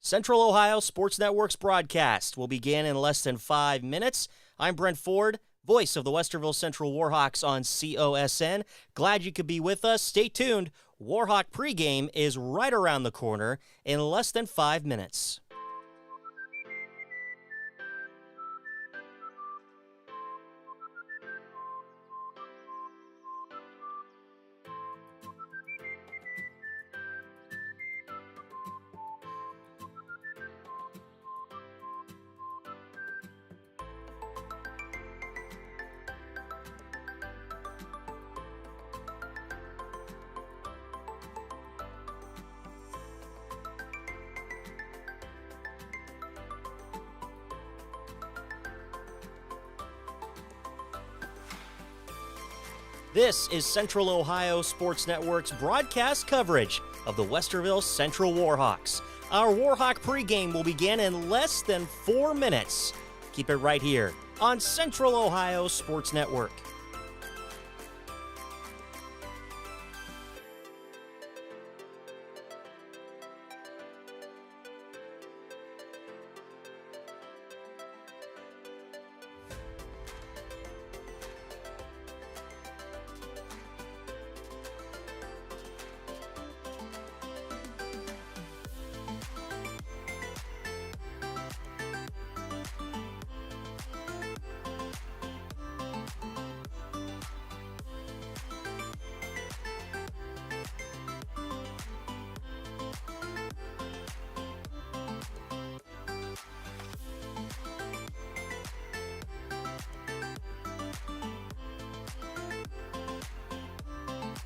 Central Ohio Sports Network's broadcast will begin in less than 5 minutes. I'm Brent Ford, voice of the Westerville Central Warhawks on COSN. Glad you could be with us. Stay tuned. Warhawk pregame is right around the corner in less than 5 minutes. This is Central Ohio Sports Network's broadcast coverage of the Westerville Central Warhawks. Our Warhawk pregame will begin in less than 4 minutes. Keep it right here on Central Ohio Sports Network.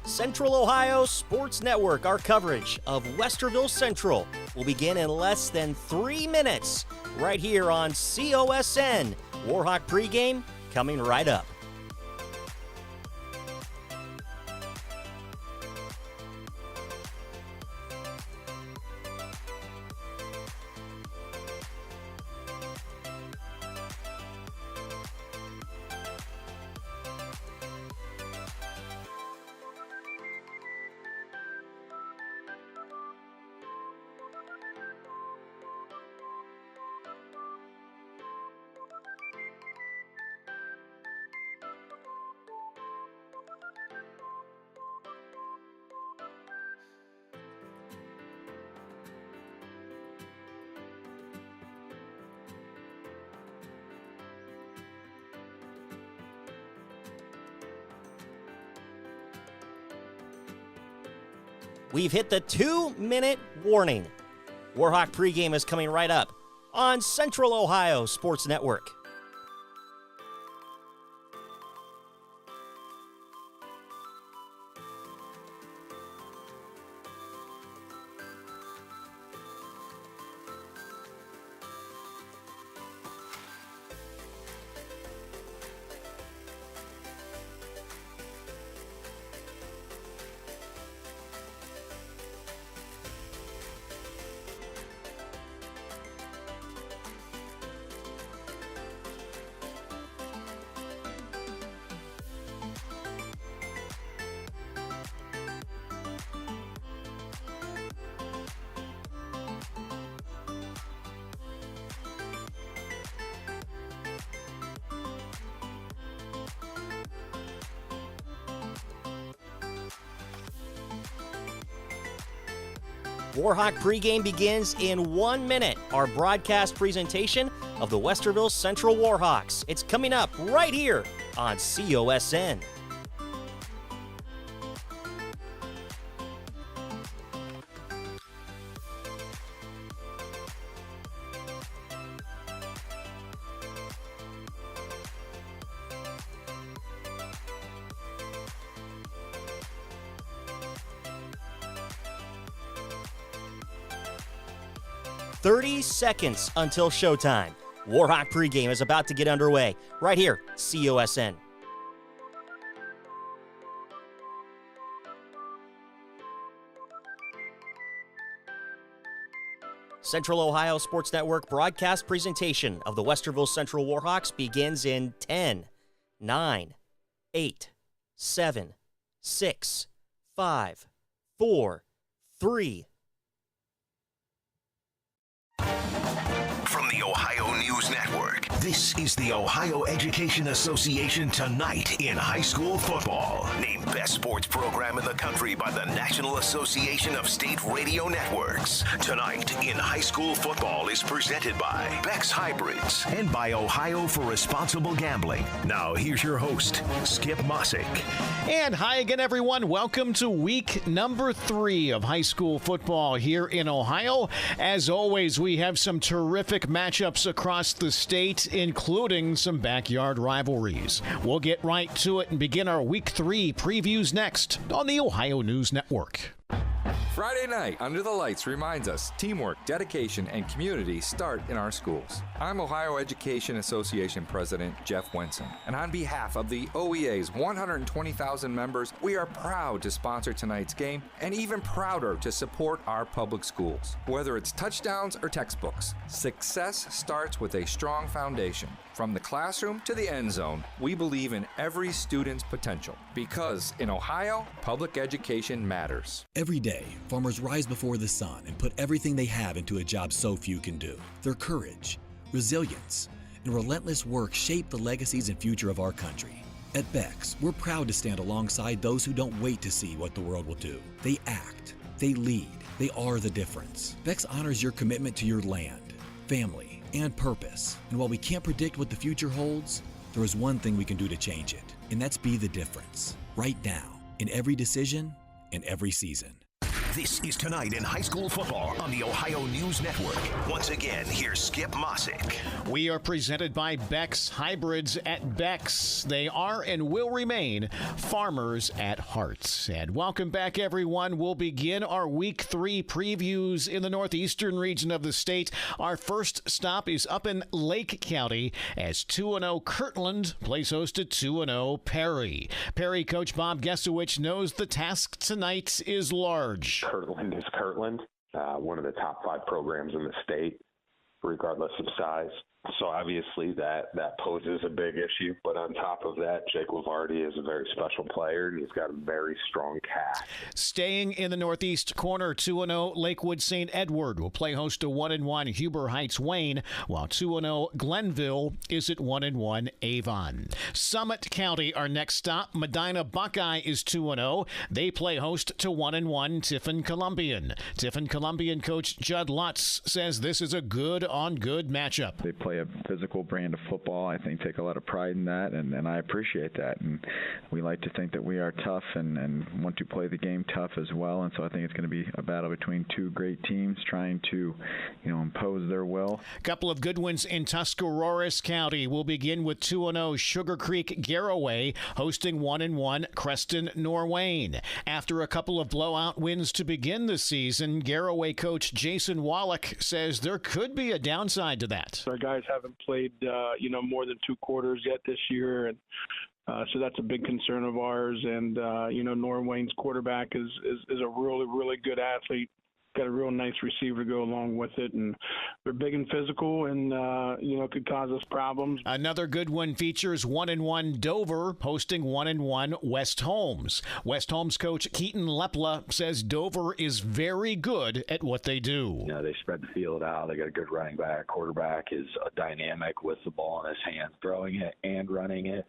Central Ohio Sports Network, our coverage of Westerville Central will begin in less than 3 minutes right here on COSN. Warhawk pregame coming right up. We've hit the 2-minute warning. Warhawk pregame is coming right up on Central Ohio Sports Network. Warhawk pregame begins in 1 minute. Our broadcast presentation of the Westerville Central Warhawks. It's coming up right here on COSN. "30 seconds until showtime. Warhawk pregame is about to get underway right here, COSN. Central Ohio Sports Network broadcast presentation of the Westerville Central Warhawks begins in 10, 9, 8, 7, 6, 5, 4, 3, News Network. This is the Ohio Education Association Tonight in High School Football. Named Best Sports Program in the Country by the National Association of State Radio Networks. Tonight in High School Football is presented by Beck's Hybrids and by Ohio for Responsible Gambling. Now here's your host, Skip Mossick. And hi again, everyone. Welcome to week number 3 of high school football here in Ohio. As always, we have some terrific matchups across the state, including some backyard rivalries. We'll get right to it and begin our week 3 previews next on the Ohio News Network. Friday night, Under the Lights reminds us teamwork, dedication, and community start in our schools. I'm Ohio Education Association President Jeff Wenson, and on behalf of the OEA's 120,000 members, we are proud to sponsor tonight's game and even prouder to support our public schools. Whether it's touchdowns or textbooks, success starts with a strong foundation. From the classroom to the end zone, we believe in every student's potential because in Ohio, public education matters. Every day, farmers rise before the sun and put everything they have into a job so few can do. Their courage, resilience, and relentless work shape the legacies and future of our country. At Beck's, we're proud to stand alongside those who don't wait to see what the world will do. They act, they lead, they are the difference. Beck's honors your commitment to your land, family, and purpose. And while we can't predict what the future holds, there is one thing we can do to change it, and that's be the difference. Right now, in every decision and every season. This is Tonight in High School Football on the Ohio News Network. Once again, here's Skip Mossick. We are presented by Beck's Hybrids at Beck's. They are and will remain farmers at heart. And welcome back, everyone. We'll begin our Week 3 previews in the northeastern region of the state. Our first stop is up in Lake County as 2-0 Kirtland plays host to 2-0 Perry. Perry coach Bob Gesowich knows the task tonight is large. Kirtland is Kirtland, one of the top 5 programs in the state, regardless of size. So obviously that poses a big issue. But on top of that, Jake Lavardi is a very special player, and he's got a very strong cast. Staying in the northeast corner, 2-0 Lakewood St. Edward will play host to 1-1 Huber Heights Wayne, while 2-0 Glenville is at 1-1 Avon. Summit County, our next stop. Medina Buckeye is 2-0. They play host to 1-1 Tiffin Columbian. Tiffin Columbian coach Judd Lutz says this is a good-on-good matchup. They play a physical brand of football. I think take a lot of pride in that, and I appreciate that. And we like to think that we are tough and want to play the game tough as well. And so I think it's going to be a battle between 2 great teams trying to, impose their will. A couple of good ones in Tuscarawas County. We'll begin with 2-0 Sugar Creek Garraway hosting 1-1 Creston Norwayne. After a couple of blowout wins to begin the season, Garraway coach Jason Wallach says there could be a downside to that. Our guys haven't played, more than 2 quarters yet this year, and so that's a big concern of ours. And Norwayne's quarterback is a really, really good athlete. Got a real nice receiver to go along with it, and they're big and physical, and could cause us problems. Another good one features 1-1 Dover hosting 1-1 West Holmes. West Holmes coach Keaton Lepla says Dover is very good at what they do. They spread the field out. They got a good running back. Quarterback is dynamic with the ball in his hands, throwing it and running it.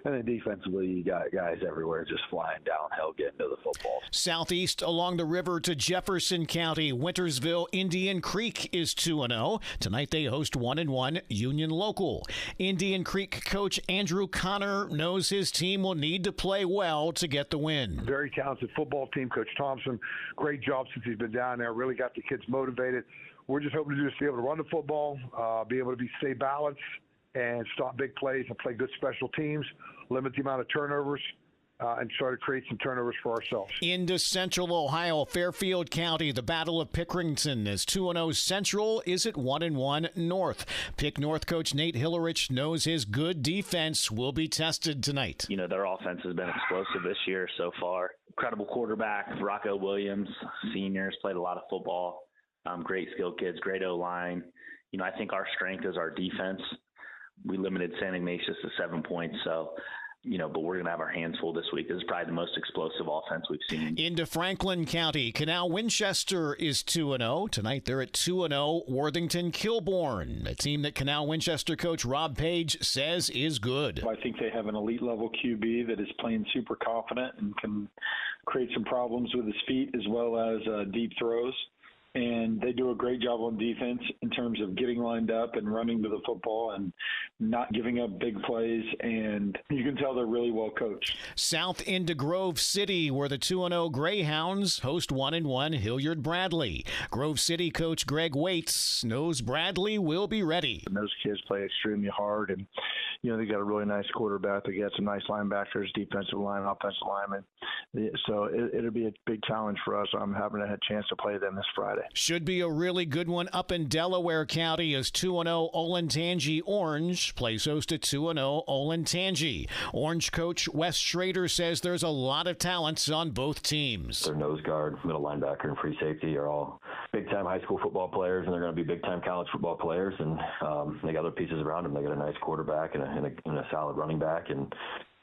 And then defensively, you got guys everywhere just flying downhill, getting to the football. Southeast along the river to Jefferson County, Wintersville Indian Creek is 2-0. Tonight they host 1-1 Union Local. Indian Creek coach Andrew Connor knows his team will need to play well to get the win. Very talented football team. Coach Thompson, great job since he's been down there. Really got the kids motivated. We're just hoping to just be able to run the football, be able to stay balanced, and stop big plays and play good special teams, limit the amount of turnovers, and try to create some turnovers for ourselves. Into Central Ohio, Fairfield County, the Battle of Pickerington as 2-0 Central is at 1-1 North. Pick North coach Nate Hillerich knows his good defense will be tested tonight. Their offense has been explosive this year so far. Incredible quarterback, Rocco Williams, seniors, played a lot of football. Great skilled kids, great O-line. I think our strength is our defense. We limited San Ignatius to 7 points, so but we're going to have our hands full this week. This is probably the most explosive offense we've seen. Into Franklin County, Canal Winchester is 2-0. Tonight they're at 2-0, Worthington Kilbourne, a team that Canal Winchester coach Rob Page says is good. I think they have an elite level QB that is playing super confident and can create some problems with his feet as well as deep throws. And they do a great job on defense in terms of getting lined up and running to the football and not giving up big plays. And you can tell they're really well coached. South into Grove City, where the 2-0 Greyhounds host 1-1 Hilliard Bradley. Grove City coach Greg Waits knows Bradley will be ready. And those kids play extremely hard, and they got a really nice quarterback. They got some nice linebackers, defensive line, offensive linemen. So it'll be a big challenge for us. I'm having a chance to play them this Friday. Should be a really good one up in Delaware County as 2-0 Olentangy Orange plays host to 2-0 Olentangy. Orange coach Wes Schrader says there's a lot of talents on both teams. Their nose guard, middle linebacker, and free safety are all big-time high school football players, and they're going to be big-time college football players. And they got other pieces around them. They got a nice quarterback and a solid running back, and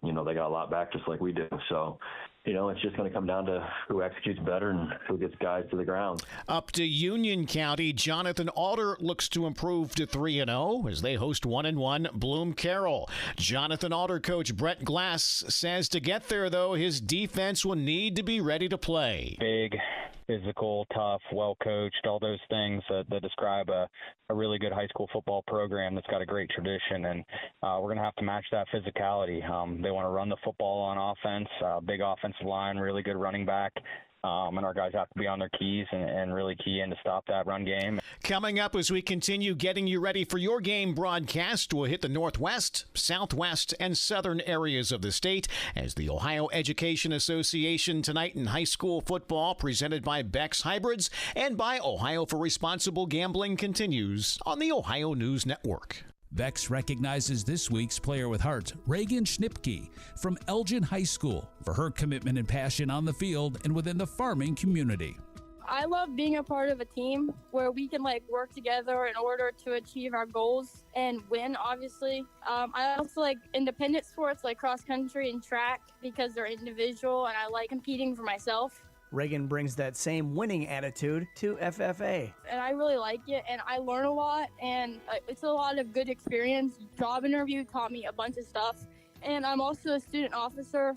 they got a lot back just like we do. So, it's just going to come down to who executes better and who gets guys to the ground. Up to Union County, Jonathan Alder looks to improve to 3-0 as they host 1-1 Bloom Carroll. Jonathan Alder coach Brett Glass says to get there, though, his defense will need to be ready to play. Big, physical, tough, well-coached, all those things that describe a really good high school football program that's got a great tradition, and we're going to have to match that physicality. They want to run the football on offense, big offensive line, really good running back. And our guys have to be on their keys and really key in to stop that run game. Coming up as we continue getting you ready for your game broadcast, we'll hit the northwest, southwest, and southern areas of the state as the Ohio Education Association tonight in high school football, presented by Beck's Hybrids and by Ohio for Responsible Gambling, continues on the Ohio News Network. Beck's recognizes this week's Player with Heart, Reagan Schnipke from Elgin High School, for her commitment and passion on the field and within the farming community. I love being a part of a team where we can work together in order to achieve our goals and win, obviously. I also like independent sports like cross country and track because they're individual, and I like competing for myself. Reagan brings that same winning attitude to FFA. And I really like it, and I learn a lot, and it's a lot of good experience. Job interview taught me a bunch of stuff, and I'm also a student officer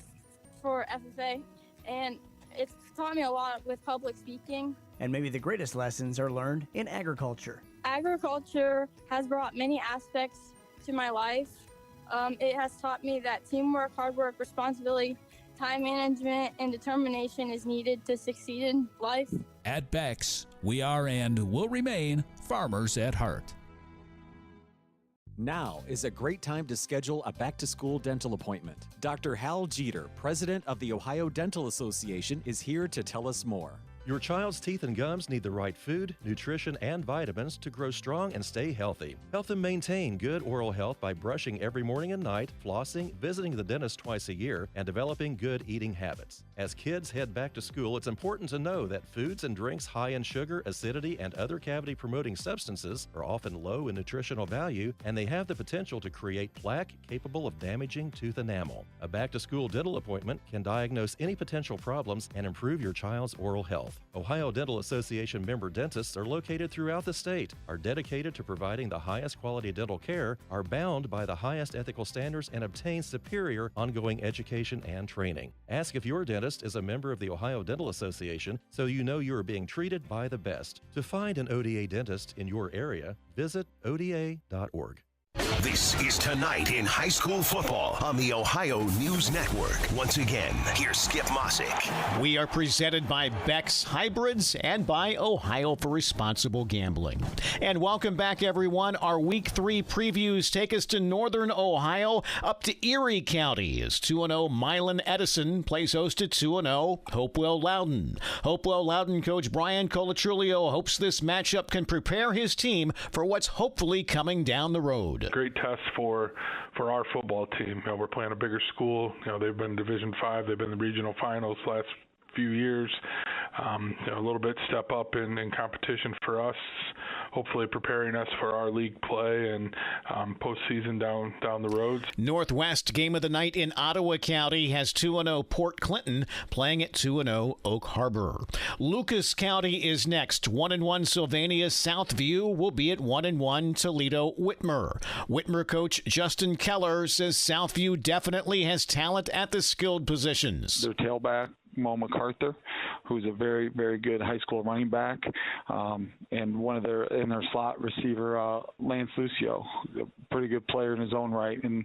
for FFA, and it's taught me a lot with public speaking. And maybe the greatest lessons are learned in agriculture. Agriculture has brought many aspects to my life. It has taught me that teamwork, hard work, responsibility, time management, and determination is needed to succeed in life. At Beck's, we are and will remain farmers at heart. Now is a great time to schedule a back-to-school dental appointment. Dr. Hal Jeter, president of the Ohio Dental Association, is here to tell us more. Your child's teeth and gums need the right food, nutrition, and vitamins to grow strong and stay healthy. Help them maintain good oral health by brushing every morning and night, flossing, visiting the dentist twice a year, and developing good eating habits. As kids head back to school, it's important to know that foods and drinks high in sugar, acidity, and other cavity-promoting substances are often low in nutritional value, and they have the potential to create plaque capable of damaging tooth enamel. A back-to-school dental appointment can diagnose any potential problems and improve your child's oral health. Ohio Dental Association member dentists are located throughout the state, are dedicated to providing the highest quality dental care, are bound by the highest ethical standards, and obtain superior ongoing education and training. Ask if your dentist is a member of the Ohio Dental Association so you know you are being treated by the best. To find an ODA dentist in your area, visit oda.org. This is Tonight in High School Football on the Ohio News Network. Once again, here's Skip Mossick. We are presented by Beck's Hybrids and by Ohio for Responsible Gambling. And welcome back, everyone. Our Week 3 previews take us to northern Ohio, up to Erie County as 2-0 Milan Edison plays host to 2-0 Hopewell Loudon. Hopewell Loudon coach Brian Colatrulio hopes this matchup can prepare his team for what's hopefully coming down the road. Great test for our football team. We're playing a bigger school. They've been Division 5. They've been in the regional finals last few years. A little bit step up in competition for us. hopefully preparing us for our league play and postseason down the road. Northwest game of the night in Ottawa County has 2-0 Port Clinton playing at 2-0 Oak Harbor. Lucas County is next. 1-1 Sylvania Southview will be at 1-1 Toledo Whitmer. Whitmer coach Justin Keller says Southview definitely has talent at the skilled positions. Their tailback, Mo MacArthur, who's a very, very good high school running back, and one of their slot receiver, Lance Lucio, a pretty good player in his own right. And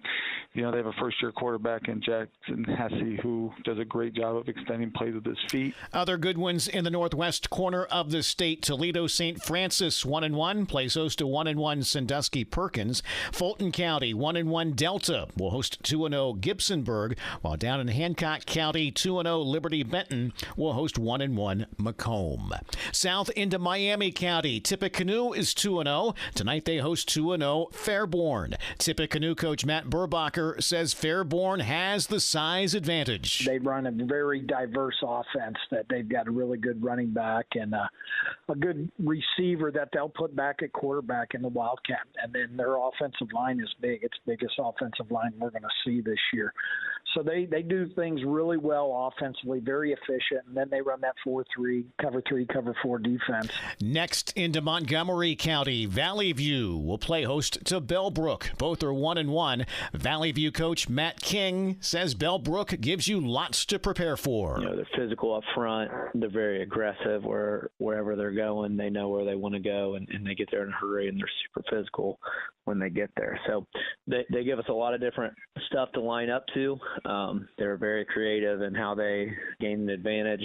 they have a first-year quarterback in Jackson Hesse who does a great job of extending plays with his feet. Other good ones in the northwest corner of the state. Toledo St. Francis 1-1 plays host to 1-1 Sandusky Perkins. Fulton County 1-1 Delta will host 2-0 Gibsonburg, while down in Hancock County 2-0 Liberty Benton will host 1-1 Macomb. South into Miami County, Tippecanoe is 2-0. Tonight they host 2-0 Fairborn. Tippecanoe coach Matt Burbacher says Fairborn has the size advantage. They run a very diverse offense, that they've got a really good running back and a good receiver that they'll put back at quarterback in the Wildcat. And then their offensive line is big. It's the biggest offensive line we're going to see this year. So they do things really well offensively, very efficient, and then they run that 4-3, cover 4 defense. Next into Montgomery County, Valley View will play host to Bellbrook. Both are 1-1. Valley View coach Matt King says Bellbrook gives you lots to prepare for. They're physical up front. They're very aggressive wherever they're going. They know where they want to go, and they get there in a hurry, and they're super physical when they get there. So they give us a lot of different stuff to line up to. They're very creative in how they gain an advantage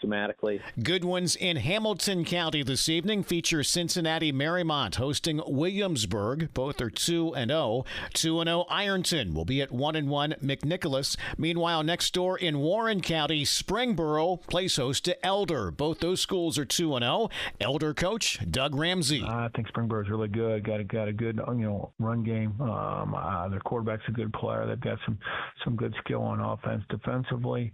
schematically. Good ones in Hamilton County this evening feature Cincinnati Marymount hosting Williamsburg. Both are 2-0. 2-0 Ironton will be at 1-1 McNicholas. Meanwhile, next door in Warren County, Springboro plays host to Elder. Both those schools are 2-0. Elder coach Doug Ramsey. I think Springboro's really good. Got a good run game. Their quarterback's a good player. They've got some good skill on offense. Defensively,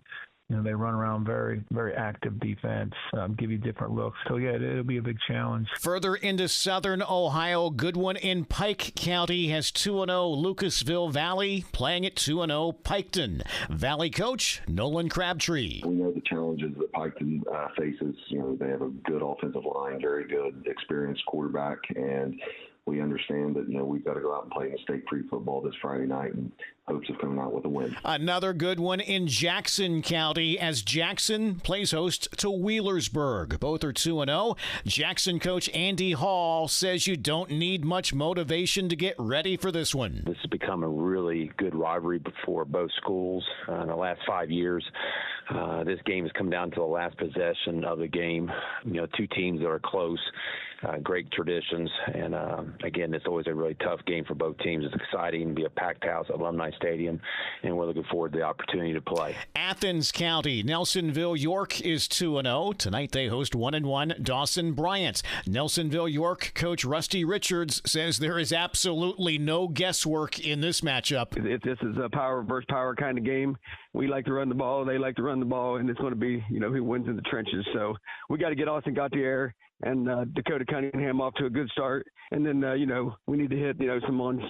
they run around very, very active defense, give you different looks. So, yeah, it'll be a big challenge. Further into southern Ohio, good one in Pike County has 2-0 Lucasville Valley playing at 2-0 Piketon. Valley coach Nolan Crabtree. We know the challenges that Piketon faces. They have a good offensive line, very good, experienced quarterback, and we understand that, we've got to go out and play mistake-free football this Friday night in hopes of coming out with a win. Another good one in Jackson County as Jackson plays host to Wheelersburg. Both are 2-0. Jackson coach Andy Hall says you don't need much motivation to get ready for this one. This has become a really good rivalry for both schools in the last 5 years. This game has come down to the last possession of the game. Two teams that are close. Great traditions, and again, it's always a really tough game for both teams. It's exciting to be a packed house at Alumni Stadium, and we're looking forward to the opportunity to play. Athens County, Nelsonville York is 2-0. Tonight they host 1-1 Dawson Bryant. Nelsonville York coach Rusty Richards says there is absolutely no guesswork in this matchup. If this is a power versus power kind of game, we like to run the ball, they like to run the ball, and it's going to be, who wins in the trenches. So we got to get Austin Gautier and Dakota Cunningham off to a good start. And then, we need to hit, some on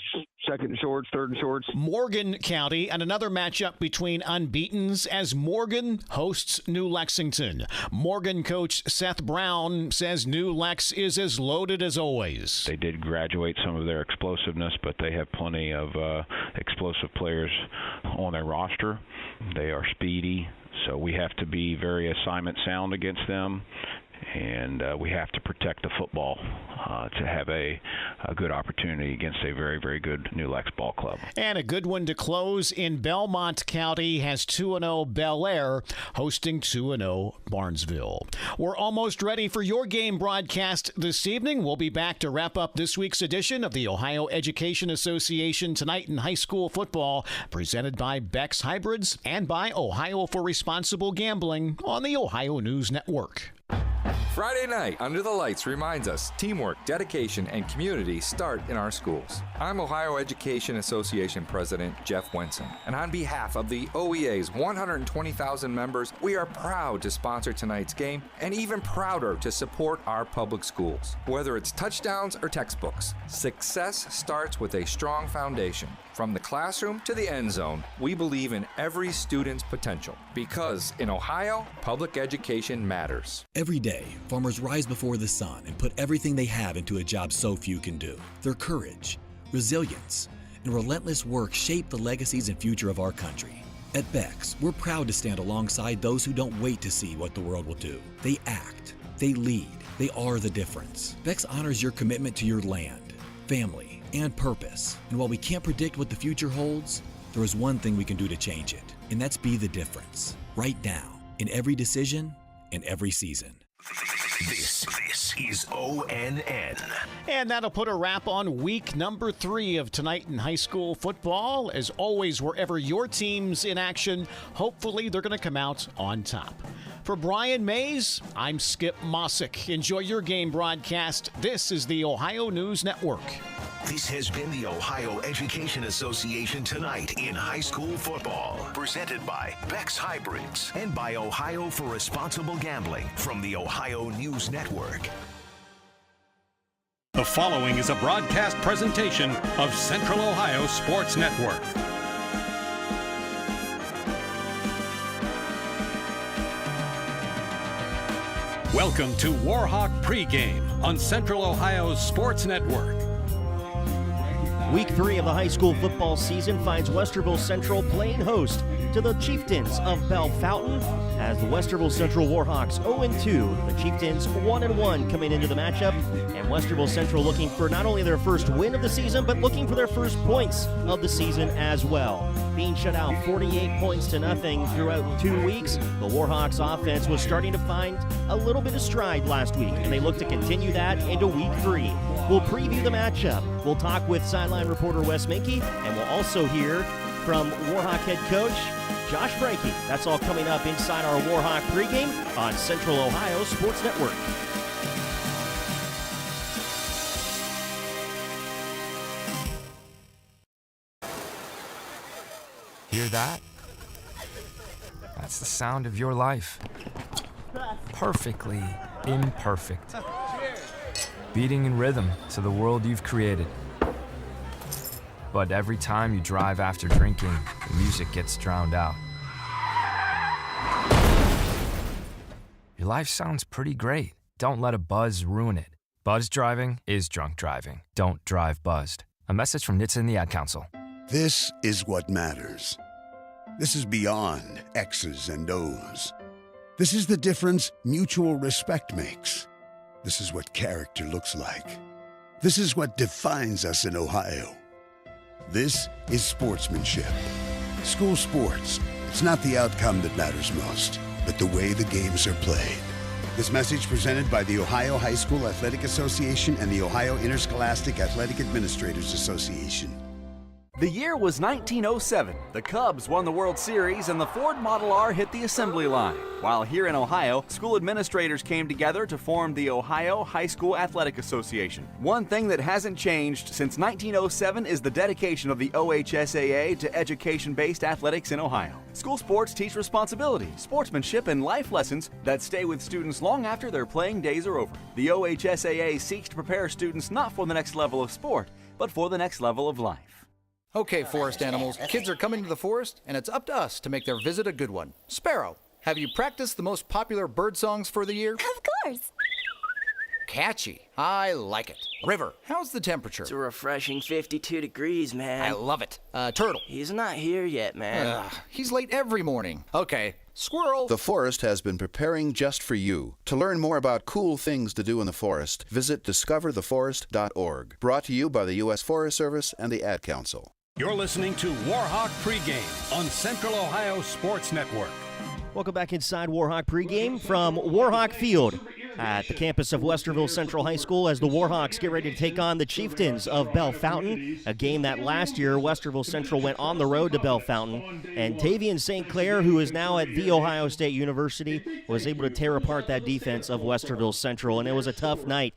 second and shorts, third and shorts. Morgan County, and another matchup between unbeatens as Morgan hosts New Lexington. Morgan coach Seth Brown says New Lex is as loaded as always. They did graduate some of their explosiveness, but they have plenty of explosive players on their roster. They are speedy, so we have to be very assignment sound against them. And we have to protect the football to have a good opportunity against a very, very good New Lex ball club. And a good one to close in Belmont County has 2-0 Bel Air hosting 2-0 Barnesville. We're almost ready for your game broadcast this evening. We'll be back to wrap up this week's edition of the Ohio Education Association Tonight in High School Football, presented by Beck's Hybrids and by Ohio for Responsible Gambling on the Ohio News Network. Friday night under the lights reminds us teamwork, dedication, and community start in our schools. I'm Ohio Education Association President Jeff Wenson, and on behalf of the OEA's 120,000 members, we are proud to sponsor tonight's game and even prouder to support our public schools. Whether it's touchdowns or textbooks, success starts with a strong foundation. From the classroom to the end zone, we believe in every student's potential because in Ohio, public education matters. Every day, farmers rise before the sun and put everything they have into a job so few can do. Their courage, resilience, and relentless work shape the legacies and future of our country. At Beck's, we're proud to stand alongside those who don't wait to see what the world will do. They act, they lead, they are the difference. Beck's honors your commitment to your land, family, and purpose. And while we can't predict what the future holds, there is one thing we can do to change it, and that's be the difference. Right now, in every decision and every season. This is ONN. And that'll put a wrap on week number 3 of tonight in high school football. As always, wherever your team's in action, hopefully they're going to come out on top. For Brian Mays, I'm Skip Mossick. Enjoy your game broadcast. This is the Ohio News Network. This has been the Ohio Education Association Tonight in High School Football. Presented by Beck's Hybrids and by Ohio for Responsible Gambling from the Ohio News Network. The following is a broadcast presentation of Central Ohio Sports Network. Welcome to Warhawk Pregame on Central Ohio's Sports Network. Week 3 of the high school football season finds Westerville Central playing host to the Chieftains of Bellefontaine as the Westerville Central Warhawks 0-2. The Chieftains 1-1 coming into the matchup, and Westerville Central looking for not only their first win of the season, but looking for their first points of the season as well. Being shut out 48 points to nothing throughout 2 weeks, the Warhawks offense was starting to find a little bit of stride last week, and they look to continue that into week 3. We'll preview the matchup. We'll talk with sideline reporter Wes Minke, and we'll also hear from Warhawk head coach Josh Franke. That's all coming up inside our Warhawk pregame on Central Ohio Sports Network. Hear that? That's the sound of your life. Perfectly imperfect. Beating in rhythm to the world you've created. But every time you drive after drinking, the music gets drowned out. Your life sounds pretty great. Don't let a buzz ruin it. Buzz driving is drunk driving. Don't drive buzzed. A message from NHTSA and the Ad Council. This is what matters. This is beyond X's and O's. This is the difference mutual respect makes. This is what character looks like. This is what defines us in Ohio. This is sportsmanship. School sports, it's not the outcome that matters most, but the way the games are played. This message presented by the Ohio High School Athletic Association and the Ohio Interscholastic Athletic Administrators Association. The year was 1907. The Cubs won the World Series and the Ford Model R hit the assembly line. While here in Ohio, school administrators came together to form the Ohio High School Athletic Association. One thing that hasn't changed since 1907 is the dedication of the OHSAA to education-based athletics in Ohio. School sports teach responsibility, sportsmanship, and life lessons that stay with students long after their playing days are over. The OHSAA seeks to prepare students not for the next level of sport, but for the next level of life. Okay, forest animals, kids are coming to the forest, and it's up to us to make their visit a good one. Sparrow, have you practiced the most popular bird songs for the year? Of course. Catchy. I like it. River, how's the temperature? It's a refreshing 52 degrees, man. I love it. Turtle. He's not here yet, man. He's late every morning. Okay. Squirrel. The forest has been preparing just for you. To learn more about cool things to do in the forest, visit discovertheforest.org. Brought to you by the U.S. Forest Service and the Ad Council. You're listening to Warhawk Pregame on Central Ohio Sports Network. Welcome back inside Warhawk Pregame from Warhawk Field at the campus of Westerville Central High School as the Warhawks get ready to take on the Chieftains of Bellefontaine, a game that last year Westerville Central went on the road to Bellefontaine, and Tavian St. Clair, who is now at The Ohio State University, was able to tear apart that defense of Westerville Central, and it was a tough night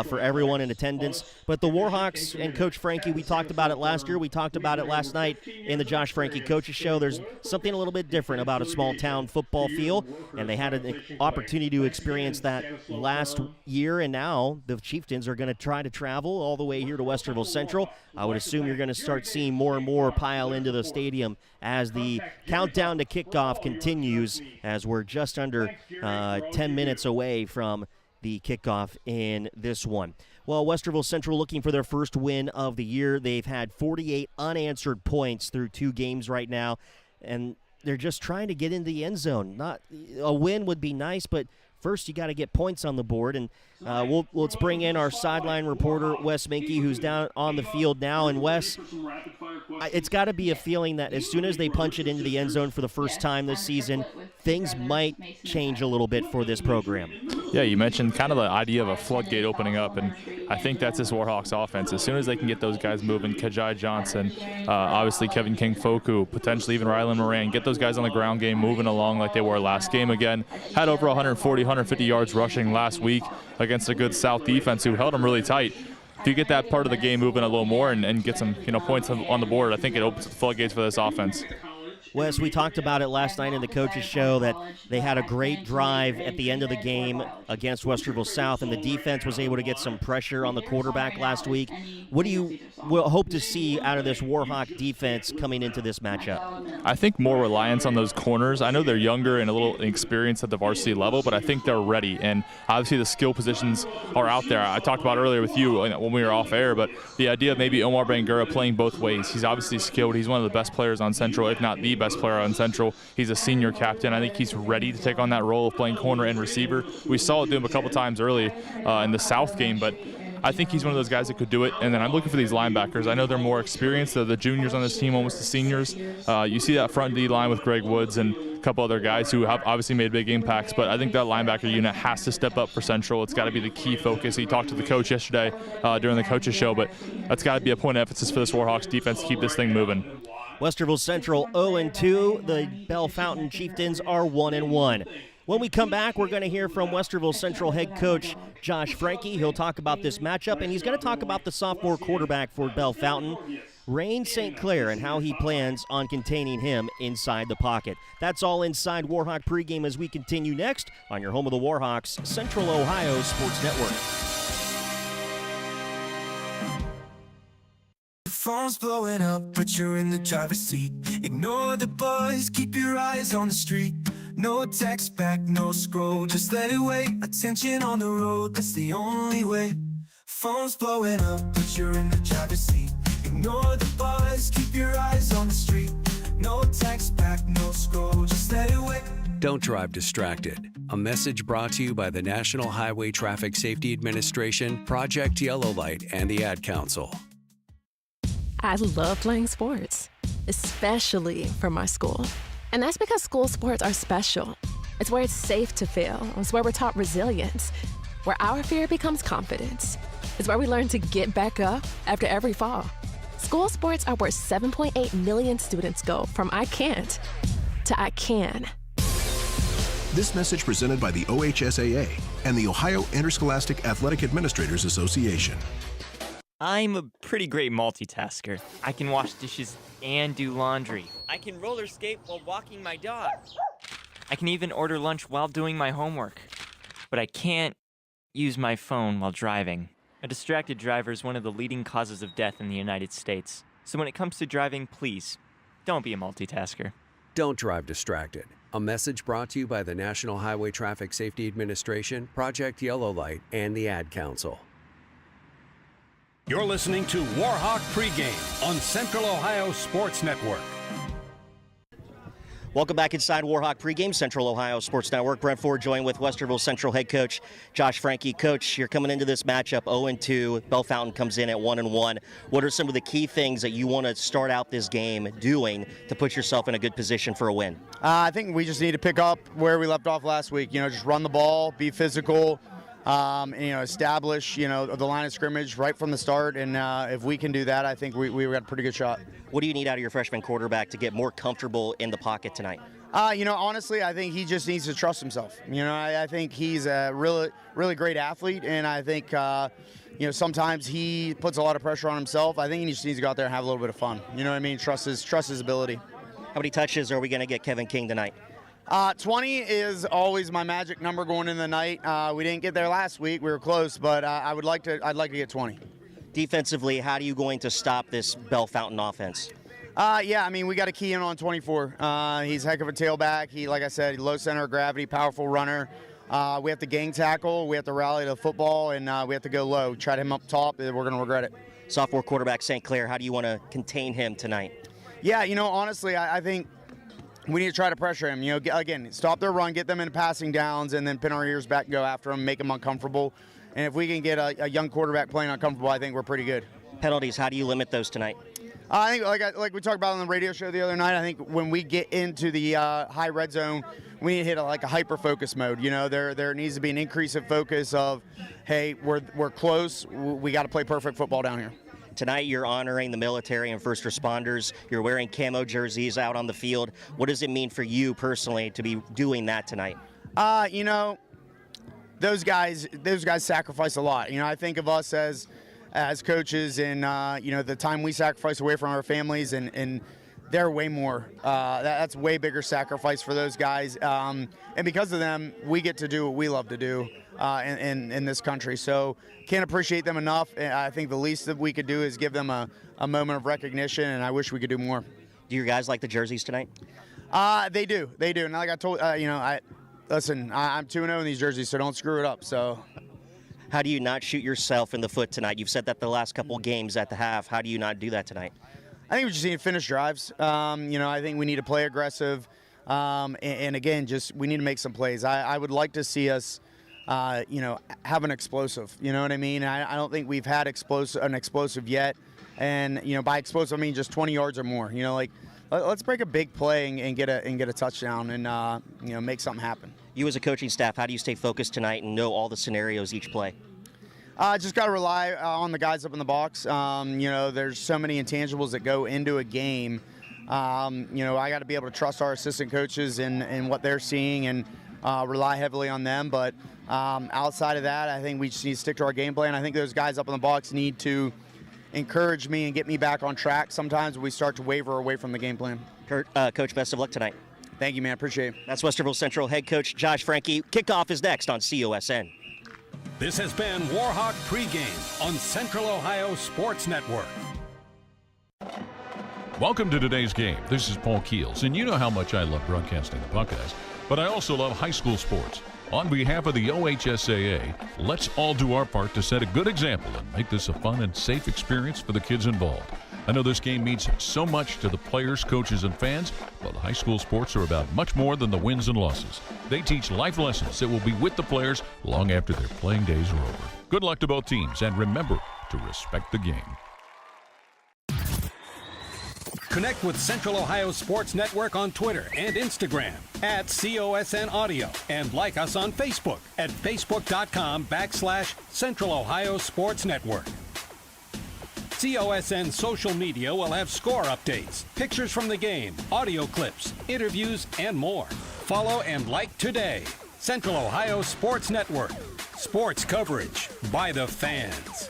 for everyone in attendance. But the Warhawks and Coach Frankie, we talked about it last year, we talked about it last night in the Josh Frankie Coaches Show. There's something a little bit different about a small-town football feel, and they had an opportunity to experience that last year, and now the Chieftains are going to try to travel all the way here to Westerville Central. I would assume you're going to start seeing more and more pile into the stadium as the countdown to kickoff continues, as we're just under 10 minutes away from the kickoff in this one. Well, Westerville Central looking for their first win of the year. They've had 48 unanswered points through 2 games right now, and they're just trying to get into the end zone. Not a win would be nice, but first you got to get points on the board. And let's bring in our sideline reporter, Wes Minke, who's down on the field now. And Wes, it's got to be a feeling that as soon as they punch it into the end zone for the first time this season, things might change a little bit for this program. Yeah, you mentioned kind of the idea of a floodgate opening up, and I think that's this Warhawks offense. As soon as they can get those guys moving, Kajai Johnson, obviously Kevin King-Foku, potentially even Rylan Moran, get those guys on the ground game moving along like they were last game again. Had over 140, 150 yards rushing last week against a good South defense who held them really tight. If you get that part of the game moving a little more and get some points on the board, I think it opens the floodgates for this offense. Wes, we talked about it last night in the coaches show that they had a great drive at the end of the game against Westerville South, and the defense was able to get some pressure on the quarterback last week. What do you hope to see out of this Warhawk defense coming into this matchup? I think more reliance on those corners. I know they're younger and a little inexperienced at the varsity level, but I think they're ready, and obviously the skill positions are out there. I talked about earlier with you when we were off air, but the idea of maybe Omar Bangura playing both ways. He's obviously skilled. He's one of the best players on Central, if not the best player on Central. He's a senior captain. I think he's ready to take on that role of playing corner and receiver. We saw it do him a couple times early in the South game, but I think he's one of those guys that could do it. And then I'm looking for these linebackers. I know they're more experienced. They're the juniors on this team, almost the seniors. You see that front D line with Greg Woods and a couple other guys who have obviously made big impacts, but I think that linebacker unit has to step up for Central. It's got to be the key focus. He talked to the coach yesterday during the coaches show, but that's got to be a point of emphasis for this Warhawks defense to keep this thing moving. Westerville Central 0-2. The Bellefontaine Chieftains are 1-1. When we come back, we're going to hear from Westerville Central head coach Josh Frankie. He'll talk about this matchup, and he's going to talk about the sophomore quarterback for Bellefontaine, Rayne St. Clair, and how he plans on containing him inside the pocket. That's all inside Warhawk pregame as we continue next on your home of the Warhawks, Central Ohio Sports Network. Phone's blowing up, but you're in the driver's seat. Ignore the buzz, keep your eyes on the street. No text back, no scroll, just let it wait. Attention on the road, that's the only way. Phone's blowing up, but you're in the driver's seat. Ignore the buzz, keep your eyes on the street. No text back, no scroll, just let it wait. Don't drive distracted. A message brought to you by the National Highway Traffic Safety Administration, Project Yellow Light, and the Ad Council. I love playing sports, especially for my school. And that's because school sports are special. It's where it's safe to fail. It's where we're taught resilience, where our fear becomes confidence. It's where we learn to get back up after every fall. School sports are where 7.8 million students go from I can't to I can. This message presented by the OHSAA and the Ohio Interscholastic Athletic Administrators Association. I'm a pretty great multitasker. I can wash dishes and do laundry. I can roller skate while walking my dog. I can even order lunch while doing my homework. But I can't use my phone while driving. A distracted driver is one of the leading causes of death in the United States. So when it comes to driving, please, don't be a multitasker. Don't drive distracted. A message brought to you by the National Highway Traffic Safety Administration, Project Yellow Light, and the Ad Council. You're listening to Warhawk Pregame on Central Ohio Sports Network. Welcome back inside Warhawk Pregame, Central Ohio Sports Network. Brent Ford joined with Westerville Central head coach Josh Frankie. Coach, you're coming into this matchup 0-2. Bellefontaine comes in at 1-1. What are some of the key things that you want to start out this game doing to put yourself in a good position for a win? I think we just need to pick up where we left off last week. Just run the ball, be physical, and, establish, the line of scrimmage right from the start. And if we can do that, I think we got a pretty good shot. What do you need out of your freshman quarterback to get more comfortable in the pocket tonight? Honestly, I think he just needs to trust himself. I think he's a really, really great athlete, and I think, sometimes he puts a lot of pressure on himself. I think he just needs to go out there and have a little bit of fun. You know what I mean? Trust his ability. How many touches are we going to get Kevin King tonight? 20 is always my magic number going into the night. We didn't get there last week. We were close, but I'd like to get 20. Defensively, how are you going to stop this Bellefontaine offense? We got to key in on 24. He's a heck of a tailback. He, like I said, low center of gravity, powerful runner. We have to gang tackle. We have to rally to the football, and we have to go low. Try him up top. We're going to regret it. Sophomore quarterback St. Clair, how do you want to contain him tonight? Yeah, honestly, I think we need to try to pressure him. Again, stop their run, get them in passing downs, and then pin our ears back and go after them, make them uncomfortable. And if we can get a young quarterback playing uncomfortable, I think we're pretty good. Penalties, how do you limit those tonight? I think, like we talked about on the radio show the other night, I think when we get into the high red zone, we need to hit a hyper-focus mode. There needs to be an increase of focus of, hey, we're close. We got to play perfect football down here. Tonight you're honoring the military and first responders. You're wearing camo jerseys out on the field. What does it mean for you personally to be doing that tonight? Those guys sacrifice a lot. I think of us as coaches and, the time we sacrifice away from our families, and they're way more. That's way bigger sacrifice for those guys. And because of them, we get to do what we love to do in this country. So can't appreciate them enough. I think the least that we could do is give them a moment of recognition, and I wish we could do more. Do your guys like the jerseys tonight? They do. And like I told, listen, I'm 2-0 in these jerseys, so don't screw it up. So. How do you not shoot yourself in the foot tonight? You've said that the last couple games at the half. How do you not do that tonight? I think we just need to finish drives. I think we need to play aggressive. And again, we need to make some plays. I would like to see us, have an explosive. You know what I mean? I don't think we've had an explosive yet. And, by explosive, I mean just 20 yards or more. Let's break a big play and get a touchdown and, make something happen. You as a coaching staff, how do you stay focused tonight and know all the scenarios each play? Just got to rely on the guys up in the box. There's so many intangibles that go into a game. I got to be able to trust our assistant coaches and what they're seeing and rely heavily on them. But outside of that, I think we just need to stick to our game plan. I think those guys up in the box need to encourage me and get me back on track. Sometimes we start to waver away from the game plan. Coach, best of luck tonight. Thank you, man. Appreciate it. That's Westerville Central head coach Josh Franke. Kickoff is next on COSN. This has been Warhawk Pregame on Central Ohio Sports Network. Welcome to today's game. This is Paul Keels, and you know how much I love broadcasting the Buckeyes, but I also love high school sports. On behalf of the OHSAA, let's all do our part to set a good example and make this a fun and safe experience for the kids involved. I know this game means so much to the players, coaches, and fans, but high school sports are about much more than the wins and losses. They teach life lessons that will be with the players long after their playing days are over. Good luck to both teams, and remember to respect the game. Connect with Central Ohio Sports Network on Twitter and Instagram at COSN Audio, and like us on Facebook at facebook.com/Central Ohio Sports Network. COSN social media will have score updates, pictures from the game, audio clips, interviews, and more. Follow and like today. Central Ohio Sports Network. Sports coverage by the fans.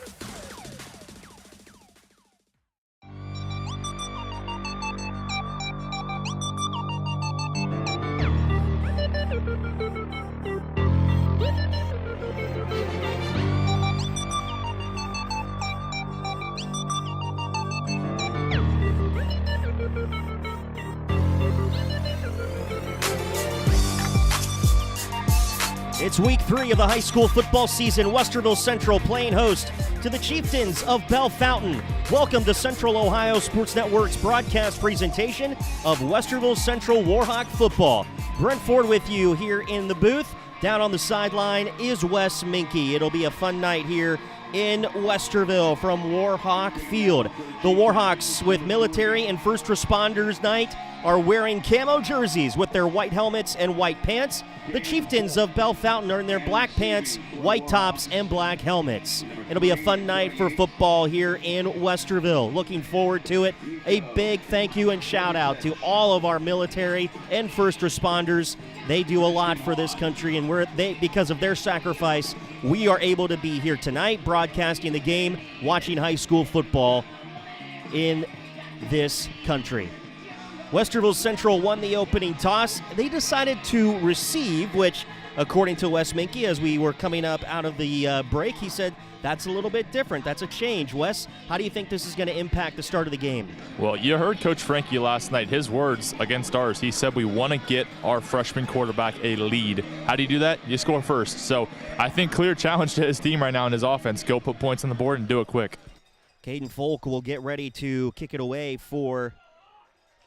It's week 3 of the high school football season. Westerville Central playing host to the Chieftains of Bellefontaine. Welcome to Central Ohio Sports Network's broadcast presentation of Westerville Central Warhawk football. Brent Ford with you here in the booth. Down on the sideline is Wes Minke. It'll be a fun night here in Westerville from Warhawk Field. The Warhawks with military and first responders night are wearing camo jerseys with their white helmets and white pants. The Chieftains of Bellefontaine are in their black pants, white tops, and black helmets. It'll be a fun night for football here in Westerville. Looking forward to it. A big thank you and shout out to all of our military and first responders. They do a lot for this country, and because of their sacrifice, we are able to be here tonight broadcasting the game, watching high school football in this country. Westerville Central won the opening toss. They decided to receive, which, according to Wes Minke, as we were coming up out of the break, he said that's a little bit different. That's a change. Wes, how do you think this is going to impact the start of the game? Well, you heard Coach Frankie last night, his words against ours. He said we want to get our freshman quarterback a lead. How do you do that? You score first. So I think clear challenge to his team right now in his offense. Go put points on the board and do it quick. Caden Folk will get ready to kick it away for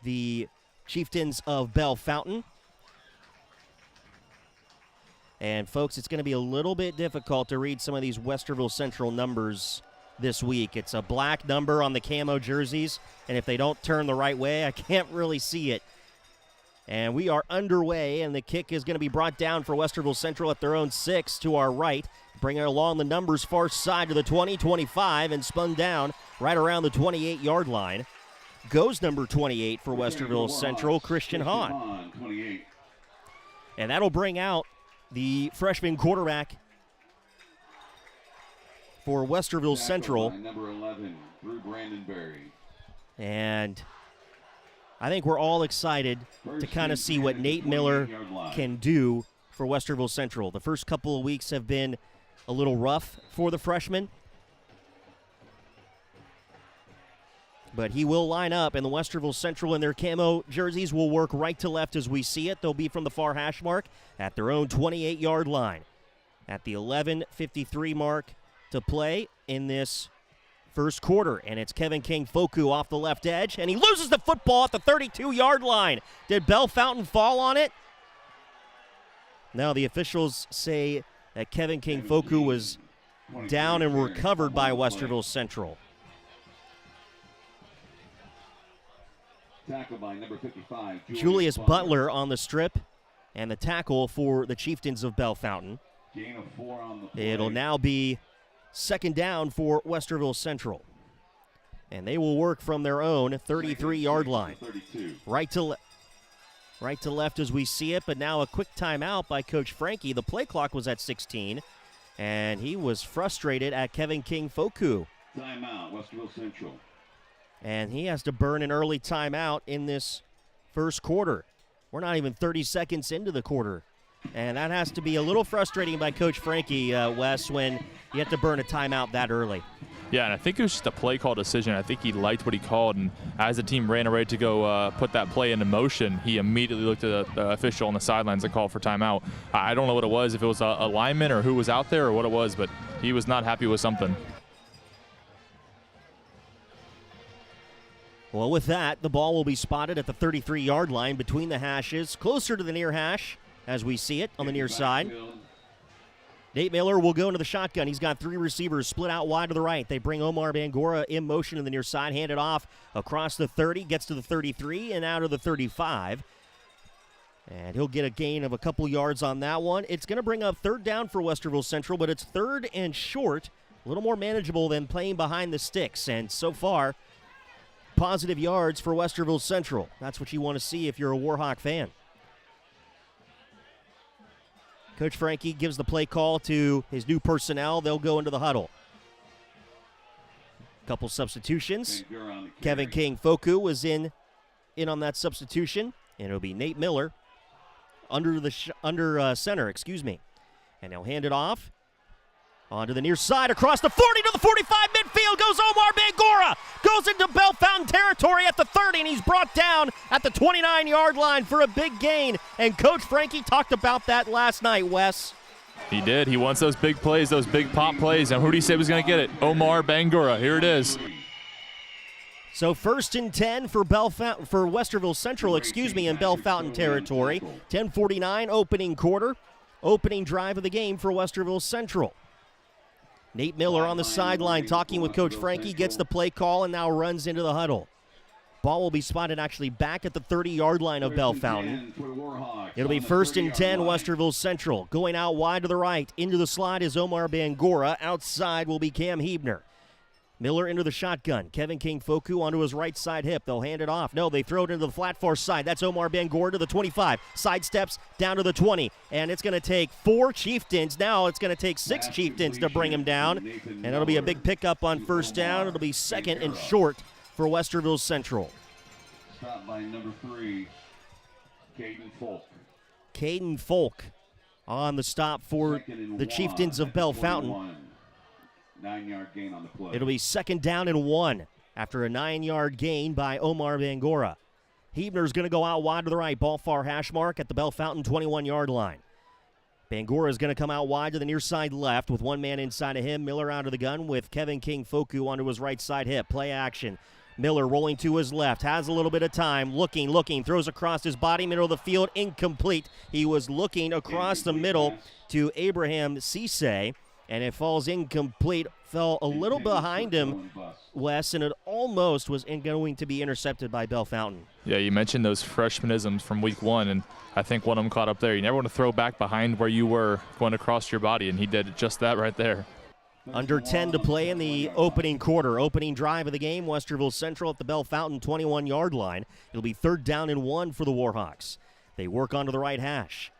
the Chieftains of Bellefontaine. And, folks, it's going to be a little bit difficult to read some of these Westerville Central numbers this week. It's a black number on the camo jerseys, and if they don't turn the right way, I can't really see it. And we are underway, and the kick is going to be brought down for Westerville Central at their own 6 to our right, bringing along the numbers far side to the 20, 25, and spun down right around the 28-yard line. Goes number 28 for Westerville Central, Christian Hahn. And that'll bring out the freshman quarterback for Westerville Central. Number 11, Drew Brandenberry. And I think we're all excited to kind of see what Nate Miller can do for Westerville Central. The first couple of weeks have been a little rough for the freshman, but he will line up, and the Westerville Central in their camo jerseys will work right to left as we see it. They'll be from the far hash mark at their own 28-yard line. At the 11:53 mark to play in this first quarter, and it's Kevin King Foku off the left edge, and he loses the football at the 32-yard line. Did Bellefontaine fall on it? Now the officials say that Kevin King Foku was down and recovered by Westerville Central. Tackle by number 55, Julius Butler on the strip, and the tackle for the Chieftains of Bellefontaine. Gain of 4 on the play. It'll now be second down for Westerville Central. And they will work from their own 33-yard line. Right to left as we see it, but now a quick timeout by Coach Frankie. The play clock was at 16, and he was frustrated at Kevin King Foku. Timeout, Westerville Central. And he has to burn an early timeout in this first quarter. We're not even 30 seconds into the quarter. And that has to be a little frustrating by Coach Frankie, Wes, when you have to burn a timeout that early. Yeah, and I think it was just a play call decision. I think he liked what he called, and as the team ran ready to go put that play into motion, he immediately looked at the official on the sidelines and called for timeout. I don't know what it was, if it was a lineman or who was out there or what it was, but he was not happy with something. Well, with that, the ball will be spotted at the 33-yard line between the hashes, closer to the near hash as we see it on the near side. Nate Miller will go into the shotgun. He's got 3 receivers split out wide to the right. They bring Omar Bangora in motion in the near side, hand it off across the 30, gets to the 33 and out of the 35. And he'll get a gain of a couple yards on that one. It's going to bring up third down for Westerville Central, but it's third and short, a little more manageable than playing behind the sticks. And so far, positive yards for Westerville Central. That's what you want to see if you're a Warhawk fan. Coach Frankie gives the play call to his new personnel. They'll go into the huddle. Couple substitutions. Kevin King Foku was in on that substitution, and it'll be Nate Miller under center. And he'll hand it off onto the near side, across the 40 to the 45, midfield goes Omar Bangora. Goes into Bellefontaine territory at the 30, and he's brought down at the 29-yard line for a big gain. And Coach Frankie talked about that last night, Wes. He did. He wants those big plays, those big pop plays. And who did he say was going to get it? Omar Bangora. Here it is. So 1st and 10 for Westerville Central, in Bellefontaine territory. 10:49 opening quarter, opening drive of the game for Westerville Central. Nate Miller on the sideline talking with Coach Frankie, gets the play call and now runs into the huddle. Ball will be spotted actually back at the 30-yard line of Bellefontaine. It'll be 1st and 10, Westerville Central. Going out wide to the right. Into the slot is Omar Bangura. Outside will be Cam Hebner. Miller into the shotgun. Kevin King-Foku onto his right side hip. They'll hand it off. No, they throw it into the flat far side. That's Omar Bangura to the 25. Sidesteps down to the 20. And it's going to take 4 Chieftains. Now it's going to take 6 Chieftains to bring him down. And it'll be a big pickup on first down. It'll be 2nd and short for Westerville Central. Stop by number 3, Caden Folk. Caden Folk on the stop for the Chieftains of Bellefontaine. 9-yard gain on the play. It'll be 2nd down and 1 after a 9-yard gain by Omar Bangura. Hebner's going to go out wide to the right. Ball far hash mark at the Bellefontaine 21-yard line. Bangura is going to come out wide to the near side left with one man inside of him. Miller out of the gun with Kevin King-Foku onto his right side hip. Play action. Miller rolling to his left, has a little bit of time, looking, throws across his body, middle of the field, incomplete. He was looking across the middle to Abraham Cisse, and it falls incomplete. Fell a little behind him, Wes, and it almost was going to be intercepted by Bellefontaine. Yeah, you mentioned those freshmanisms from week 1, and I think one of them caught up there. You never want to throw back behind where you were going across your body, and he did just that right there. Under 10 to play in the opening quarter. Opening drive of the game, Westerville Central at the Bellefontaine 21-yard line. It'll be 3rd down and 1 for the Warhawks. They work onto the right hash.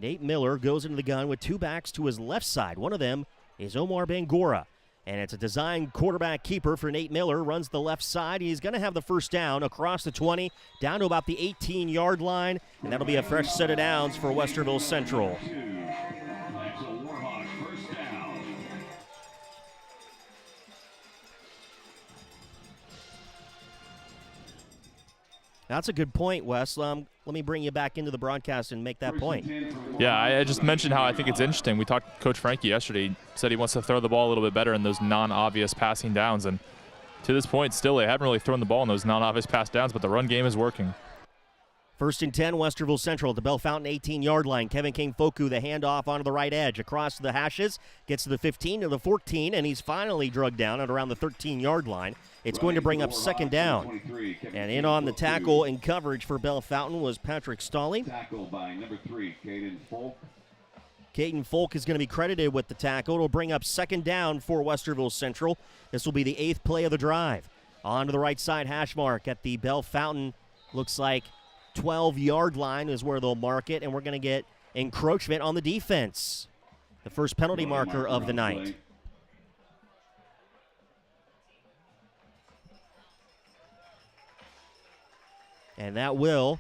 Nate Miller goes into the gun with 2 backs to his left side. One of them is Omar Bangura. And it's a designed quarterback keeper for Nate Miller. Runs the left side. He's going to have the first down across the 20, down to about the 18-yard line. And that'll be a fresh set of downs for Westerville Central. That's a good point, Wes. Let me bring you back into the broadcast and make that point. Yeah, I just mentioned how I think it's interesting. We talked to Coach Frankie yesterday. He said he wants to throw the ball a little bit better in those non-obvious passing downs. And to this point, still, they haven't really thrown the ball in those non-obvious pass downs, but the run game is working. 1st and 10, Westerville Central at the Bellefontaine 18-yard line. Kevin King-Foku, the handoff onto the right edge. Across the hashes, gets to the 15 to the 14, and he's finally drugged down at around the 13-yard line. It's going to bring up 2nd down. And in on the tackle and coverage for Bellefontaine was Patrick Stolley. Tackle by number 3, Caden Folk. Caden Folk is going to be credited with the tackle. It'll bring up 2nd down for Westerville Central. This will be the 8th play of the drive. On to the right side hash mark at the Bellefontaine, looks like 12-yard line is where they'll mark it, and we're going to get encroachment on the defense. The first penalty marker of the night. And that will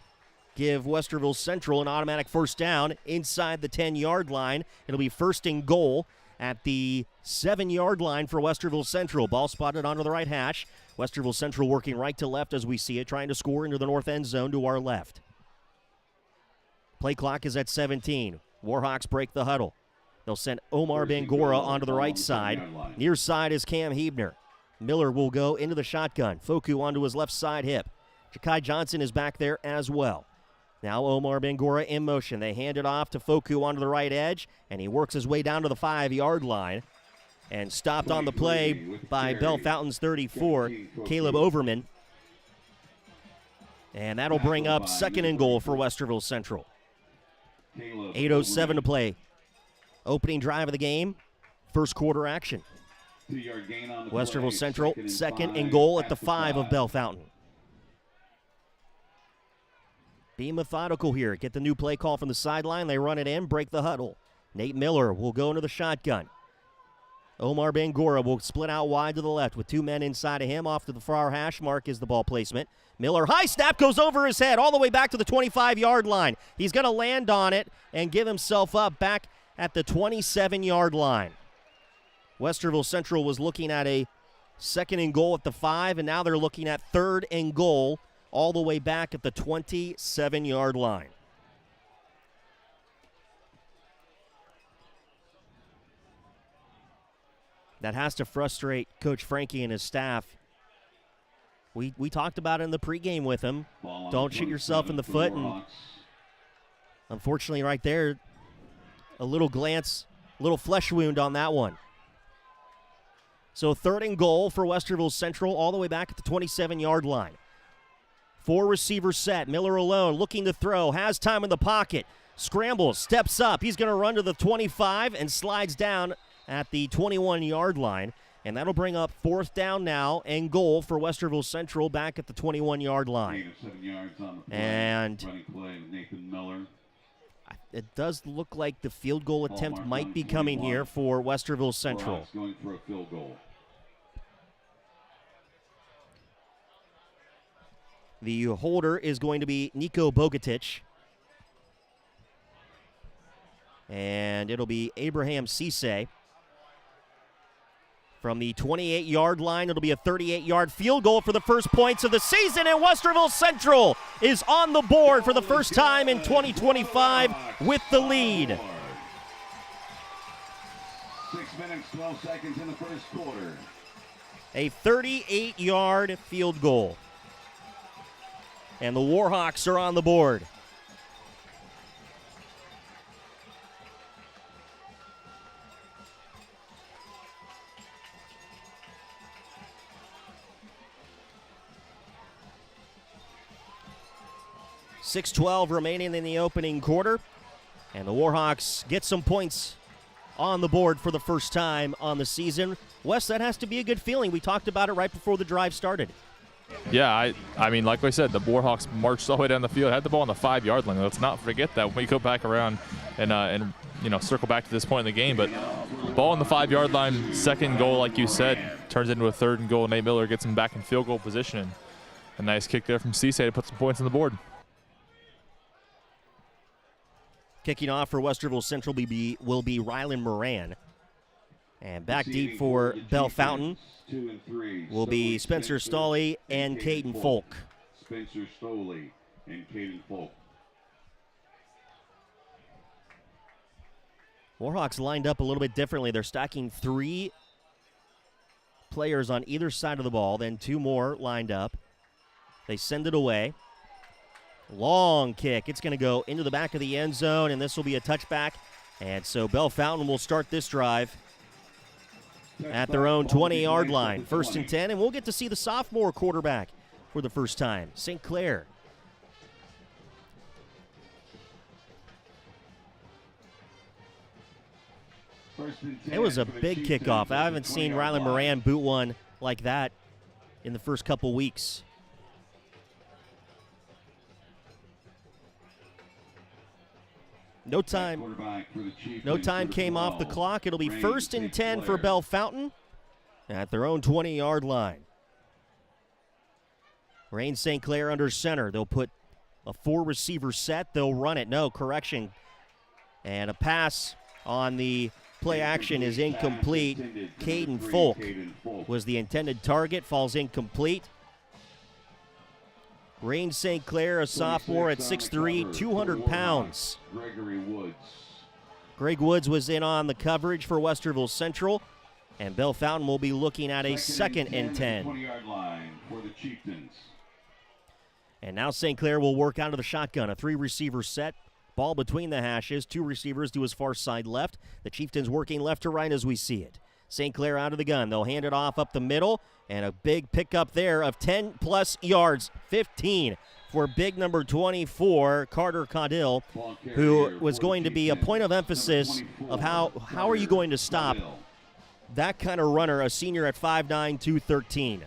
give Westerville Central an automatic first down inside the 10-yard line. It'll be 1st and goal at the 7-yard line for Westerville Central. Ball spotted onto the right hash. Westerville Central working right to left as we see it, trying to score into the north end zone to our left. Play clock is at 17. Warhawks break the huddle. They'll send Omar Bangura onto the right side. Near side is Cam Hebner. Miller will go into the shotgun. Foku onto his left side hip. Ja'Kai Johnson is back there as well. Now Omar Bangura in motion. They hand it off to Foku onto the right edge, and he works his way down to the 5-yard line. And stopped on the play by Bellefontaine's 34, Caleb Overman. And that'll bring up 2nd and goal for Westerville Central. 8:07 to play. Opening drive of the game, first quarter action. Westerville Central, 2nd and goal at the 5 of Bellefontaine. Be methodical here. Get the new play call from the sideline. They run it in, break the huddle. Nate Miller will go into the shotgun. Omar Bangura will split out wide to the left with 2 men inside of him. Off to the far hash mark is the ball placement. Miller, high snap, goes over his head all the way back to the 25-yard line. He's going to land on it and give himself up back at the 27-yard line. Westerville Central was looking at a 2nd and goal at the 5, and now they're looking at 3rd and goal all the way back at the 27-yard line. That has to frustrate Coach Frankie and his staff. We talked about it in the pregame with him. Don't shoot yourself in the foot. And unfortunately right there, a little glance, a little flesh wound on that one. So 3rd and goal for Westerville Central all the way back at the 27-yard line. 4 receiver set. Miller alone looking to throw. Has time in the pocket. Scrambles. Steps up. He's going to run to the 25 and slides down at the 21-yard line. And that'll bring up 4th down now and goal for Westerville Central back at the 21-yard line. 7 yards on the play. And running play with Nathan Miller. it does look like the field goal attempt might be coming here for Westerville Central. Warhawks going for a field goal. The holder is going to be Nico Bogatic. And it'll be Abraham Cisse. From the 28-yard line, it'll be a 38-yard field goal for the first points of the season, and Westerville Central is on the board for the first time in 2025 with the lead. 6 minutes, 12 seconds in the first quarter. A 38-yard field goal. And the Warhawks are on the board. .6:12 remaining in the opening quarter. And the Warhawks get some points on the board for the first time on the season. Wes, that has to be a good feeling. We talked about it right before the drive started. Yeah, I mean, like I said, the Warhawks marched all the way down the field, had the ball on the 5-yard line. Let's not forget that when we go back around and circle back to this point in the game. But ball on the 5-yard line, 2nd goal, like you said, turns into a 3rd and goal. Nate Miller gets him back in field goal position. And a nice kick there from Cisse to put some points on the board. Kicking off for Westerville Central will be Rylan Moran. And back deep for Bellefontaine will be Spencer Stolley and Caden Folk. Spencer Stolley and Caden Folk. Warhawks lined up a little bit differently. They're stacking 3 players on either side of the ball, then 2 more lined up. They send it away. Long kick. It's going to go into the back of the end zone, and this will be a touchback. And so Bellefontaine will start this drive at their own 20-yard line. 1st and 10, and we'll get to see the sophomore quarterback for the first time, St. Clair. It was a big kickoff. I haven't seen Rylan Moran boot one like that in the first couple weeks. No time came off the clock. It'll be 1st and 10 for Bellefontaine at their own 20-yard line. Rain St. Clair under center. They'll put a 4-receiver set. They'll run it. No, correction. And a pass on the play action is incomplete. Caden Folk was the intended target. Falls incomplete. Rain St. Clair, a sophomore at 6'3", 200 pounds. Greg Woods was in on the coverage for Westerville Central, and Bellefontaine will be looking at a 2nd and 10. 20-yard line for the Chieftains. And now St. Clair will work out of the shotgun, a 3-receiver set. Ball between the hashes, 2 receivers to his far side left. The Chieftains working left to right as we see it. St. Clair out of the gun. They'll hand it off up the middle, and a big pickup there of 10-plus yards, 15 for big number 24, Carter Caudill, who was going to be a point of emphasis of how are you going to stop that kind of runner, a senior at 5'9", 213.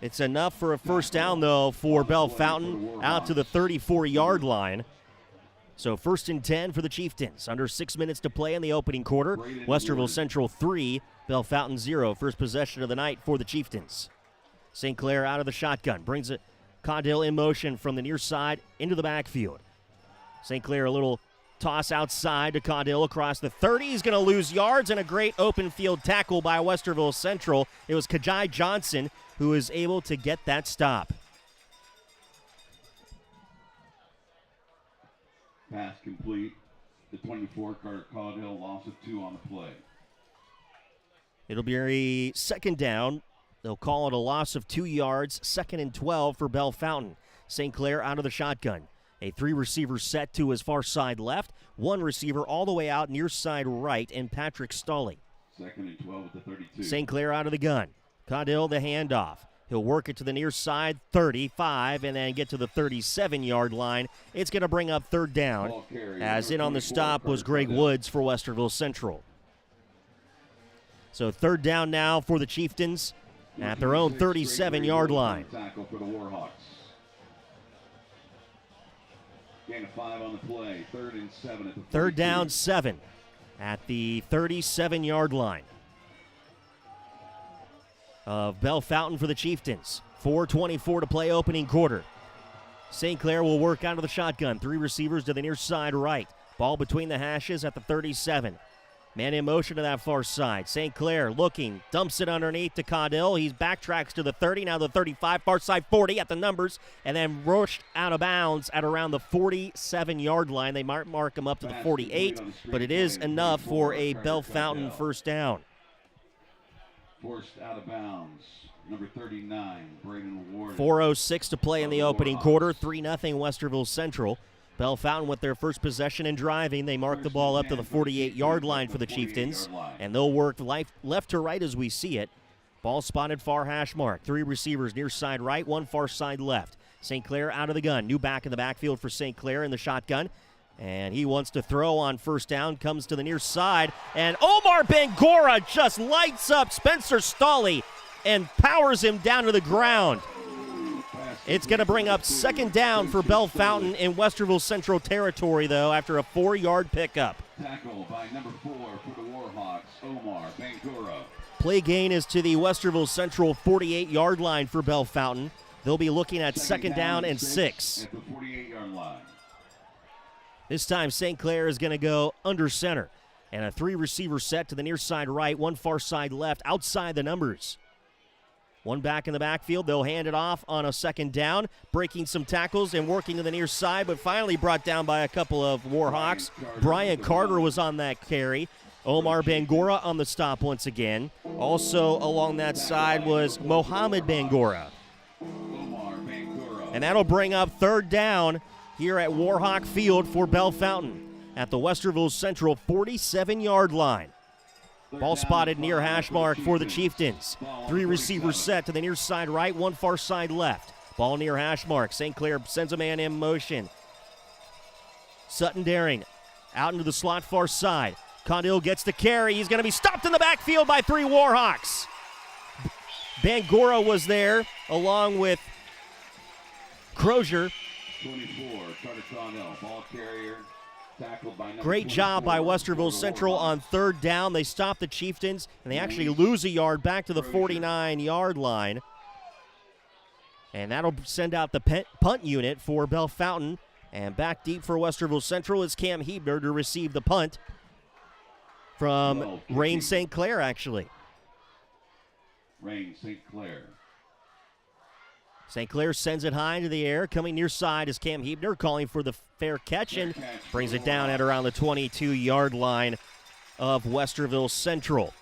It's enough for a first down, though, for Bellefontaine out to the 34-yard line. So 1st and 10 for the Chieftains. Under 6 minutes to play in the opening quarter. Westerville Central 3, Bellefontaine 0. First possession of the night for the Chieftains. St. Clair out of the shotgun. Brings it Caudill in motion from the near side into the backfield. St. Clair a little toss outside to Caudill across the 30. He's going to lose yards, and a great open field tackle by Westerville Central. It was Kajai Johnson who was able to get that stop. Pass complete. The 24, Carter Caudill, loss of 2 on the play. It'll be a 2nd down. They'll call it a loss of 2 yards. 2nd and 12 for Bellefontaine. St. Clair out of the shotgun. A 3-receiver set to his far side left. 1 receiver all the way out near side right, and Patrick Stolley. Second and 12 at the 32. St. Clair out of the gun. Caudill the handoff. He'll work it to the near side, 35, and then get to the 37-yard line. It's going to bring up third down, as in on the stop was Greg Woods for Westerville Central. So third down now for the Chieftains at their own 37-yard line. Tackle for the Warhawks. Gain of 5 on the play. Third and 7 at the 42. Third down, 7 at the 37-yard line of Bellefontaine for the Chieftains. 4:24 to play opening quarter. St. Clair will work out of the shotgun. 3 receivers to the near side right. Ball between the hashes at the 37. Man in motion to that far side. St. Clair looking, dumps it underneath to Caudill. He backtracks to the 30, now the 35, far side 40 at the numbers, and then rushed out of bounds at around the 47-yard line. They might mark him up to the 48, but it is enough for a Bellefontaine first down. Forced out of bounds. Number 39, Braden Ward. 4:06 to play in the opening quarter. 3-0 Westerville Central. Bellefontaine with their first possession and driving. They mark the ball up to the 48-yard line for the Chieftains, and they'll work left to right as we see it. Ball spotted far hash mark. 3 receivers near side right, 1 far side left. St. Clair out of the gun. New back in the backfield for St. Clair in the shotgun. And he wants to throw on first down, comes to the near side, and Omar Bangora just lights up Spencer Stolley and powers him down to the ground. It's going to bring up second down for Bellefontaine in Westerville Central territory, though, after a 4-yard pickup. Tackle by number 4 for the Warhawks, Omar Bangura. Play gain is to the Westerville Central 48-yard line for Bellefontaine. They'll be looking at second down and 6. At the 48-yard line. This time St. Clair is going to go under center. And a 3-receiver set to the near side right, 1 far side left, outside the numbers. 1 back in the backfield. They'll hand it off on a second down, breaking some tackles and working to the near side, but finally brought down by a couple of Warhawks. Brian Carter was on that carry. Omar Bangora on the stop once again. Also along that side was Mohamed Bangora. And that'll bring up third down here at Warhawk Field for Bellefontaine at the Westerville Central 47-yard line. Ball spotted near hash mark for the Chieftains. 3 receivers set to the near side right, 1 far side left. Ball near hash mark. St. Clair sends a man in motion. Sutton Daring out into the slot far side. Caudill gets the carry. He's going to be stopped in the backfield by 3 Warhawks. Bangora was there along with Crozier. 24, Carter Caudill, ball carrier. Great job by Westerville Central on third down. They stop the Chieftains, and they actually lose a yard back to the 49-yard line. And that'll send out the punt unit for Bellefontaine. And back deep for Westerville Central is Cam Hebner to receive the punt from Rain St. Clair, actually. Rain St. Clair. St. Clair sends it high into the air. Coming near side is Cam Hebner, calling for the fair catch and brings it down at around the 22-yard line of Westerville Central.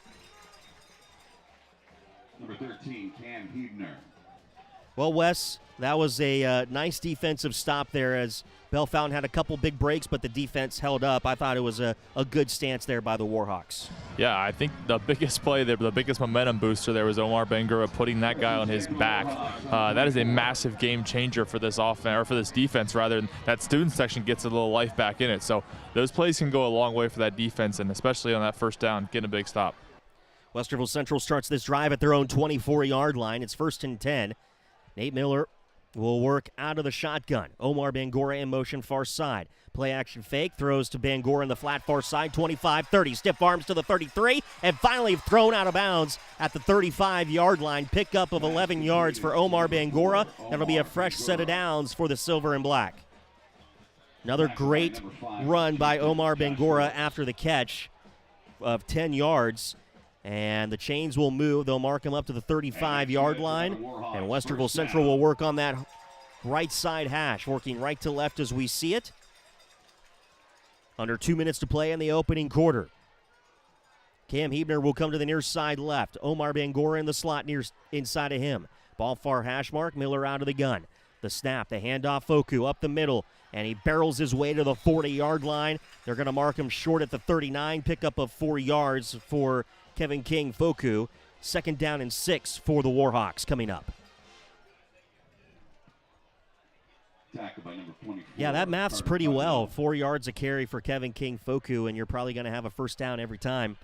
Number 13, Cam Hebner. Well, Wes, that was a nice defensive stop there as Bellefontaine had a couple big breaks, but the defense held up. I thought it was a good stance there by the Warhawks. Yeah, I think the biggest play there, the biggest momentum booster there was Omar Bangura putting that guy on his back. That is a massive game changer for this offense, or for this defense rather. That student section gets a little life back in it. So those plays can go a long way for that defense, and especially on that first down, getting a big stop. Westerville Central starts this drive at their own 24-yard line. It's 1st and 10. Nate Miller will work out of the shotgun. Omar Bangora in motion far side. Play action fake, throws to Bangora in the flat far side, 25-30. Stiff arms to the 33, and finally thrown out of bounds at the 35-yard line. Pickup of 11 yards for Omar Bangora. That'll be a fresh set of downs for the silver and black. Another great run by Omar Bangora after the catch of 10 yards. And the chains will move. They'll mark him up to the 35-yard line. And Westerville Central will work on that right side hash, working right to left as we see it. Under 2 minutes to play in the opening quarter. Cam Hebner will come to the near side left. Omar Bangora in the slot near inside of him. Ball far hash mark. Miller out of the gun. The snap, the handoff, Foku up the middle, and he barrels his way to the 40-yard line. They're going to mark him short at the 39, pickup of 4 yards for Kevin King Foku. 2nd down and 6 for the Warhawks coming up. Yeah, that math's pretty well. 4 yards a carry for Kevin King Foku, and you're probably going to have a first down every time.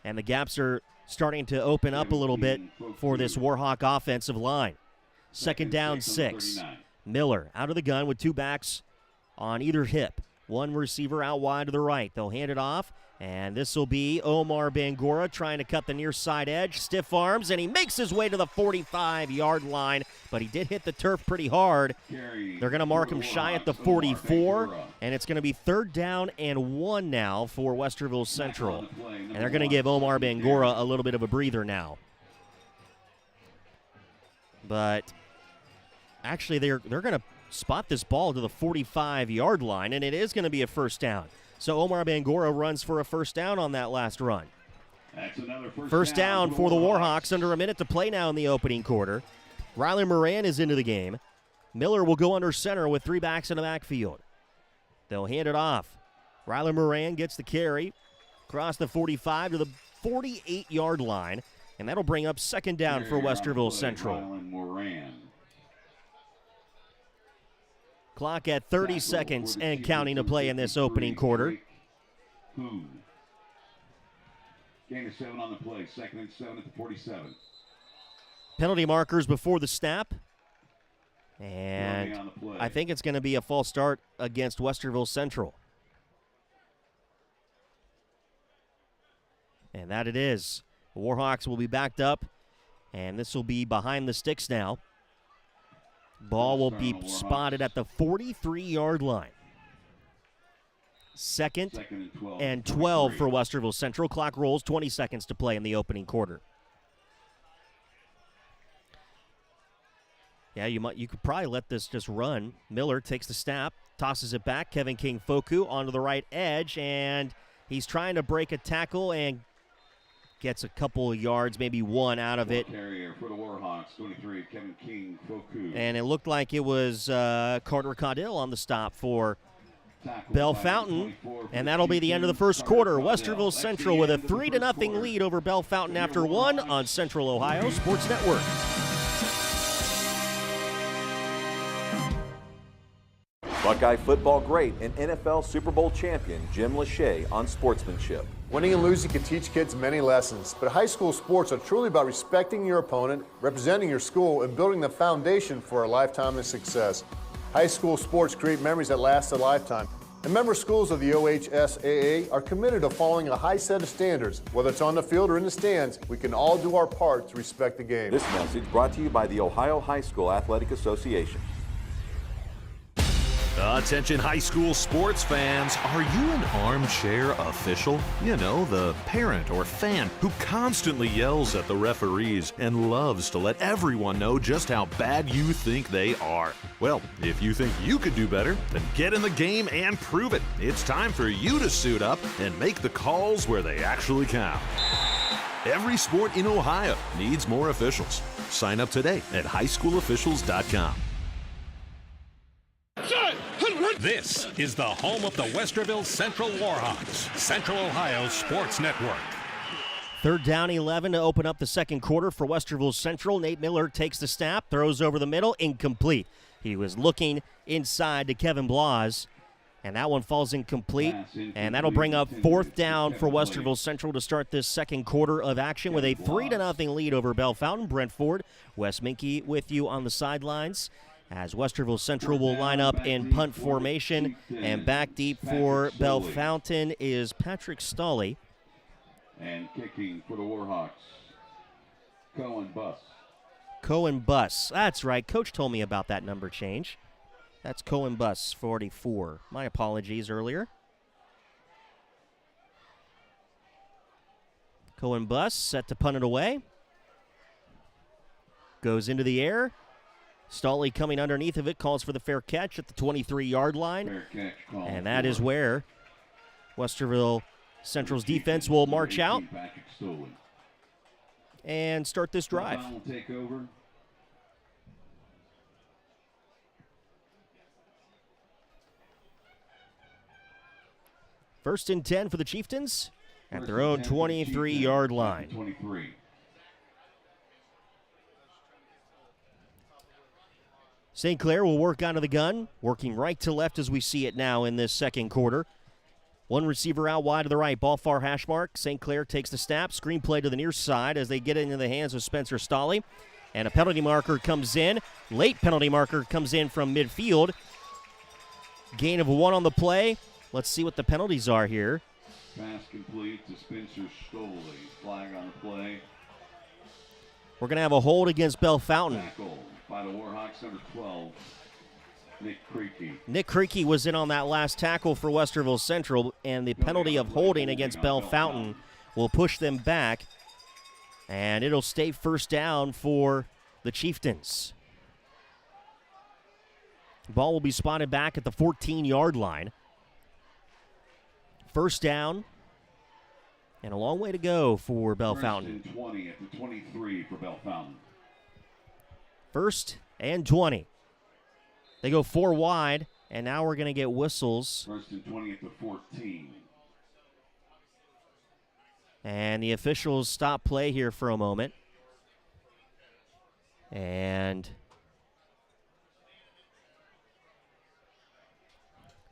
And the gaps are starting to open up a little bit for this Warhawk offensive line. 2nd down, 6. Miller out of the gun with 2 backs on either hip. 1 receiver out wide to the right. They'll hand it off, and this will be Omar Bangura trying to cut the near side edge. Stiff arms, and he makes his way to the 45-yard line, but he did hit the turf pretty hard. They're going to mark him shy at the 44, and it's going to be 3rd down and 1 now for Westerville Central. And they're going to give Omar Bangura a little bit of a breather now. But actually, they're going to spot this ball to the 45-yard line, and it is going to be a first down. So Omar Bangura runs for a first down on that last run. First down for the Warhawks. Under a minute to play now in the opening quarter. Riley Moran is into the game. Miller will go under center with 3 backs in the backfield. They'll hand it off. Riley Moran gets the carry across the 45 to the 48-yard line, and that'll bring up 2nd down for Westerville Central. Clock at 30 seconds and counting to play in this opening quarter. Gain of 7 on the play. 2nd and 7 at the 47. Penalty markers before the snap. And I think it's going to be a false start against Westerville Central. And that it is. The Warhawks will be backed up, and this will be behind the sticks now. Ball will be spotted at the 43-yard line. 2nd and 12 for Westerville Central. Clock rolls, 20 seconds to play in the opening quarter. Yeah, you could probably let this just run. Miller takes the snap, tosses it back. Kevin King Foku onto the right edge, and he's trying to break a tackle and gets a couple of yards, maybe 1 out of it. Carrier for the Warhawks, 23, Kevin King Foku. And it looked like it was Carter Caudill on the stop for Bellefontaine, and that'll be the end of the first quarter. Westerville Central with a 3-0 lead over Bellefontaine after 1 on Central Ohio Sports Network. Buckeye football great and NFL Super Bowl champion Jim Lachey on sportsmanship. Winning and losing can teach kids many lessons, but high school sports are truly about respecting your opponent, representing your school, and building the foundation for a lifetime of success. High school sports create memories that last a lifetime. And member schools of the OHSAA are committed to following a high set of standards. Whether it's on the field or in the stands, we can all do our part to respect the game. This message brought to you by the Ohio High School Athletic Association. Attention high school sports fans, are you an armchair official? You know, the parent or fan who constantly yells at the referees and loves to let everyone know just how bad you think they are. Well, if you think you could do better, then get in the game and prove it. It's time for you to suit up and make the calls where they actually count. Every sport in Ohio needs more officials. Sign up today at highschoolofficials.com. This is the home of the Westerville Central Warhawks, Central Ohio Sports Network. 3rd down 11 to open up the second quarter for Westerville Central. Nate Miller takes the snap, throws over the middle, incomplete. He was looking inside to Kevin Blas, and that one falls incomplete. And that'll bring up 4th down for Westerville Central to start this second quarter of action with a 3-0 lead over Bellefontaine. Brent Ford, Wes Minke with you on the sidelines, as Westerville Central will line up in punt formation, and back deep for Bellefontaine is Patrick Stolley. And kicking for the Warhawks, Cohen Buss. That's right. Coach told me about that number change. That's Cohen Buss, 44. My apologies earlier. Cohen Buss set to punt it away. Goes into the air. Stolley coming underneath of it, calls for the fair catch at the 23-yard line. And that is where Westerville Central's defense will march out and start this drive. First and 10 for the Chieftains at their own 23-yard line. 23. St. Clair will work out of the gun, working right to left as we see it now in this second quarter. One receiver out wide to the right, ball far hash mark. St. Clair takes the snap, screen play to the near side as they get it into the hands of Spencer Stolley. And a penalty marker comes in. Late penalty marker comes in from midfield. Gain of 1 on the play. Let's see what the penalties are here. Pass complete to Spencer Stolley. Flag on the play. We're going to have a hold against Bellefontaine. Tackle by the Warhawks, number 12, Nick Creaky. Nick Creaky was in on that last tackle for Westerville Central, and the penalty of holding against Bellefontaine will push them back, and it'll stay first down for the Chieftains. Ball will be spotted back at the 14-yard line. First down, and a long way to go for Bellefontaine. First and 20 at the 23 for Bellefontaine. First and 20. They go 4 wide, and now we're going to get whistles. First and 20 at the 14. And the officials stop play here for a moment. And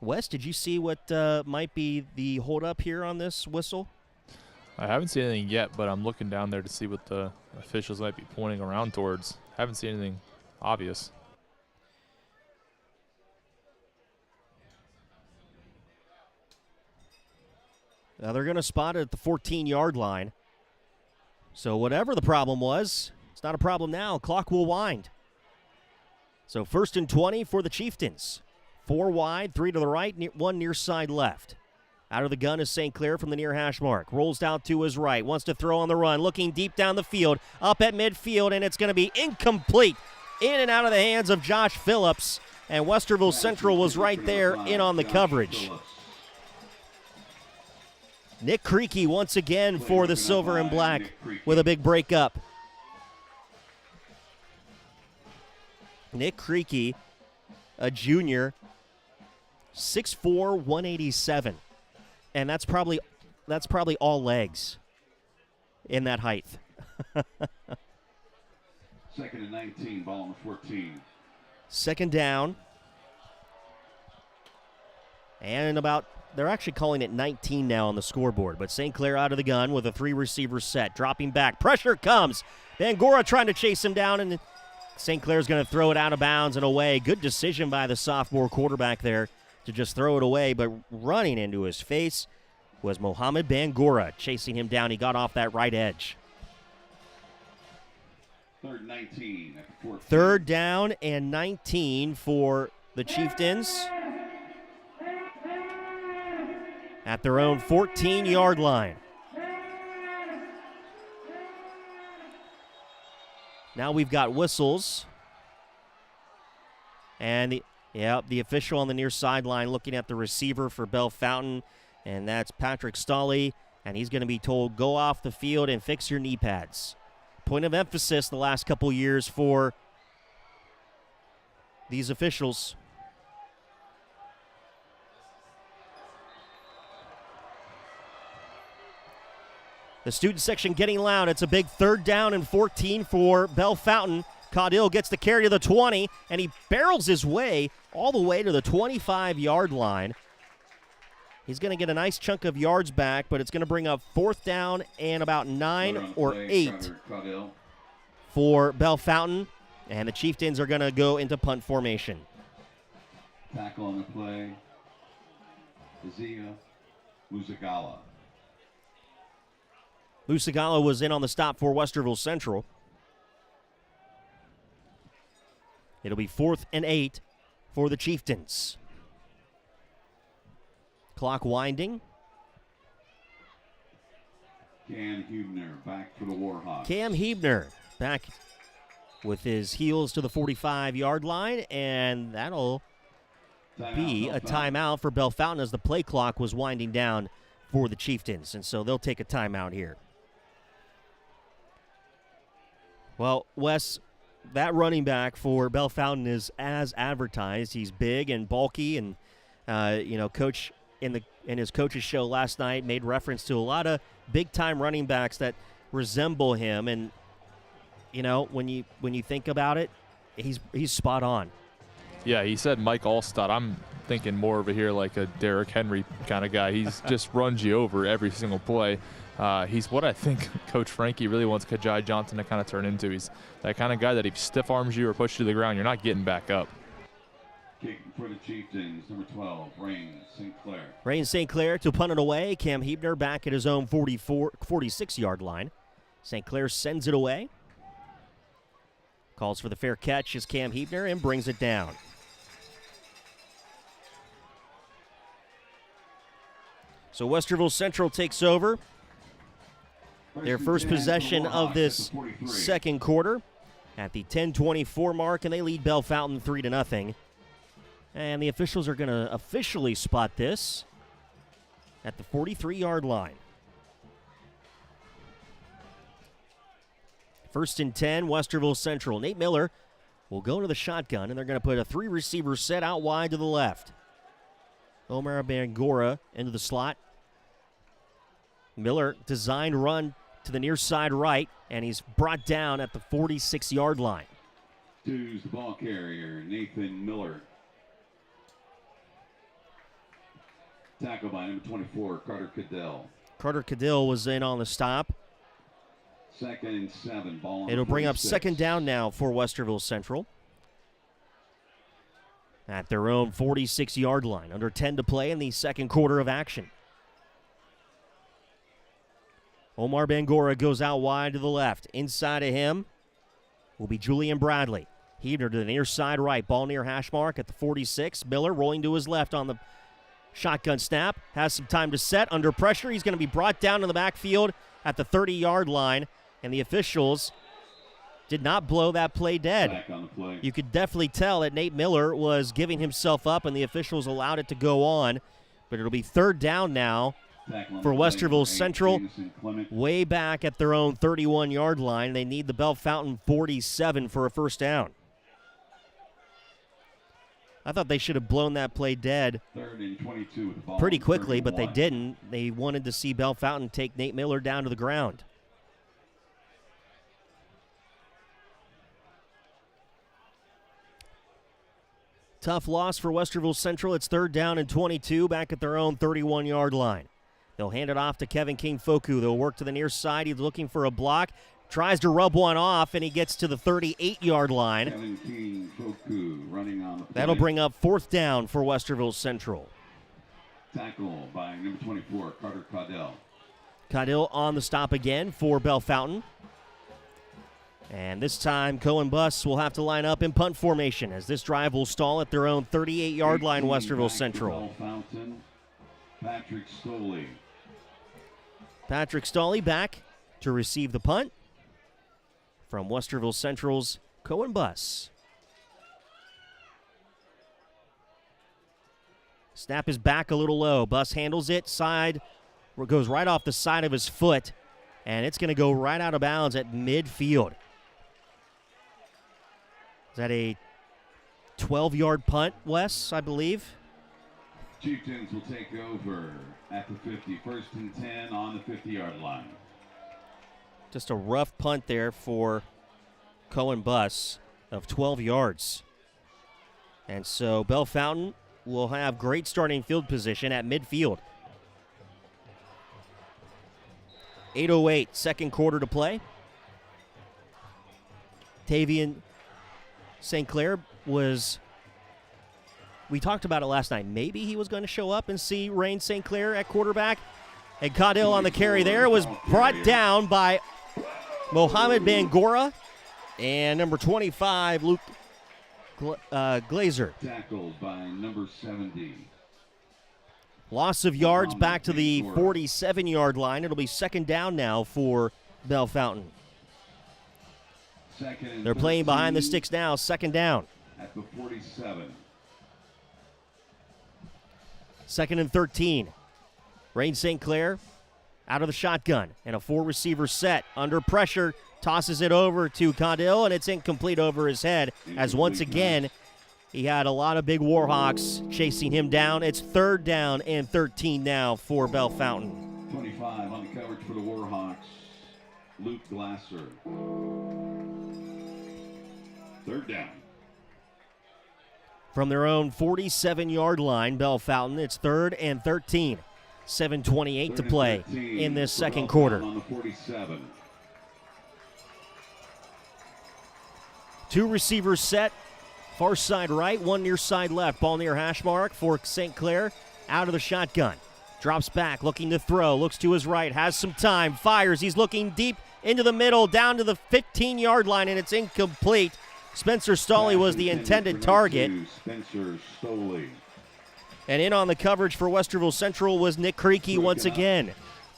Wes, did you see what might be the holdup here on this whistle? I haven't seen anything yet, but I'm looking down there to see what the officials might be pointing around towards. Haven't seen anything obvious. Now they're going to spot it at the 14-yard line. So whatever the problem was, it's not a problem now. Clock will wind. So first and 20 for the Chieftains. 4 wide, 3 to the right, 1 near side left. Out of the gun is St. Clair from the near hash mark. Rolls out to his right, wants to throw on the run, looking deep down the field, up at midfield, and it's going to be incomplete. In and out of the hands of Josh Phillips, and Westerville Central was right there in on the coverage. Nick Creaky once again for the Silver and Black with a big break up. Nick Creaky, a junior, 6'4", 187. And that's probably all legs in that height. Second and 19, ball on the 14. Second down. And they're actually calling it 19 now on the scoreboard. But St. Clair out of the gun with a 3-receiver set. Dropping back. Pressure comes. Bangura trying to chase him down, and St. Clair's going to throw it out of bounds and away. Good decision by the sophomore quarterback there to just throw it away, but running into his face was Mohamed Bangura, chasing him down. He got off that right edge. Third 19 at the 14. Third down and 19 for the Chieftains at their own 14-yard line. Now we've got whistles. And the official on the near sideline looking at the receiver for Bellefontaine, and that's Patrick Stolley, and he's going to be told, go off the field and fix your knee pads. Point of emphasis the last couple years for these officials. The student section getting loud. It's a big third down and 14 for Bellefontaine. Caudill gets the carry to the 20, and he barrels his way all the way to the 25-yard line. He's going to get a nice chunk of yards back, but it's going to bring up fourth down and about 9 or 8 for Bellefontaine, and the Chieftains are going to go into punt formation. Tackle on the play, Izia Musagala. Musagala was in on the stop for Westerville Central. It'll be 4th and 8 for the Chieftains. Clock winding. Cam Huebner back for the Warhawks. Cam Huebner back with his heels to the 45-yard line, and that'll be a timeout for Bellefontaine as the play clock was winding down for the Chieftains, and so they'll take a timeout here. Well, Wes, that running back for Bellefontaine is as advertised. He's big and bulky, and Coach in his coach's show last night made reference to a lot of big-time running backs that resemble him, and when you think about it, he's spot on. Yeah, he said Mike Allstott. I'm thinking more over here like a Derrick Henry kind of guy. He's just runs you over every single play. He's what I think Coach Frankie really wants Kajai Johnson to kind of turn into. He's that kind of guy that if he stiff arms you or pushes you to the ground, you're not getting back up. Kick for the Chieftains, number 12, Rain St. Clair. Rain St. Clair to punt it away. Cam Hebner back at his own 46-yard line. St. Clair sends it away. Calls for the fair catch as Cam Hebner and brings it down. So Westerville Central takes over their first possession of this second quarter at the 10:24 mark, and they lead Bellefontaine 3-0. And the officials are going to officially spot this at the 43-yard line. First and 10, Westerville Central. Nate Miller will go to the shotgun, and they're going to put a three-receiver set out wide to the left. Omar Bangora into the slot. Miller designed run to the near side right, and he's brought down at the 46-yard line. Two's the ball carrier, Nathan Miller. Tackle by number 24, Carter Cadell. Carter Cadell was in on the stop. 2nd and 7, ball on It'll bring up 46. second down now for Westerville Central. At their own 46-yard line, under 10 to play in the second quarter of action. Omar Bangora goes out wide to the left. Inside of him will be Julian Bradley. Heater to the near side right. Ball near hash mark at the 46. Miller rolling to his left on the shotgun snap. Has some time to set. Under pressure, he's going to be brought down in the backfield at the 30-yard line. And the officials did not blow that play dead. Back on the play. You could definitely tell that Nate Miller was giving himself up, and the officials allowed it to go on. But it'll be third down now for Westerville Central, way back at their own 31-yard line. They need the Bellefontaine 47 for a first down. I thought they should have blown that play dead 3rd and 22 with the ball pretty on quickly, but they 31. didn't. They wanted to see Bellefontaine take Nate Miller down to the ground. Tough loss for Westerville Central. It's third down and 22 back at their own 31-yard line. They'll hand it off to Kevin King-Foku. They'll work to the near side. He's looking for a block. Tries to rub one off, and he gets to the 38-yard line. Kevin King-Foku running on the play. That'll bring up fourth down for Westerville Central. Tackle by number 24, Carter Cadell. Cadell on the stop again for Bellefontaine. And this time, Cohen Bus will have to line up in punt formation as this drive will stall at their own 38-yard line, Westerville Central. Patrick Stoley. Patrick Stoley back to receive the punt from Westerville Central's Cohen Bus. Snap is back a little low. Bus handles it. Side goes right off the side of his foot, and it's going to go right out of bounds at midfield. Is that a 12-yard punt, Wes, I believe? Chieftains will take over at the 50. 1st and 10 on the 50-yard line. Just a rough punt there for Cohen Bus of 12 yards. And so Bellefontaine will have great starting field position at midfield. 8:08, second quarter to play. Tavian St. Clair we talked about it last night. Maybe he was going to show up and see Rain St. Clair at quarterback. And Cadell on the carry there was brought down by Mohamed Bangora and number 25, Luke Glazer. Tackled by number 70. Loss of yards back to the 47-yard line. It'll be second down now for Bellefontaine. They're playing behind the sticks now, second down. At the 47. Second and 13. Rain St. Clair out of the shotgun and a four-receiver set. Under pressure, tosses it over to Cadell, and it's incomplete over his head as once again He had a lot of big Warhawks chasing him down. It's 3rd down and 13 now for Bellefontaine. 25 on the coverage for the Warhawks. Luke Glasser. 3rd down. From their own 47-yard line, Bellefontaine, it's 3rd and 13. 7:28 to play in this second quarter. On the 47. 2 receivers set. Far side right, 1 near side left. Ball near hash mark for St. Clair. Out of the shotgun. Drops back, looking to throw. Looks to his right, has some time. Fires, he's looking deep into the middle, down to the 15-yard line, and it's incomplete. Spencer Stolley was the intended target. Spencer Stolley. And in on the coverage for Westerville Central was Nick Creaky once again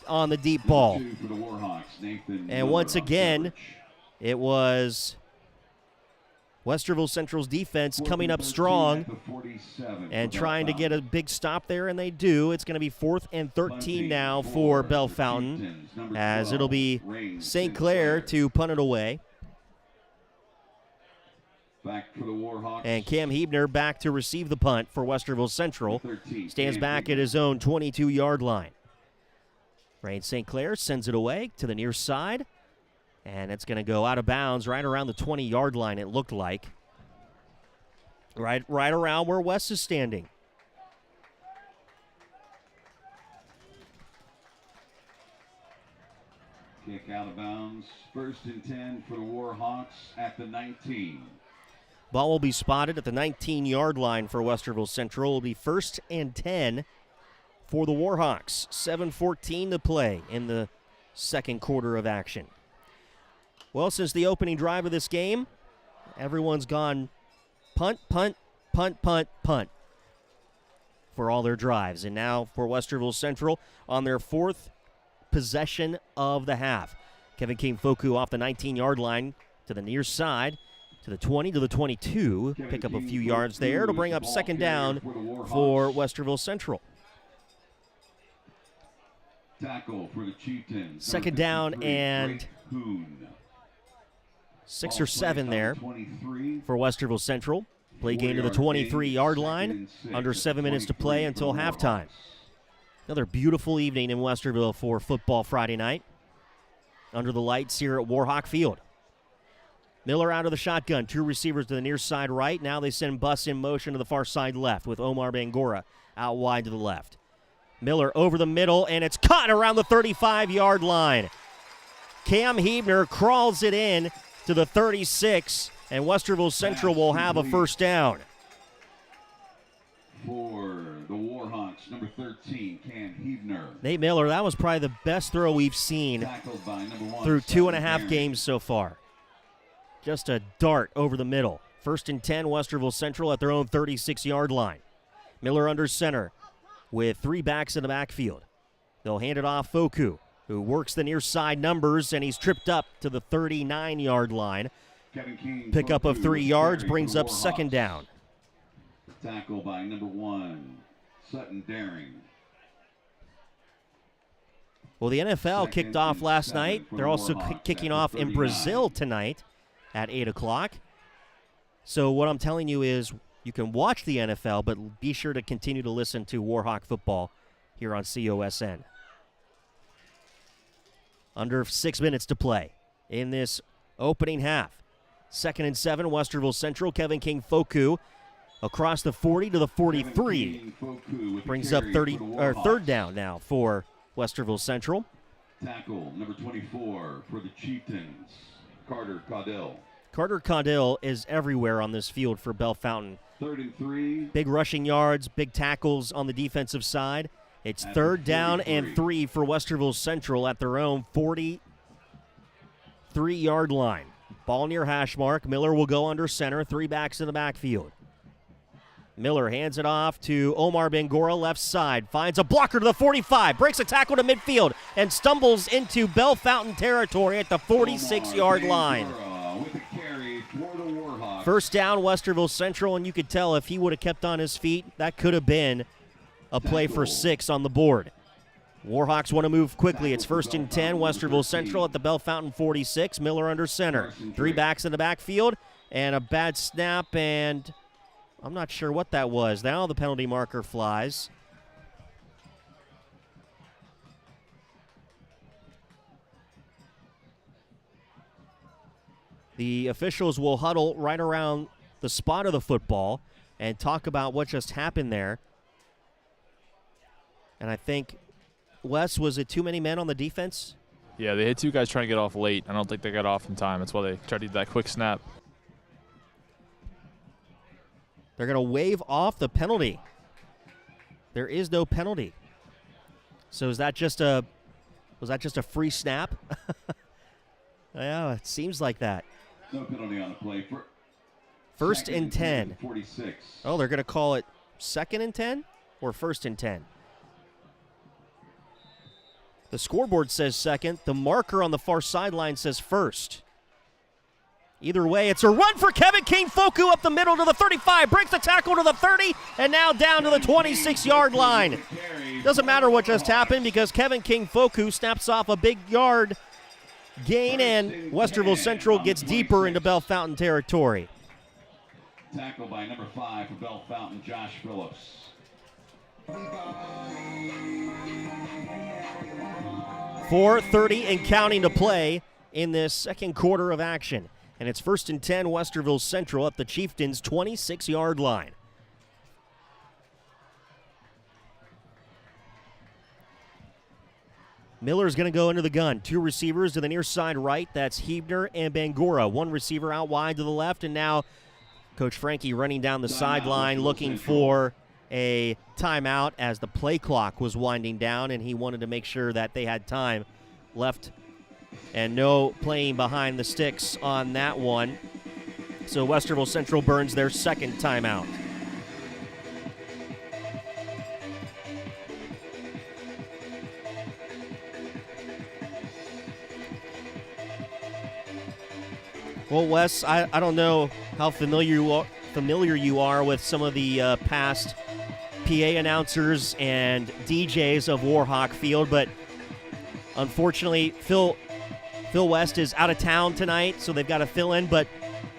on the deep ball. And once again, it was Westerville Central's defense coming up strong and trying to get a big stop there, and they do. It's going to be 4th and 13 now for Bellefontaine, as it'll be St. Clair to punt it away. Back for the Warhawks. And Cam Hebner back to receive the punt for Westerville Central. Stands back at his own 22-yard line. Rain St. Clair sends it away to the near side. And it's going to go out of bounds right around the 20-yard line, it looked like. Right around where Wes is standing. Kick out of bounds. 1st and 10 for the Warhawks at the 19. Ball will be spotted at the 19-yard line for Westerville Central. It will be 1st and 10 for the Warhawks. 7:14 to play in the second quarter of action. Well, since the opening drive of this game, everyone's gone punt, punt, punt, punt, punt for all their drives. And now for Westerville Central on their 4th possession of the half. Kevin King-Foku off the 19-yard line to the near side, to the 20, to the 22. Pick up a few yards there to bring up 2nd down for Westerville Central. Tackle for the Chieftains. 2nd down and 6 or 7 there for Westerville Central. Play gain to the 23-yard line. Under 7 minutes to play until halftime. Another beautiful evening in Westerville for football Friday night. Under the lights here at Warhawk Field. Miller out of the shotgun. 2 receivers to the near side right. Now they send Bus in motion to the far side left with Omar Bangora out wide to the left. Miller over the middle, and it's caught around the 35-yard line. Cam Hebner crawls it in to the 36, and Westerville Central will have a 1st down. For the Warhawks, number 13, Cam Hebner. Nate Miller, that was probably the best throw we've seen through 2.5 games so far. Just a dart over the middle. 1st and 10, Westerville Central at their own 36-yard line. Miller under center with 3 backs in the backfield. They'll hand it off Foku, who works the near side numbers, and he's tripped up to the 39-yard line. Pickup of 3 yards brings up 2nd down. Tackle by number 1, Sutton Daring. Well, the NFL kicked off last night. They're also kicking off in Brazil tonight at 8 o'clock. So what I'm telling you is you can watch the NFL, but be sure to continue to listen to Warhawk football here on COSN. Under 6 minutes to play in this opening half. 2nd and 7, Westerville Central. Kevin King-Foku across the 40 to the 43. Brings up 3rd down now for Westerville Central. Tackle number 24 for the Chieftains, Carter Caudill. Carter Caudill is everywhere on this field for Bellefontaine. 3rd and 3. Big rushing yards, big tackles on the defensive side. It's 3rd down and 3 for Westerville Central at their own 43-yard line. Ball near hash mark. Miller will go under center. 3 backs in the backfield. Miller hands it off to Omar Bangora, left side. Finds a blocker to the 45. Breaks a tackle to midfield and stumbles into Bellefontaine territory at the 46-yard line. 1st down, Westerville Central, and you could tell if he would have kept on his feet, that could have been a play for 6 on the board. Warhawks want to move quickly. It's 1st and 10, Westerville Central at the Bellefontaine 46. Miller under center. 3 backs in the backfield, and a bad snap, and I'm not sure what that was. Now the penalty marker flies. The officials will huddle right around the spot of the football and talk about what just happened there. And I think, Wes, was it too many men on the defense? Yeah, they had two guys trying to get off late. I don't think they got off in time. That's why they tried to do that quick snap. They're going to wave off the penalty. There is no penalty. So was that just a free snap? Yeah, it seems like that. No penalty on the play. First and 10. 46. Oh, they're going to call it second and 10 or first and 10? The scoreboard says second. The marker on the far sideline says first. Either way, it's a run for Kevin King-Foku up the middle to the 35, breaks the tackle to the 30, and now down to the 26-yard line. Doesn't matter what just happened because Kevin King-Foku snaps off a big yard gain, and Westerville Central gets deeper into Bellefontaine territory. Tackle by number 5 for Bellefontaine, Josh Phillips. 4:30 and counting to play in this second quarter of action. And it's first and 10, Westerville Central at the Chieftains' 26-yard line. Miller's going to go into the gun. Two receivers to the near side right. That's Hebner and Bangura. One receiver out wide to the left. And now Coach Frankie running down the sideline looking for a timeout as the play clock was winding down, and he wanted to make sure that they had time left and no playing behind the sticks on that one. So Westerville Central burns their second timeout. Well, Wes, I don't know how familiar you are with some of the past PA announcers and DJs of Warhawk Field, but unfortunately, Phil West is out of town tonight, so they've got to fill in. But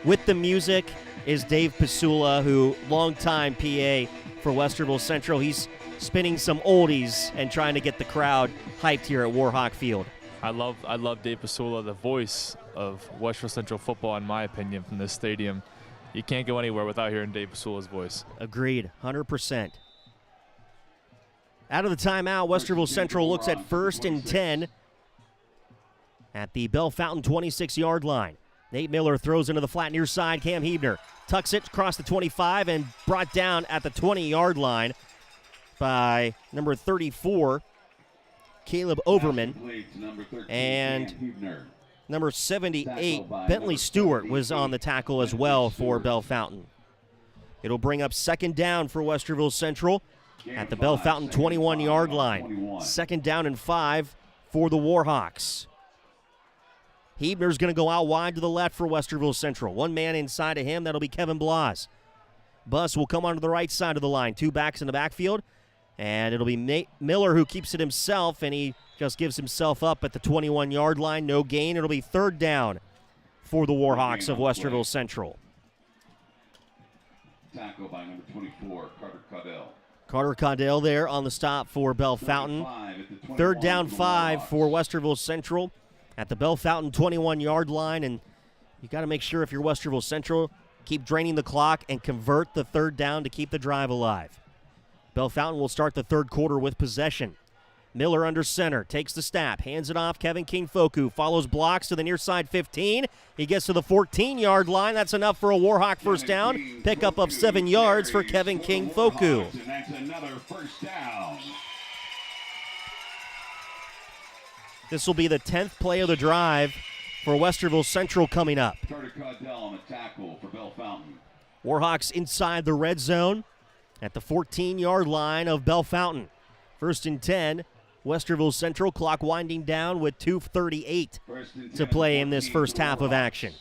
with the music is Dave Pisula, who longtime PA for Westerville Central. He's spinning some oldies and trying to get the crowd hyped here at Warhawk Field. I love Dave Pisula, the voice of Westerville Central football, in my opinion, from this stadium. You can't go anywhere without hearing Dave Pisula's voice. Agreed, 100%. Out of the timeout, Westerville Central looks at first and 10 at the Bellefontaine 26-yard line. Nate Miller throws into the flat near side. Cam Hebner tucks it across the 25 and brought down at the 20-yard line by number 34, Caleb Overman. And number 78, Bentley Stewart, was on the tackle as well for Bellefontaine. It'll bring up second down for Westerville Central at the Bellefontaine 21-yard line. Second down and 5 for the Warhawks. Hebner's going to go out wide to the left for Westerville Central. One man inside of him, that'll be Kevin Blas. Bus will come onto the right side of the line. Two backs in the backfield. And it'll be Nate Miller who keeps it himself, and he just gives himself up at the 21-yard line. No gain. It'll be third down for the Warhawks of Westerville Central. Tackle by number 24, Carter Caudell. Carter Caudell there on the stop for Bellefontaine. Third down 5 for Westerville Central at the Bellefontaine 21-yard line. And you got to make sure, if you're Westerville Central, keep draining the clock and convert the third down to keep the drive alive. Bellefontaine will start the third quarter with possession. Miller under center, takes the snap, hands it off. Kevin King-Foku follows blocks to the near side 15. He gets to the 14-yard line. That's enough for a Warhawk first down. Pickup of 7 yards for Kevin King-Foku. And that's another first down. This will be the 10th play of the drive for Westerville Central coming up. Carter Caudell on the tackle for Bellefontaine. Warhawks inside the red zone at the 14-yard line of Bellefontaine. First and 10, Westerville Central, clock winding down with 2:38 to play in this first half of action.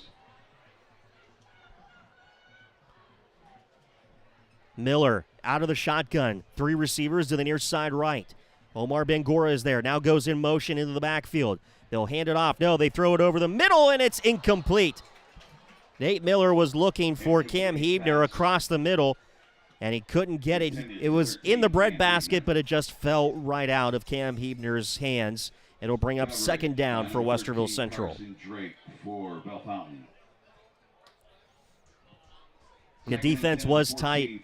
Miller out of the shotgun. Three receivers to the near side right. Omar Bangura is there, now goes in motion into the backfield. They'll hand it off. No, they throw it over the middle, and it's incomplete. Nate Miller was looking for Cam Hebner across the middle, and he couldn't get it. It was in the breadbasket, but it just fell right out of Cam Hebner's hands. It'll bring up second down for Westerville Central. The defense was tight,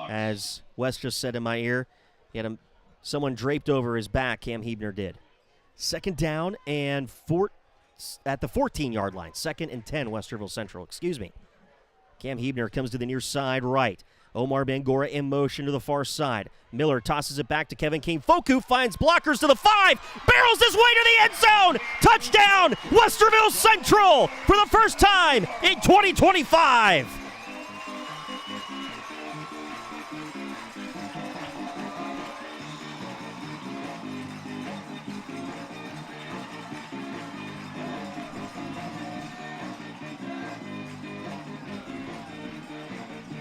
as Wes just said in my ear. He had someone draped over his back, Cam Hebner did. Second down and at the 14-yard line. 2nd and 10, Westerville Central, excuse me. Cam Hebner comes to the near side right. Omar Bangora in motion to the far side. Miller tosses it back to Kevin King. Foku finds blockers to the 5. Barrels his way to the end zone. Touchdown, Westerville Central for the first time in 2025.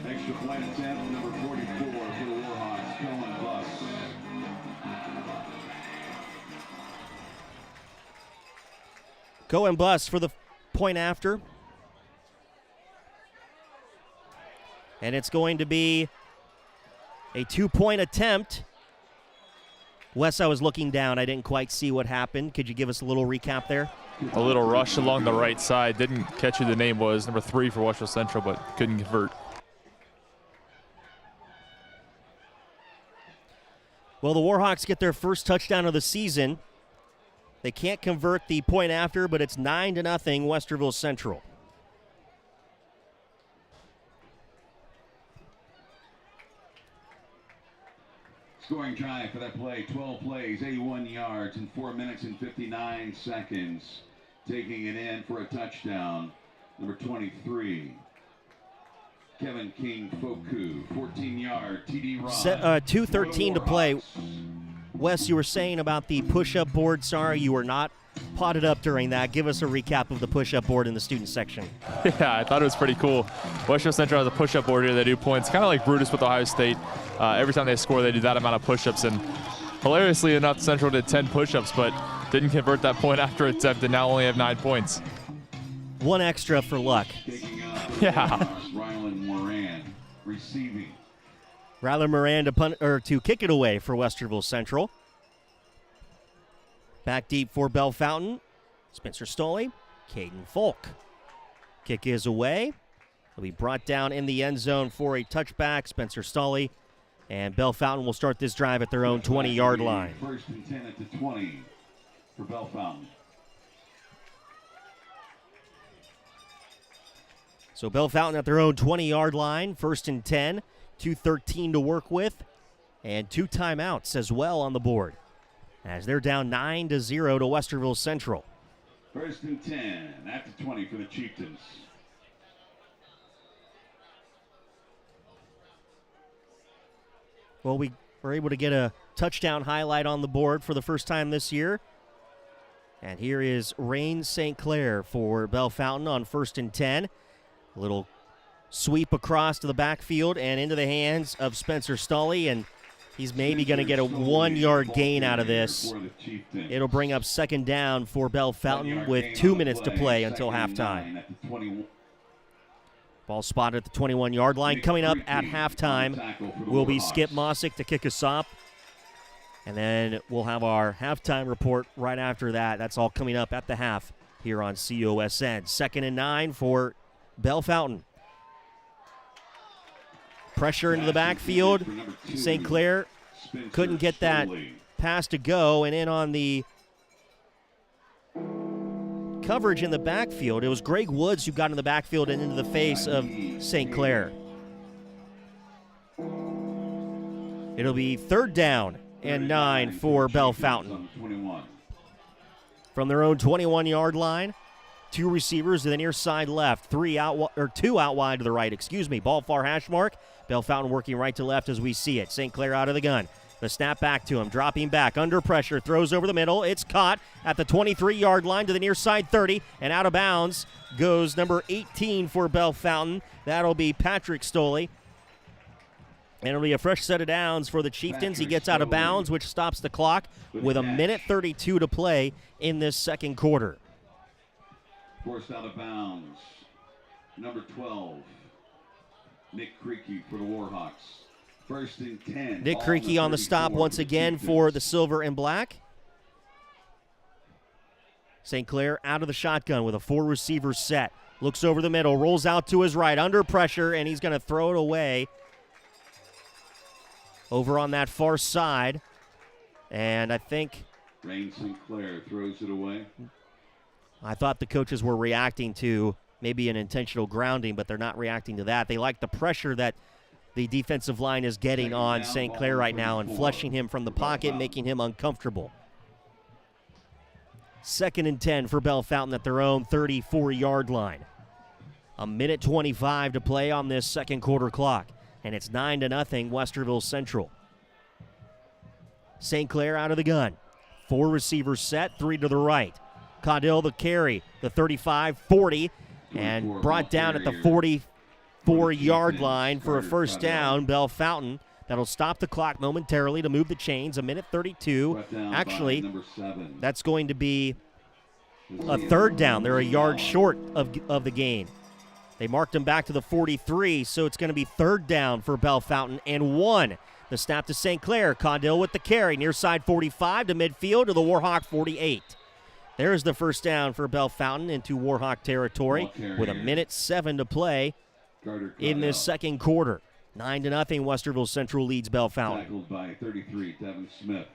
Extra point attempt, number 44 for the Warhawks, Cohen Bus. Cohen Bus for the point after. And it's going to be a 2-point attempt. Wes, I was looking down. I didn't quite see what happened. Could you give us a little recap there? A little rush along the right side. Didn't catch who the name was. Number 3 for Westerville Central, but couldn't convert. Well, the Warhawks get their first touchdown of the season. They can't convert the point after, but it's 9-0 Westerville Central. Scoring drive for that play, 12 plays, 81 yards in 4 minutes and 59 seconds. Taking it in for a touchdown, number 23. Kevin King Foku, 14-yard TD run. 2:13 to play. Wes, you were saying about the push-up board. Sorry, you were not potted up during that. Give us a recap of the push-up board in the student section. Yeah, I thought it was pretty cool. Westerville Central has a push-up board here. They do points, kind of like Brutus with Ohio State. Every time they score, they do that amount of push-ups. And hilariously enough, Central did 10 push-ups, but didn't convert that point after attempt, and now only have 9 points. One extra for luck. Yeah. Rylan Moran receiving. Rylan Moran to kick it away for Westerville Central. Back deep for Bellefontaine. Spencer Stolley, Caden Folk. Kick is away. Will be brought down in the end zone for a touchback. Spencer Stolley and Bellefontaine will start this drive at their own 20-yard line. 1st and 10 at the 20 for Bellefontaine. So Bellefontaine at their own 20-yard line, 1st and 10, 2:13 to work with, and 2 timeouts as well on the board, as they're down 9-0 to Westerville Central. 1st and 10 at the 20 for the Chieftains. Well, we were able to get a touchdown highlight on the board for the first time this year. And here is Rain St. Clair for Bellefontaine on 1st and 10. A little sweep across to the backfield and into the hands of Spencer Stolley, and he's maybe going to get a 1-yard gain out of this. It'll bring up second down for Bellefontaine with 2 minutes to play until halftime. Ball spotted at the 21-yard line. Coming up at halftime will be Skip Mossick to kick us off. And then we'll have our halftime report right after that. That's all coming up at the half here on COSN. 2nd and 9 for Bellefontaine. Pressure into the backfield. St. Clair couldn't get that pass to go, and in on the coverage in the backfield, it was Greg Woods who got in the backfield and into the face of St. Clair. It'll be 3rd down and 9 for Bellefontaine. From their own 21-yard line, 2 receivers to the near side left, 2 out wide to the right, Ball far hash mark. Bellefontaine working right to left as we see it. St. Clair out of the gun. The snap back to him, dropping back, under pressure, throws over the middle. It's caught at the 23-yard line to the near side 30, and out of bounds goes number 18 for Bellefontaine. That'll be Patrick Stolley. And it'll be a fresh set of downs for the Chieftains. He gets out of bounds, which stops the clock with 1:32 to play in this second quarter. Forced out of bounds, number 12, Nick Creaky for the Warhawks. First and 10. Nick Creaky on the stop once again for the silver and black. St. Clair out of the shotgun with a 4-receiver set. Looks over the middle, rolls out to his right, under pressure, and he's going to throw it away over on that far side. And I think Rain St. Clair throws it away. I thought the coaches were reacting to maybe an intentional grounding, but they're not reacting to that. They like the pressure that the defensive line is getting on St. Clair right now and flushing him from the pocket, making him uncomfortable. 2nd and 10 for Bellefontaine at their own 34-yard line. 1:25 to play on this second quarter clock, and it's 9-0 Westerville Central. St. Clair out of the gun. 4 receivers set, 3 to the right. Caudill the carry, the 35-40, and brought down at the 44-yard line for a first down. Bellefontaine, that'll stop the clock momentarily to move the chains. 1:32. Actually, that's going to be a third down. They're a yard short of the gain. They marked him back to the 43, so it's going to be third down for Bellefontaine and 1. The snap to St. Clair. Caudill with the carry, near side 45 to midfield to the Warhawk 48. There's the first down for Bellefontaine into Warhawk territory with 1:07 to play in this second quarter. 9-0 Westerville Central leads Bellefontaine. Tackled by 33, Devin Smith.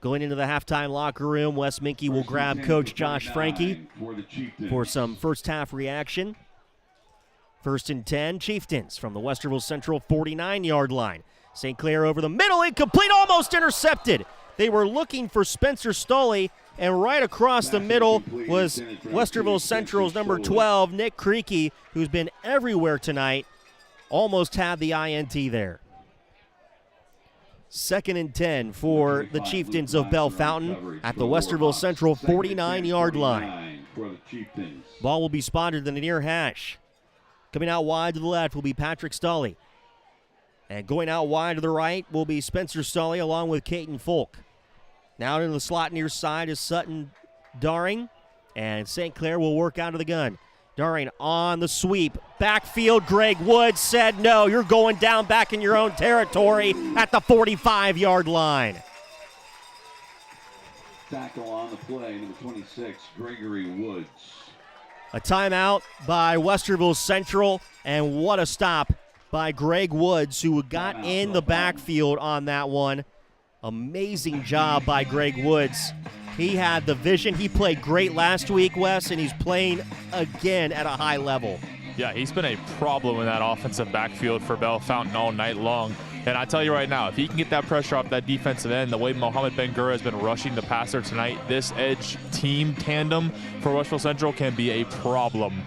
Going into the halftime locker room, Wes Minke will grab Coach Josh Frankie for some first half reaction. 1st and 10, Chieftains from the Westerville Central 49-yard line. St. Clair over the middle, incomplete, almost intercepted. They were looking for Spencer Stolley, and right across the middle was Westerville Central's number 12, Nick Creaky, who's been everywhere tonight. Almost had the INT there. 2nd and 10 for the Chieftains of Bellefontaine at the Westerville Central 49-yard line. Ball will be spotted in the near hash. Coming out wide to the left will be Patrick Stolley. And going out wide to the right will be Spencer Stolley along with Caden Folk. Now into the slot near side is Sutton Daring. And St. Clair will work out of the gun. Daring on the sweep. Backfield, Greg Woods said no. You're going down back in your own territory at the 45-yard line. Tackle on the play, number 26, Gregory Woods. A timeout by Westerville Central, and what a stop by Greg Woods, who got in the backfield on that one. Amazing job by Greg Woods. He had the vision. He played great last week, Wes, and he's playing again at a high level. Yeah, he's been a problem in that offensive backfield for Bellefontaine all night long. And I tell you right now, if he can get that pressure off that defensive end, the way Mohamed Ben-Gura has been rushing the passer tonight, this edge team tandem for Westerville Central can be a problem.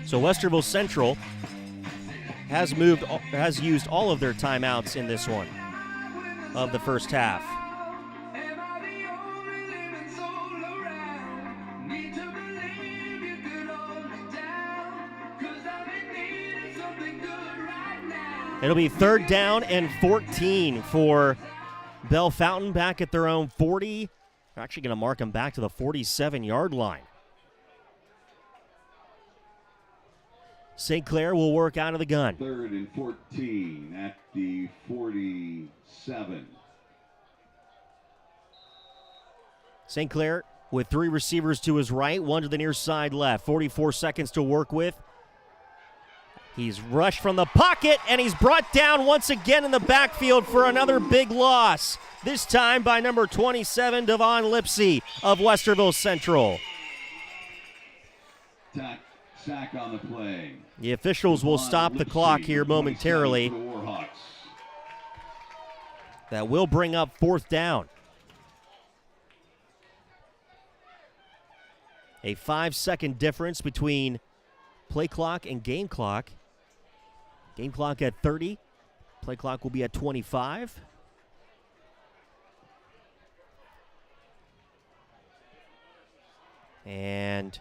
So Westerville Central has used all of their timeouts in this one of the first half. It'll be 3rd down and 14 for Bellefontaine back at their own 40. They're actually going to mark them back to the 47-yard line. St. Clair will work out of the gun. 3rd and 14 at the 47. St. Clair with 3 receivers to his right, 1 to the near side left. 44 seconds to work with. He's rushed from the pocket, and he's brought down once again in the backfield for another big loss. This time by number 27, Devon Lipsey of Westerville Central. Sack on the play. The officials will stop the clock here momentarily. That will bring up 4th down. A 5-second difference between play clock and game clock. Game clock at 30. Play clock will be at 25. And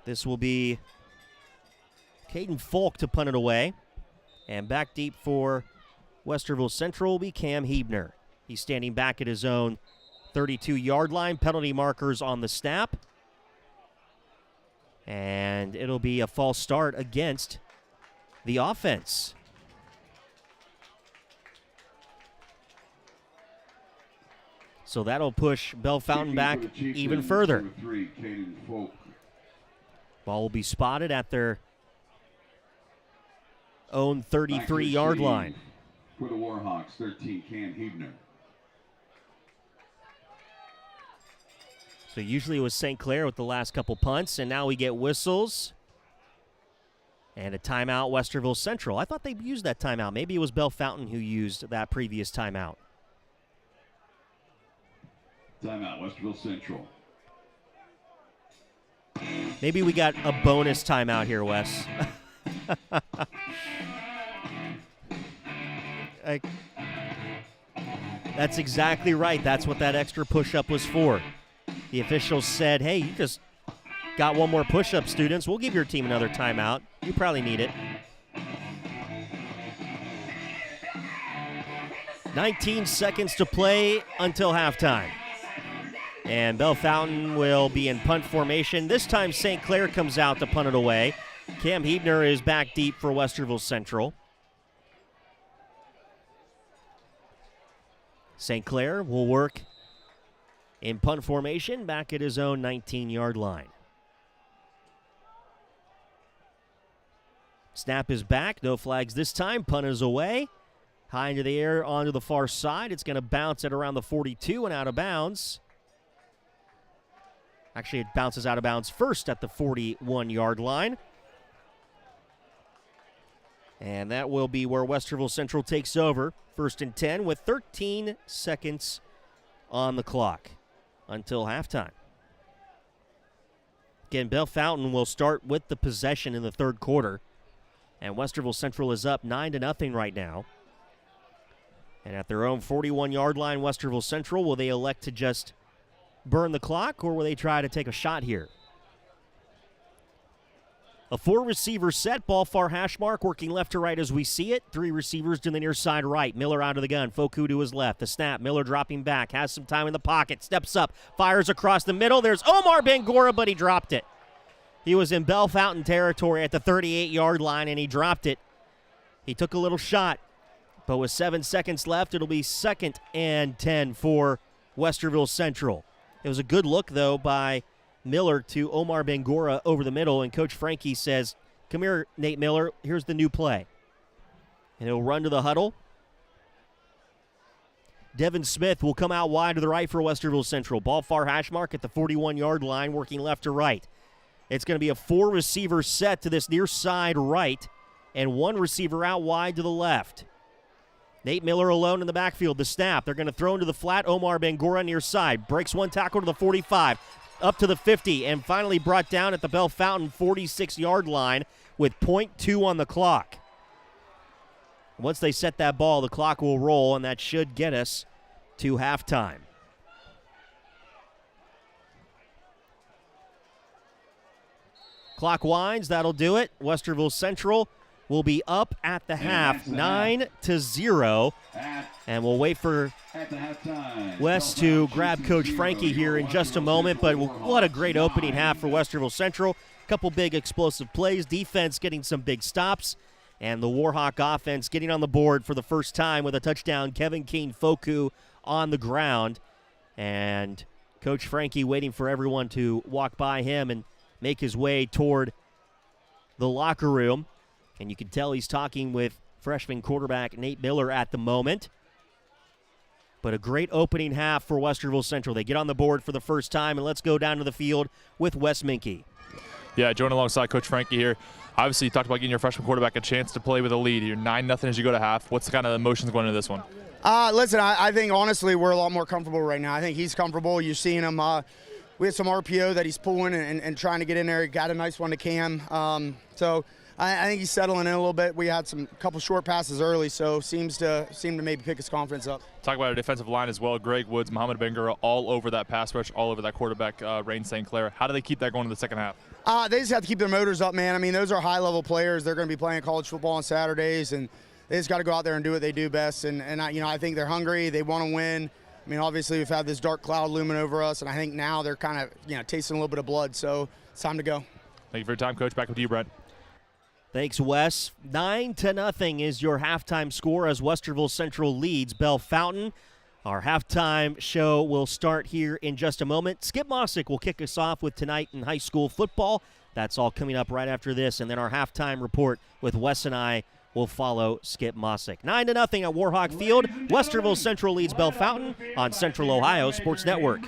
this will be Caden Folk to punt it away. And back deep for Westerville Central will be Cam Hebner. He's standing back at his own 32-yard line. Penalty markers on the snap. And it'll be a false start against the offense. So that'll push Bellefontaine back even further. Ball will be spotted at their own 33-yard line. For the Warhawks, 13, Cam Hebner. So usually it was St. Clair with the last couple punts, and now we get whistles and a timeout, Westerville Central. I thought they used that timeout. Maybe it was Bellefontaine who used that previous timeout. Timeout, Westerville Central. Maybe we got a bonus timeout here, Wes. That's exactly right. That's what that extra push-up was for. The officials said, hey, you just got one more push-up, students. We'll give your team another timeout. You probably need it. 19 seconds to play until halftime. And Bellefontaine will be in punt formation. This time St. Clair comes out to punt it away. Cam Hebner is back deep for Westerville Central. St. Clair will work in punt formation back at his own 19-yard line. Snap is back. No flags this time. Punt is away. High into the air onto the far side. It's going to bounce at around the 42 and out of bounds. Actually, it bounces out of bounds first at the 41-yard line. And that will be where Westerville Central takes over. 1st and 10 with 13 seconds on the clock until halftime. Again, Bellefontaine will start with the possession in the third quarter. And Westerville Central is up 9-0 right now. And at their own 41-yard line, Westerville Central, will they elect to just burn the clock, or will they try to take a shot here? A 4-receiver set, ball far hash mark, working left to right as we see it. 3 receivers to the near side right. Miller out of the gun. Foku to his left. The snap. Miller dropping back. Has some time in the pocket. Steps up. Fires across the middle. There's Omar Bangura, but he dropped it. He was in Bellefontaine territory at the 38-yard line, and he dropped it. He took a little shot, but with 7 seconds left, it'll be 2nd and 10 for Westerville Central. It was a good look, though, by Miller to Omar Bangura over the middle, and Coach Frankie says, come here, Nate Miller, here's the new play. And he'll run to the huddle. Devin Smith will come out wide to the right for Westerville Central. Ball far hash mark at the 41-yard line, working left to right. It's going to be a 4-receiver set to this near side right, and 1 receiver out wide to the left. Nate Miller alone in the backfield. The snap. They're going to throw into the flat. Omar Bangura near side. Breaks 1 tackle to the 45. Up to the 50. And finally brought down at the Bellefontaine 46-yard line with .2 on the clock. Once they set that ball, the clock will roll, and that should get us to halftime. Clock winds. That'll do it. Westerville Central will be up at the half, 9-0. And we'll wait for Wes to grab Coach Frankie here in just a moment. But what a great opening half for Westerville Central. A couple big explosive plays. Defense getting some big stops. And the Warhawk offense getting on the board for the first time with a touchdown. Kevin Keane Foku on the ground. And Coach Frankie waiting for everyone to walk by him and make his way toward the locker room. And you can tell he's talking with freshman quarterback Nate Miller at the moment. But a great opening half for Westerville Central. They get on the board for the first time, and let's go down to the field with Wes Minke. Yeah, joining alongside Coach Frankie here. Obviously, you talked about getting your freshman quarterback a chance to play with a lead. You're 9-0 as you go to half. What's the kind of emotions going into this one? Listen, I think, honestly, we're a lot more comfortable right now. I think he's comfortable. You're seeing him. We had some RPO that he's pulling and trying to get in there. He got a nice one to Cam. So I think he's settling in a little bit. We had a couple short passes early, so seems to maybe pick his confidence up. Talk about a defensive line as well. Greg Woods, Muhammad Bangura, all over that pass rush, all over that quarterback, Rain St. Clair. How do they keep that going in the second half? They just have to keep their motors up, man. I mean, those are high-level players. They're going to be playing college football on Saturdays, and they just got to go out there and do what they do best. And I think they're hungry. They want to win. I mean, obviously we've had this dark cloud looming over us, and I think now they're kind of, tasting a little bit of blood. So it's time to go. Thank you for your time, Coach. Back with you, Brent. Thanks, Wes. 9-0 is your halftime score as Westerville Central leads Bellefontaine. Our halftime show will start here in just a moment. Skip Mossick will kick us off with Tonight in High School Football. That's all coming up right after this, and then our halftime report with Wes and I will follow Skip Mossick. 9-0 at Warhawk Field. Westerville Central leads Bellefontaine on Central Ohio Sports Network.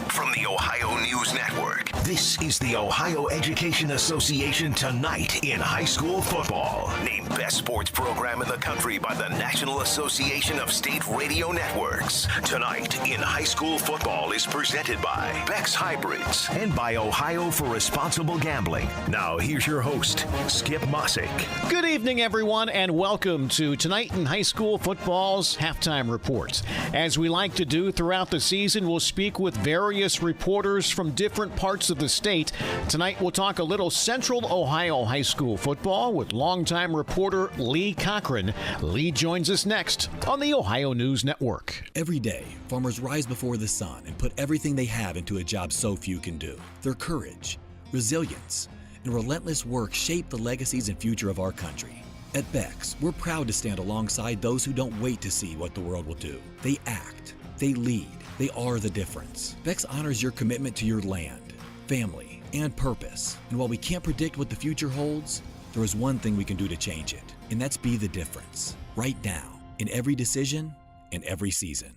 From the Ohio News Network, this is the Ohio Education Association Tonight in High School Football. Named Best Sports Program in the Country by the National Association of State Radio Networks. Tonight in High School Football is presented by Beck's Hybrids and by Ohio for Responsible Gambling. Now here's your host, Skip Mossick. Good evening, everyone, and welcome to Tonight in High School Football's Halftime Report. As we like to do throughout the season, we'll speak with various reporters from different parts of the state. Tonight we'll talk a little Central Ohio high school football with longtime reporter Lee Cochran. Lee joins us next on the Ohio News Network. Every day, farmers rise before the sun and put everything they have into a job so few can do. Their courage, resilience, and relentless work shape the legacies and future of our country. At Beck's, we're proud to stand alongside those who don't wait to see what the world will do. They act, they lead, they are the difference. Beck's honors your commitment to your land, family, and purpose. And while we can't predict what the future holds, there is one thing we can do to change it, and that's be the difference. Right now, in every decision and every season.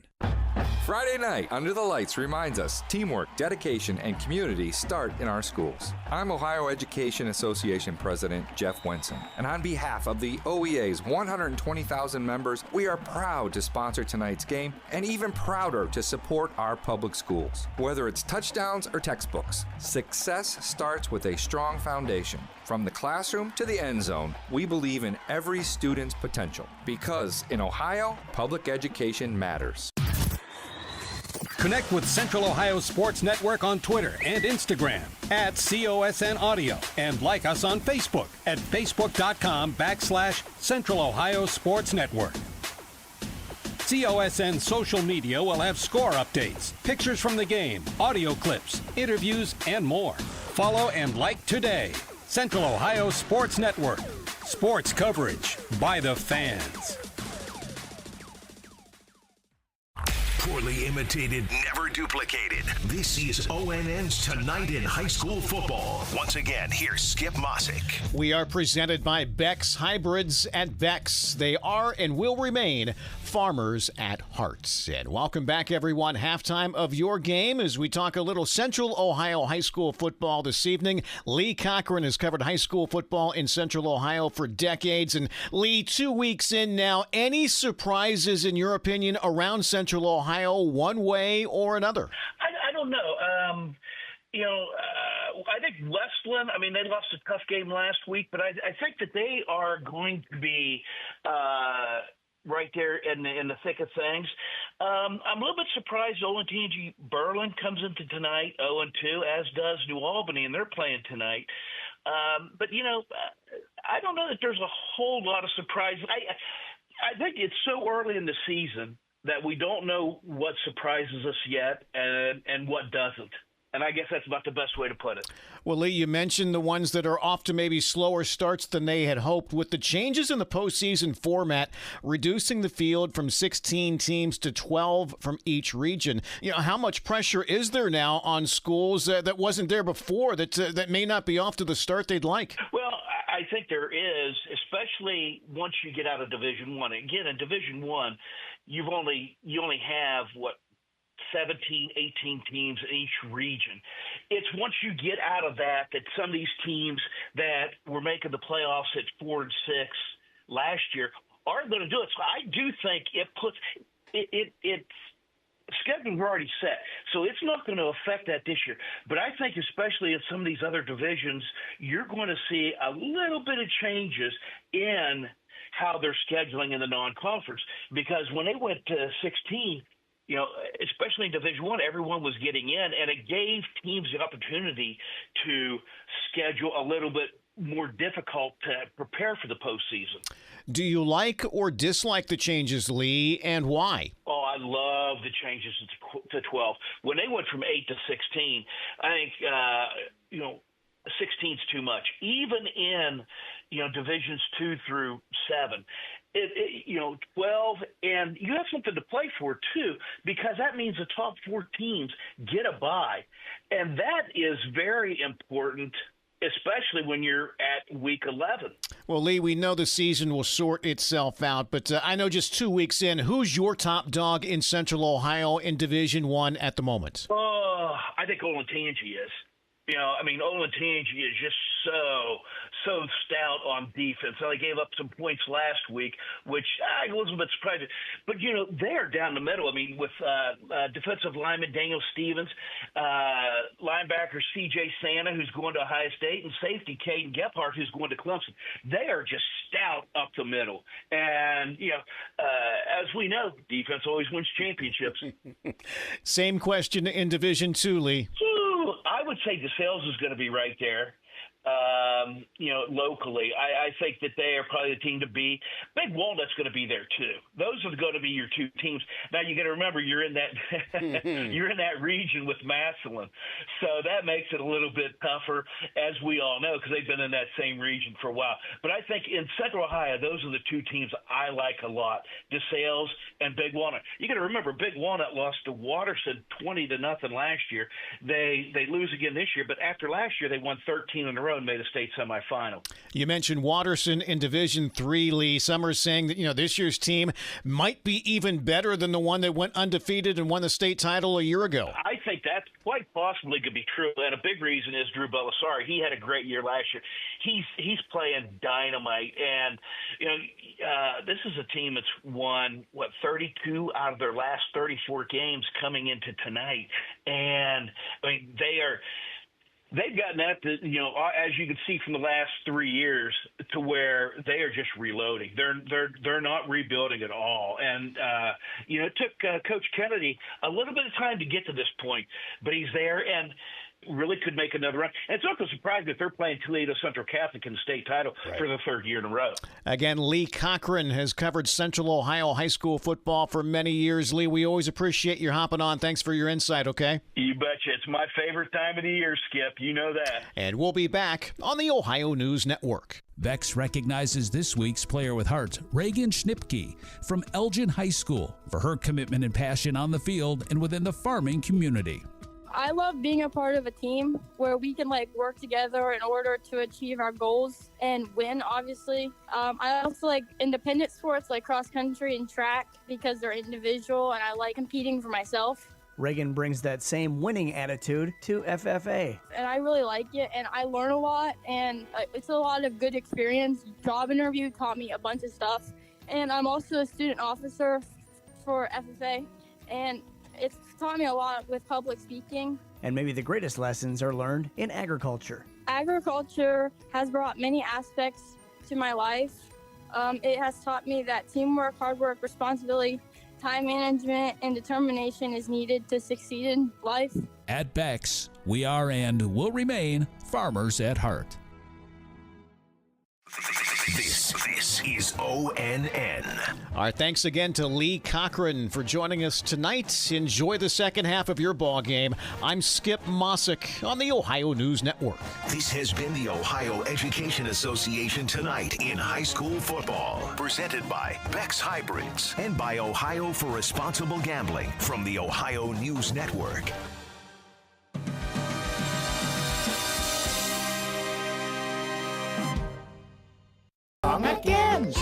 Friday night Under the Lights reminds us teamwork, dedication, and community start in our schools. I'm Ohio Education Association President Jeff Wenson, and on behalf of the OEA's 120,000 members, we are proud to sponsor tonight's game and even prouder to support our public schools. Whether it's touchdowns or textbooks, success starts with a strong foundation. From the classroom to the end zone, we believe in every student's potential because in Ohio, public education matters. Connect with Central Ohio Sports Network on Twitter and Instagram at COSN Audio and like us on Facebook at facebook.com/Central Ohio Sports Network. COSN social media will have score updates, pictures from the game, audio clips, interviews, and more. Follow and like today. Central Ohio Sports Network. Sports coverage by the fans. Poorly imitated, never duplicated. This is ONN's Tonight in High School Football. Once again, here's Skip Mossick. We are presented by Beck's Hybrids at Beck's. They are and will remain farmers at heart. And welcome back, everyone. Halftime of your game as we talk a little Central Ohio high school football this evening. Lee Cochran has covered high school football in Central Ohio for decades. And Lee, 2 weeks in now, any surprises in your opinion around Central Ohio one way or another? I don't know. I think Westland, they lost a tough game last week, but I think that they are going to be right there in the thick of things. I'm a little bit surprised ONTG Berlin comes into tonight 0-2, as does New Albany, and they're playing tonight. But I don't know that there's a whole lot of surprise. I think it's so early in the season that we don't know what surprises us yet and what doesn't. And I guess that's about the best way to put it. Well, Lee, you mentioned the ones that are off to maybe slower starts than they had hoped. With the changes in the postseason format, reducing the field from 16 teams to 12 from each region, how much pressure is there now on schools that wasn't there before that may not be off to the start they'd like? Well, I think there is, especially once you get out of Division I. Again, in Division I, you only have 17, 18 teams in each region. It's once you get out of that some of these teams that were making the playoffs at 4 and 6 last year aren't going to do it. So I do think it puts it's schedules are already set, so it's not going to affect that this year. But I think especially in some of these other divisions, you're going to see a little bit of changes in how they're scheduling in the non-conference, because when they went to 16, especially in Division I, everyone was getting in, and it gave teams the opportunity to schedule a little bit more difficult to prepare for the postseason. Do you like or dislike the changes, Lee, and why? Oh, I love the changes to 12. When they went from 8 to 16, I think 16's too much. Even in divisions 2 through 7. 12, and you have something to play for too, because that means the top 4 teams get a bye, and that is very important, especially when you're at week 11. Well, Lee, we know the season will sort itself out, but I know just 2 weeks in, who's your top dog in Central Ohio in Division I at the moment? Oh, I think Olentangy is. Olentangy is just so stout on defense. So they gave up some points last week, which I was a bit surprised. But, they're down the middle. With defensive lineman Daniel Stevens, linebacker C.J. Santa, who's going to Ohio State, and safety Caden Gephardt, who's going to Clemson. They are just stout up the middle. And, as we know, defense always wins championships. Same question in Division II, Lee. I would say DeSales is going to be right there. Locally, I think that they are probably the team to beat. Big Walnut's going to be there too. Those are going to be your 2 teams. Now you got to remember you're in that you're in that region with Massillon, so that makes it a little bit tougher, as we all know, because they've been in that same region for a while. But I think in Central Ohio, those are the 2 teams I like a lot: DeSales and Big Walnut. You got to remember Big Walnut lost to Waterson 20-0 last year. They lose again this year, but after last year they won 13 in a row and made a state semifinal. You mentioned Waterson in Division III, Lee. Some are saying that this year's team might be even better than the one that went undefeated and won the state title a year ago. I think that quite possibly could be true, and a big reason is Drew Bellisari. He had a great year last year. He's playing dynamite, and this is a team that's won 32 out of their last 34 games coming into tonight, and they've gotten that, as you can see from the last 3 years, to where they are just reloading. They're not rebuilding at all. And, it took Coach Kennedy a little bit of time to get to this point, but he's there and really could make another run. And it's not so surprising that they're playing Toledo Central Catholic in the state title for the 3rd year in a row. Again, Lee Cochran has covered Central Ohio high school football for many years. Lee, we always appreciate your hopping on. Thanks for your insight, okay? You betcha. It's my favorite time of the year, Skip. You know that. And we'll be back on the Ohio News Network. Bex recognizes this week's Player with Heart, Reagan Schnipke from Elgin High School, for her commitment and passion on the field and within the farming community. I love being a part of a team where we can work together in order to achieve our goals and win, obviously. I also like independent sports like cross country and track because they're individual, and I like competing for myself. Reagan brings that same winning attitude to FFA. And I really like it, and I learn a lot, and it's a lot of good experience. Job interview taught me a bunch of stuff, and I'm also a student officer for FFA, and it's taught me a lot with public speaking. And maybe the greatest lessons are learned in agriculture. Agriculture has brought many aspects to my life. It has taught me that teamwork, hard work, responsibility, time management, and determination is needed to succeed in life. At Bex, we are and will remain farmers at heart. This is ONN. All right, thanks again to Lee Cochran for joining us tonight. Enjoy the second half of your ball game. I'm Skip Mossick on the Ohio News Network. This has been the Ohio Education Association Tonight in High School Football. Presented by Bex Hybrids and by Ohio for Responsible Gambling from the Ohio News Network. Song again.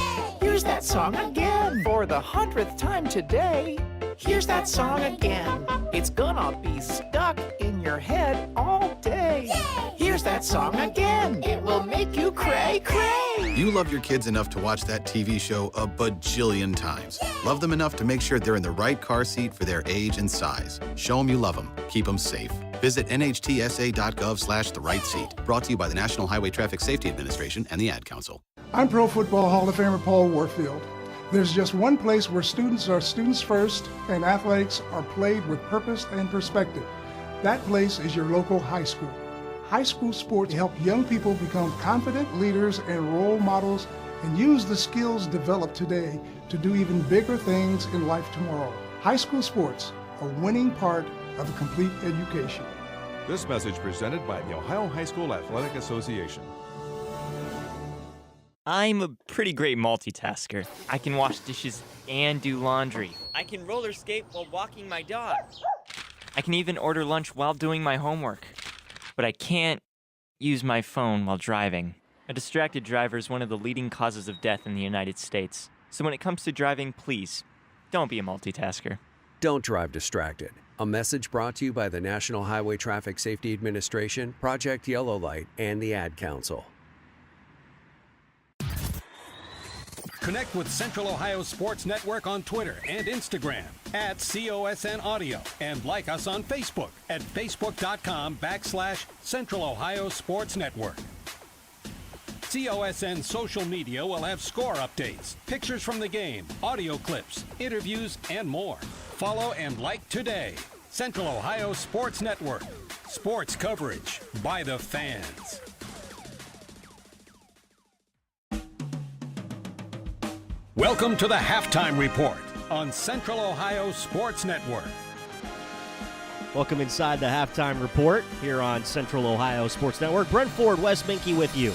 Here's that song again. For the 100th time today. Here's that song again. It's gonna be stuck in your head all day. Here's that song again. It will make you cray cray. You love your kids enough to watch that TV show a bajillion times. Love them enough to make sure they're in the right car seat for their age and size. Show them you love them. Keep them safe. Visit nhtsa.gov/the-right-seat. Brought to you by the National Highway Traffic Safety Administration and the Ad Council. I'm Pro Football Hall of Famer Paul Warfield. There's just one place where students are students first and athletics are played with purpose and perspective. That place is your local high school. High school sports help young people become confident leaders and role models and use the skills developed today to do even bigger things in life tomorrow. High school sports, a winning part of a complete education. This message presented by the Ohio High School Athletic Association. I'm a pretty great multitasker. I can wash dishes and do laundry. I can roller skate while walking my dog. I can even order lunch while doing my homework. But I can't use my phone while driving. A distracted driver is one of the leading causes of death in the United States. So when it comes to driving, please, don't be a multitasker. Don't drive distracted. A message brought to you by the National Highway Traffic Safety Administration, Project Yellow Light, and the Ad Council. Connect with Central Ohio Sports Network on Twitter and Instagram at COSN Audio, and like us on Facebook at facebook.com/Central Ohio Sports Network. COSN social media will have score updates, pictures from the game, audio clips, interviews, and more. Follow and like today. Central Ohio Sports Network. Sports coverage by the fans. Welcome to the Halftime Report on Central Ohio Sports Network. Welcome inside the Halftime Report here on Central Ohio Sports Network. Brent Ford, Wes Minke with you.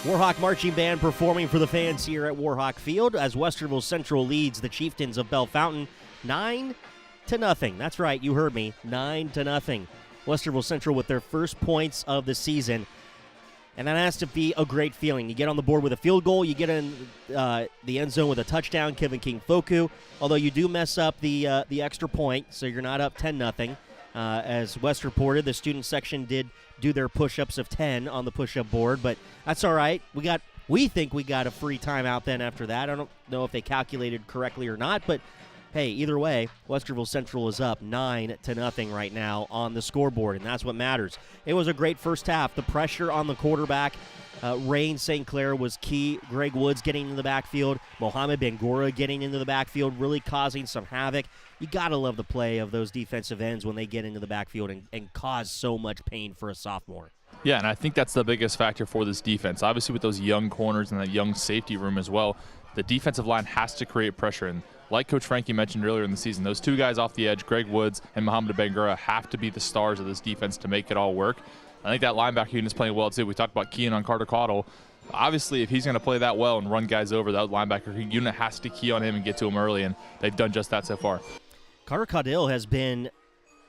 Warhawk Marching Band performing for the fans here at Warhawk Field as Westerville Central leads the Chieftains of Bellefontaine 9-0. That's right, you heard me, 9-0. Westerville Central with their first points of the season. And that has to be a great feeling. You get on the board with a field goal. You get in the end zone with a touchdown, Kevin King Foku. Although you do mess up the extra point, so you're not up 10-0. As Wes reported, the student section did do their push-ups of 10 on the push-up board, but that's all right. We think we got a free timeout then after that. I don't know if they calculated correctly or not, but hey, either way, Westerville Central is up 9-0 right now on the scoreboard, and that's what matters. It was a great first half. The pressure on the quarterback, Rain St. Clair, was key. Greg Woods getting into the backfield. Mohamed Bangura getting into the backfield, really causing some havoc. You got to love the play of those defensive ends when they get into the backfield and cause so much pain for a sophomore. Yeah, and I think that's the biggest factor for this defense. Obviously, with those young corners and that young safety room as well, the defensive line has to create pressure. And like Coach Frankie mentioned earlier in the season, those two guys off the edge, Greg Woods and Mohamed Bangura, have to be the stars of this defense to make it all work. I think that linebacker unit is playing well, too. We talked about keying on Carter Caudill. Obviously, if he's going to play that well and run guys over, that linebacker unit has to key on him and get to him early, and they've done just that so far. Carter Caudill has been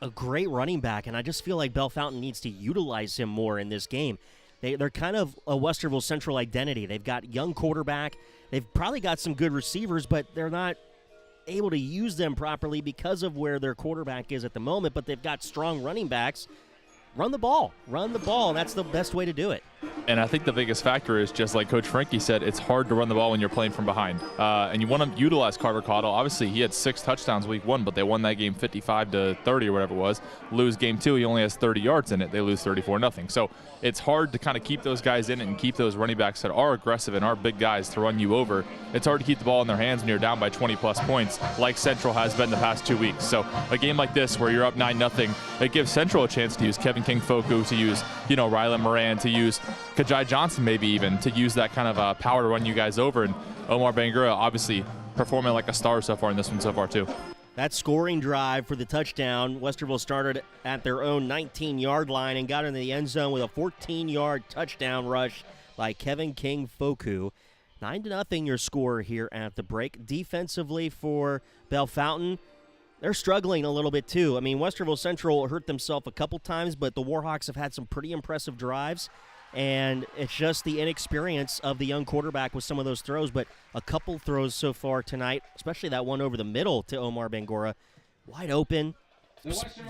a great running back, and I just feel like Bellefontaine needs to utilize him more in this game. They're kind of a Westerville Central identity. They've got young quarterback. They've probably got some good receivers, but they're not able to use them properly because of where their quarterback is at the moment, but they've got strong running backs. Run the ball. That's the best way to do it. And I think the biggest factor is, just like Coach Frankie said, it's hard to run the ball when you're playing from behind. And you want to utilize Carter Caudill. Obviously, he had 6 touchdowns week 1, but they won that game 55-30 or whatever it was. Lose game 2, he only has 30 yards in it. They lose 34-0. So it's hard to kind of keep those guys in it and keep those running backs that are aggressive and are big guys to run you over. It's hard to keep the ball in their hands when you're down by 20-plus points, like Central has been the past 2 weeks. So a game like this where you're up 9-0, it gives Central a chance to use Kevin King Foku, to use, Rylan Moran, to use Kajai Johnson maybe even, to use that kind of power to run you guys over. And Omar Bangura obviously performing like a star so far in this one so far too. That scoring drive for the touchdown, Westerville started at their own 19-yard line and got into the end zone with a 14-yard touchdown rush by Kevin King Foku. 9-0 your score here at the break. Defensively for Bellefontaine, they're struggling a little bit too. I mean, Westerville Central hurt themselves a couple times, but the Warhawks have had some pretty impressive drives, and it's just the inexperience of the young quarterback with some of those throws. But a couple throws so far tonight, especially that one over the middle to Omar Bangura, wide open,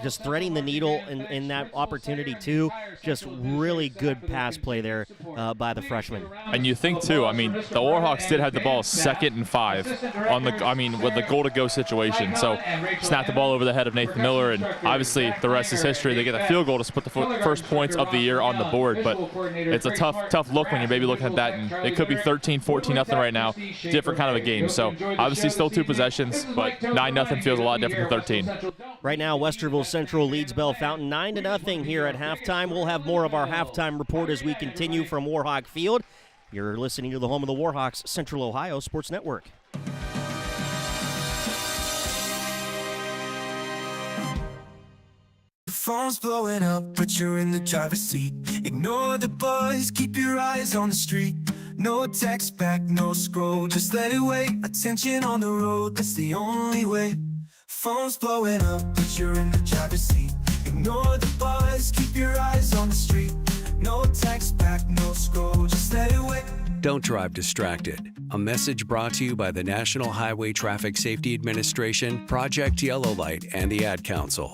just threading the needle in that opportunity too. Just really good pass play there by the freshman. And you think too, I mean, the Warhawks did have the ball 2nd and 5 on with the goal to go situation. So snap the ball over the head of Nathan Miller, and obviously the rest is history. They get the field goal to put the first points of the year on the board, but it's a tough look when you're maybe looking at that, and it could be 13-14-0 right now. Different kind of a game. So obviously still 2 possessions, but 9-0 feels a lot different than 13. Right now, Westerville Central leads Bellefontaine 9-0 here at halftime. We'll have more of our halftime report as we continue from Warhawk Field. You're listening to the home of the Warhawks, Central Ohio Sports Network. Phone's blowing up, but you're in the driver's seat. Ignore the buzz, keep your eyes on the street. No text back, no scroll, just let it wait. Attention on the road, that's the only way. Phone's blowing up, but you're in the driver's seat. Ignore the buzz, keep your eyes on the street. No text back, no scroll, just let it wait. Don't drive distracted. A message brought to you by the National Highway Traffic Safety Administration, Project Yellow Light, and the Ad Council.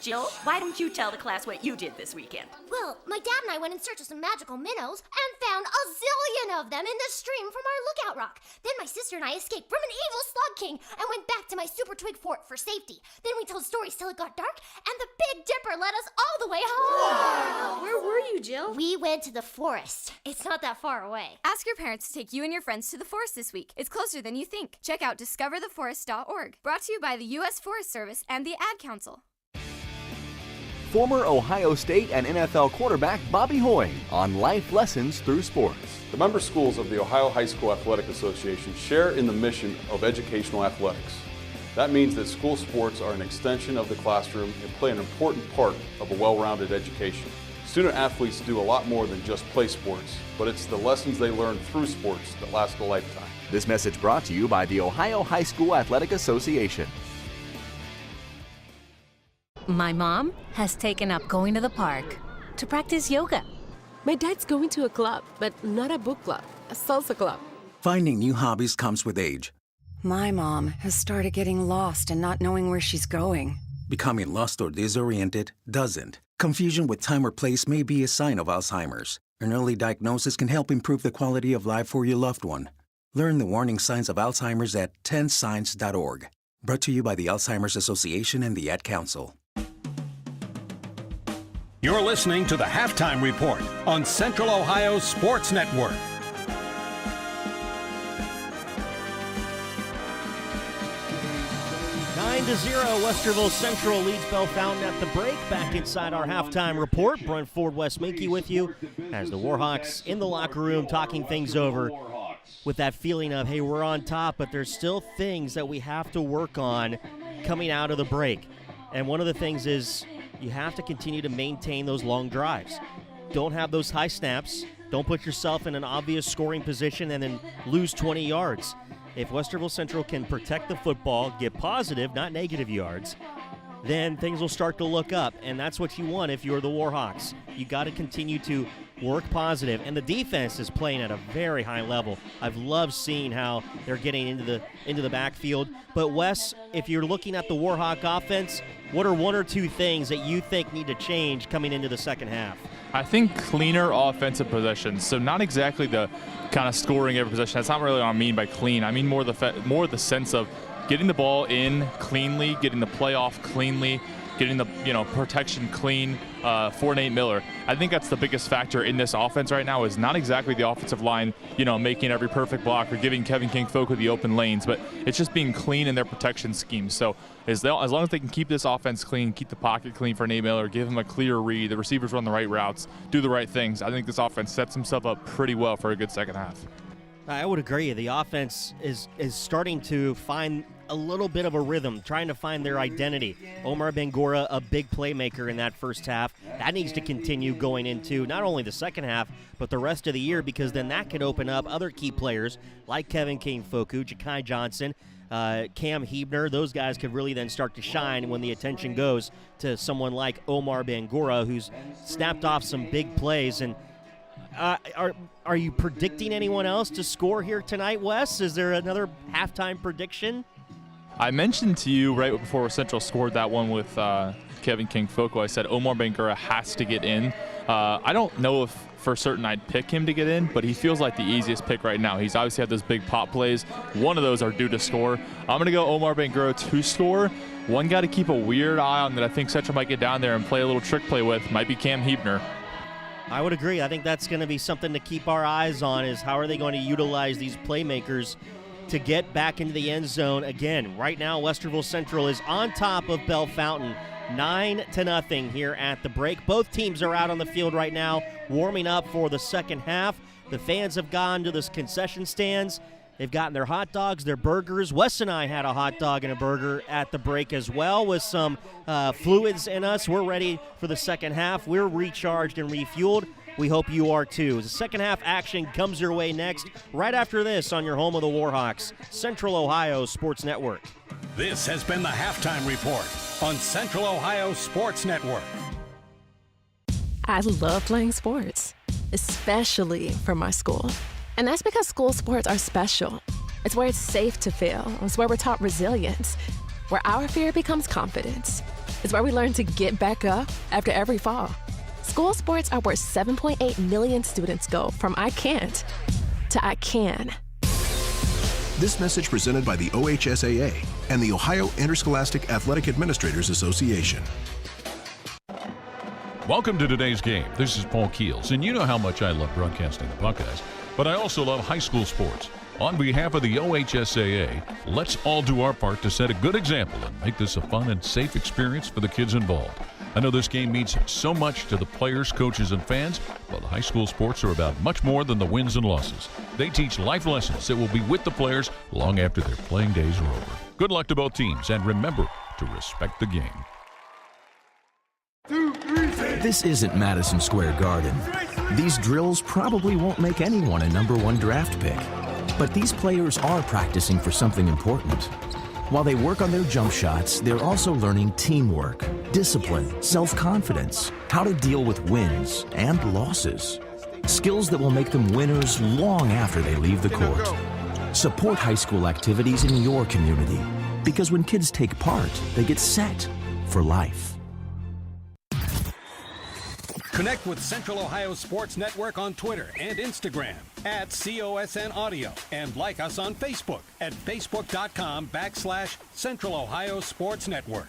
Jill, why don't you tell the class what you did this weekend? Well, my dad and I went in search of some magical minnows and found a zillion of them in the stream from our lookout rock. Then my sister and I escaped from an evil slug king and went back to my super twig fort for safety. Then we told stories till it got dark, and the Big Dipper led us all the way home. Wow. Where were you, Jill? We went to the forest. It's not that far away. Ask your parents to take you and your friends to the forest this week. It's closer than you think. Check out discovertheforest.org. Brought to you by the U.S. Forest Service and the Ad Council. Former Ohio State and NFL quarterback Bobby Hoying on life lessons through sports. The member schools of the Ohio High School Athletic Association share in the mission of educational athletics. That means that school sports are an extension of the classroom and play an important part of a well-rounded education. Student athletes do a lot more than just play sports, but it's the lessons they learn through sports that last a lifetime. This message brought to you by the Ohio High School Athletic Association. My mom has taken up going to the park to practice yoga. My dad's going to a club, but not a book club, a salsa club. Finding new hobbies comes with age. My mom has started getting lost and not knowing where she's going. Becoming lost or disoriented doesn't. Confusion with time or place may be a sign of Alzheimer's. An early diagnosis can help improve the quality of life for your loved one. Learn the warning signs of Alzheimer's at 10signs.org. Brought to you by the Alzheimer's Association and the Ad Council. You're listening to the Halftime Report on Central Ohio Sports Network. Nine to 0, Westerville Central leads Bellefontaine at the break. Back inside our halftime report, Brent Ford, Wes Minke with you as the Warhawks in the locker room talking things over with that feeling of, hey, we're on top, but there's still things that we have to work on coming out of the break. And one of the things is you have to continue to maintain those long drives. Don't have those high snaps. Don't put yourself in an obvious scoring position and then lose 20 yards. If Westerville Central can protect the football, get positive, not negative yards, then things will start to look up, and that's what you want if you're the Warhawks. You got to continue to work positive, and the defense is playing at a very high level. I've loved seeing how they're getting into the backfield. But Wes, if you're looking at the Warhawk offense, what are one or two things that you think need to change coming into the second half? I think cleaner offensive possessions. So not exactly the kind of scoring every possession. That's not really what I mean by clean. I mean more the sense of getting the ball in cleanly, getting the playoff cleanly, getting the protection clean for Nate Miller. I think that's the biggest factor in this offense right now is not exactly the offensive line, making every perfect block or giving Kevin King-Foco the open lanes, but it's just being clean in their protection scheme. So as long as they can keep this offense clean, keep the pocket clean for Nate Miller, give him a clear read, the receivers run the right routes, do the right things, I think this offense sets himself up pretty well for a good second half. I would agree. The offense is starting to find a little bit of a rhythm, trying to find their identity. Omar Bangura, a big playmaker in that first half. That needs to continue going into not only the second half, but the rest of the year, because then that could open up other key players like Kevin King-Foco, Ja'Kai Johnson, Cam Hebner. Those guys could really then start to shine when the attention goes to someone like Omar Bangura, who's snapped off some big plays. And are you predicting anyone else to score here tonight, Wes? Is there another halftime prediction? I mentioned to you right before Central scored that one with Kevin King-Foco, I said Omar Bangura has to get in. I don't know if for certain I'd pick him to get in, but he feels like the easiest pick right now. He's obviously had those big pop plays. One of those are due to score. I'm going to go Omar Bangura to score. One guy to keep a weird eye on that I think Central might get down there and play a little trick play with might be Cam Hebner. I would agree. I think that's going to be something to keep our eyes on, is how are they going to utilize these playmakers to get back into the end zone again. Right now, Westerville Central is on top of Bellefontaine, 9-0 here at the break. Both teams are out on the field right now, warming up for the second half. The fans have gone to the concession stands, They've gotten their hot dogs, their burgers. Wes and I had a hot dog and a burger at the break as well with some fluids in us. We're ready for the second half. We're recharged and refueled. We hope you are too. The second half action comes your way next, right after this on your home of the Warhawks, Central Ohio Sports Network. This has been the Halftime Report on Central Ohio Sports Network. I love playing sports, especially for my school. And that's because school sports are special. It's where it's safe to fail. It's where we're taught resilience, where our fear becomes confidence. It's where we learn to get back up after every fall. School sports are where 7.8 million students go from I can't to I can. This message presented by the OHSAA and the Ohio Interscholastic Athletic Administrators Association. Welcome to today's game. This is Paul Keels, and you know how much I love broadcasting the Buckeyes, but I also love high school sports. On behalf of the OHSAA, let's all do our part to set a good example and make this a fun and safe experience for the kids involved. I know this game means so much to the players, coaches, and fans, but high school sports are about much more than the wins and losses. They teach life lessons that will be with the players long after their playing days are over. Good luck to both teams, and remember to respect the game. This isn't Madison Square Garden. These drills probably won't make anyone a #1 draft pick. But these players are practicing for something important. While they work on their jump shots, they're also learning teamwork, discipline, self-confidence, how to deal with wins and losses. Skills that will make them winners long after they leave the court. Support high school activities in your community, because when kids take part, they get set for life. Connect with Central Ohio Sports Network on Twitter and Instagram at COSN Audio, and like us on Facebook at facebook.com/Central Ohio Sports Network.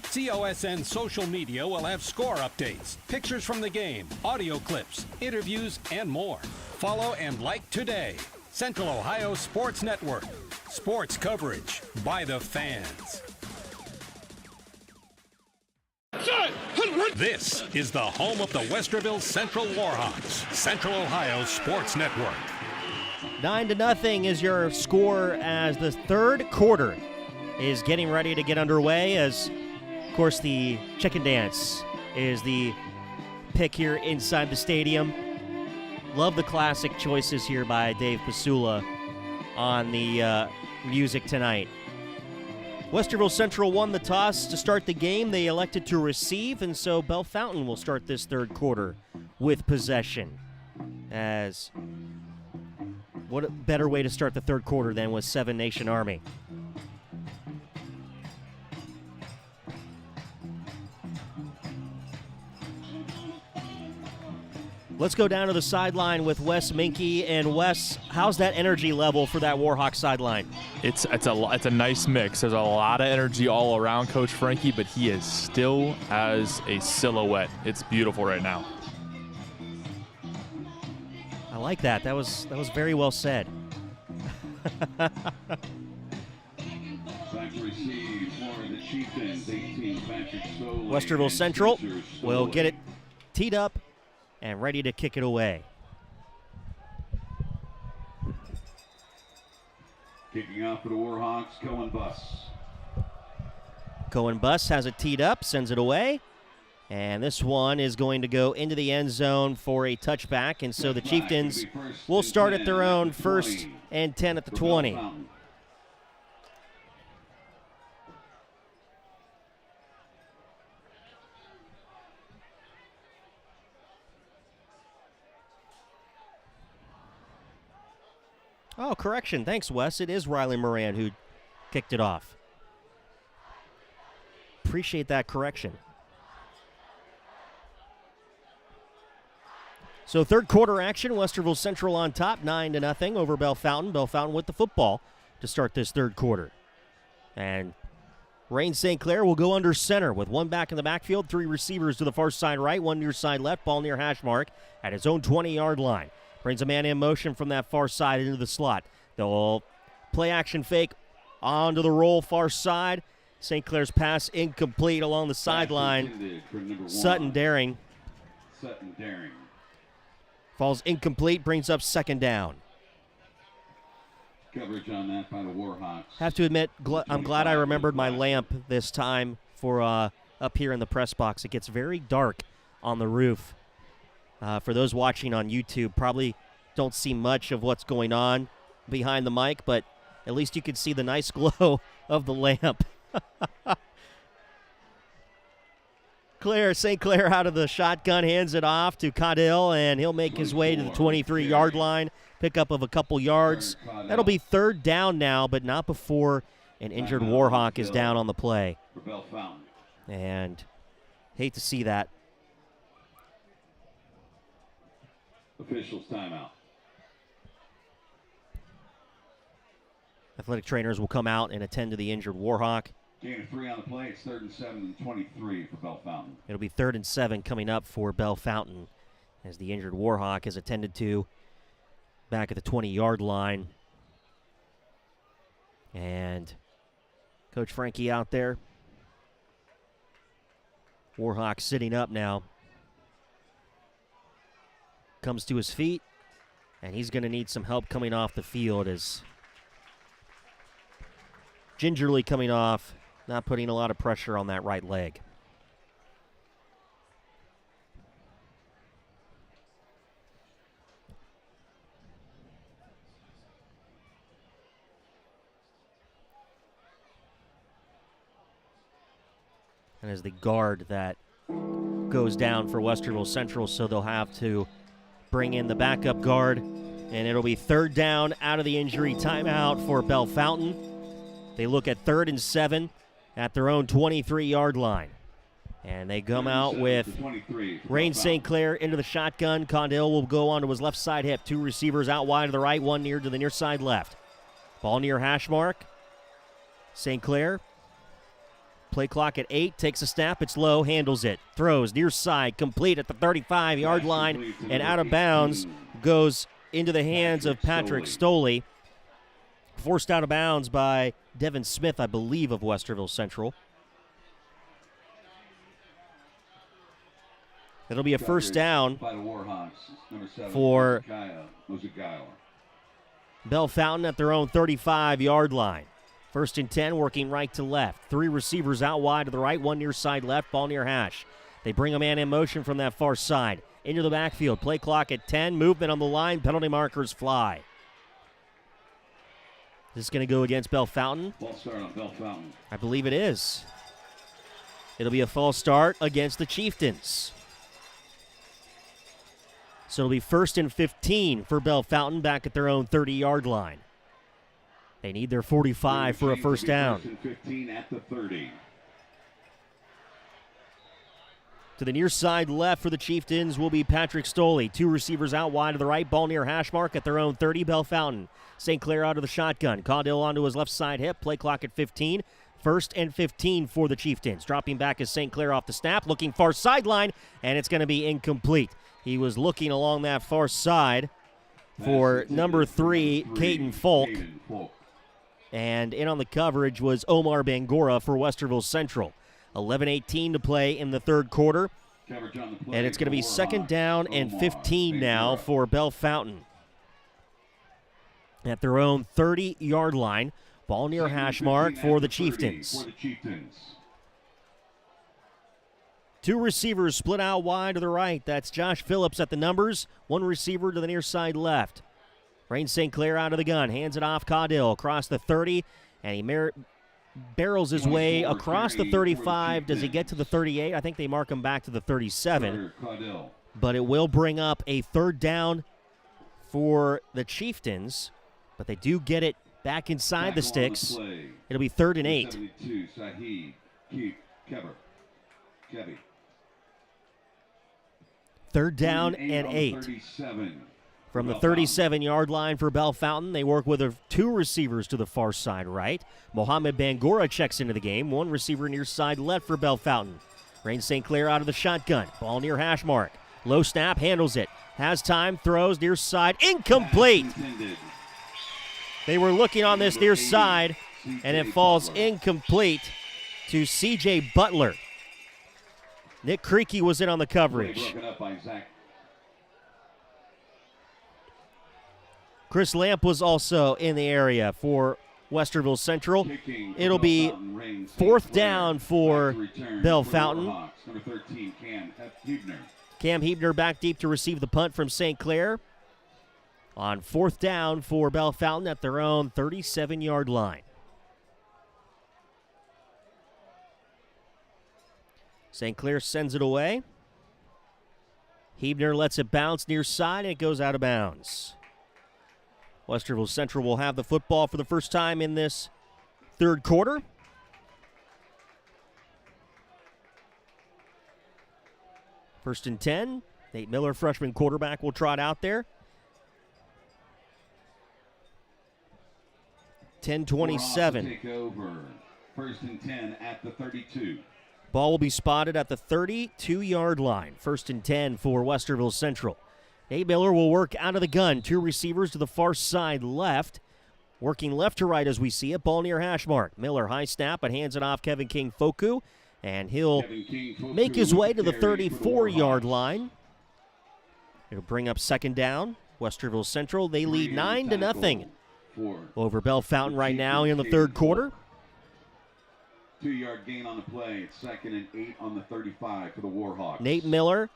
COSN social media will have score updates, pictures from the game, audio clips, interviews, and more. Follow and like today. Central Ohio Sports Network. Sports coverage by the fans. This is the home of the Westerville Central Warhawks, Central Ohio Sports Network. 9-0 is your score as the third quarter is getting ready to get underway, as, of course, the chicken dance is the pick here inside the stadium. Love the classic choices here by Dave Pasula on the music tonight. Westerville Central won the toss to start the game. They elected to receive, and so Bellefontaine will start this third quarter with possession. As what a better way to start the third quarter than with Seven Nation Army. Let's go down to the sideline with Wes Minke. And Wes, how's that energy level for that Warhawk sideline? It's a nice mix. There's a lot of energy all around Coach Frankie, but he is still as a silhouette. It's beautiful right now. I like that. That was very well said. Westerville Central will get it teed up and ready to kick it away. Kicking off for the Warhawks, Cohen Buss. Cohen Buss has it teed up, sends it away. And this one is going to go into the end zone for a touchback. And so the Chieftains will start at their own 1st and 10 at the 20. Oh, correction. Thanks, Wes. It is Riley Moran who kicked it off. Appreciate that correction. So third quarter action, Westerville Central on top, 9-0 over Bellefontaine. Bellefontaine with the football to start this third quarter. And Rain St. Clair will go under center with one back in the backfield, 3 receivers to the far side right, 1 near side left, ball near hash mark at his own 20-yard line. Brings a man in motion from that far side into the slot. They'll play action fake onto the roll far side. St. Clair's pass incomplete along the sideline. Sutton Daring. Falls incomplete, brings up second down. Coverage on that by the Warhawks. Have to admit, I'm glad I remembered my lamp this time for up here in the press box. It gets very dark on the roof. For those watching on YouTube, probably don't see much of what's going on behind the mic, but at least you can see the nice glow of the lamp. St. Clair out of the shotgun, hands it off to Caudill, and he'll make his way to the 23-yard line. Pickup of a couple yards. That'll be third down now, but not before an injured Warhawk is down on the play. And hate to see that. Officials timeout. Athletic trainers will come out and attend to the injured Warhawk. Gain of 3 on the play. It's 3rd and 7 and 23 for Bellefontaine. It'll be 3rd and 7 coming up for Bellefontaine as the injured Warhawk is attended to back at the 20-yard line. And Coach Frankie out there. Warhawk sitting up now. Comes to his feet, and he's going to need some help coming off the field as gingerly coming off, not putting a lot of pressure on that right leg. And as the guard that goes down for Westerville Central, so they'll have to bring in the backup guard, and it'll be 3rd down out of the injury timeout for Bellefontaine. They look at 3rd and 7 at their own 23-yard line. And they come out with Rain St. Clair into the shotgun. Caudill will go onto his left side hip. 2 receivers out wide to the right, 1 near to the near side left. Ball near hash mark. St. Clair. Play clock at 8, takes a snap, it's low, handles it, throws near side, complete at the 35-yard line, and out of bounds, goes into the hands of Patrick Stoley. Forced out of bounds by Devin Smith, I believe, of Westerville Central. It'll be a first down for Bellefontaine at their own 35-yard line. 1st and 10, working right to left. 3 receivers out wide to the right, 1 near side left, ball near hash. They bring a man in motion from that far side. Into the backfield, play clock at 10, movement on the line, penalty markers fly. Is this going to go against Bellefontaine? False start on Bellefontaine. I believe it is. It'll be a false start against the Chieftains. So it'll be 1st and 15 for Bellefontaine back at their own 30-yard line. They need their 45 for a first down. 1st and 15 at the 30. To the near side left for the Chieftains will be Patrick Stoley. 2 receivers out wide to the right, ball near hash mark at their own 30, Bellefontaine. St. Clair out of the shotgun. Caudill onto his left side hip, play clock at 15. 1st and 15 for the Chieftains. Dropping back is St. Clair off the snap, looking far sideline, and it's going to be incomplete. He was looking along that far side for number 3, Caden Folk. And in on the coverage was Omar Bangora for Westerville Central. 11:18 to play in the 3rd quarter. And it's going to be 2nd down and 15 now for Bellefontaine. At their own 30-yard line. Ball near hash mark for the Chieftains. 2 receivers split out wide to the right. That's Josh Phillips at the numbers. 1 receiver to the near side left. Rain St. Clair out of the gun. Hands it off Caudill across the 30. And he barrels his way across the 35. Does he get to the 38? I think they mark him back to the 37. But it will bring up a 3rd down for the Chieftains. But they do get it back inside the sticks. It'll be 3rd and 8. 3rd down and 8. From the 37-yard line for Bellefontaine, they work with 2 receivers to the far side right. Mohamed Bangora checks into the game. 1 receiver near side left for Bellefontaine. Rain St. Clair out of the shotgun. Ball near hash mark. Low snap, handles it. Has time, throws near side. Incomplete! They were looking on this near side, and it falls incomplete to C.J. Butler. Nick Creaky was in on the coverage. Chris Lamp was also in the area for Westerville Central. It'll be 4th down for Bellefontaine. Number 13, Cam Hebner back deep to receive the punt from St. Clair. On 4th down for Bellefontaine at their own 37-yard line. St. Clair sends it away. Hebner lets it bounce near side, and it goes out of bounds. Westerville Central will have the football for the first time in this third quarter. First and 10. Nate Miller, freshman quarterback, will trot out there. 10:27. Take over. First and 10 at the 32. Ball will be spotted at the 32-yard line. First and 10 for Westerville Central. Nate Miller will work out of the gun. 2 receivers to the far side left. Working left to right as we see it. Ball near hash mark. Miller high snap, but hands it off Kevin King Foku. And he'll make his way to the 34-yard line. It'll bring up second down. Westerville Central, they lead 9-0 over Bellefontaine right now in the third quarter. 2-yard gain on the play. It's 2nd and 8 on the 35 for the Warhawks. Nate Miller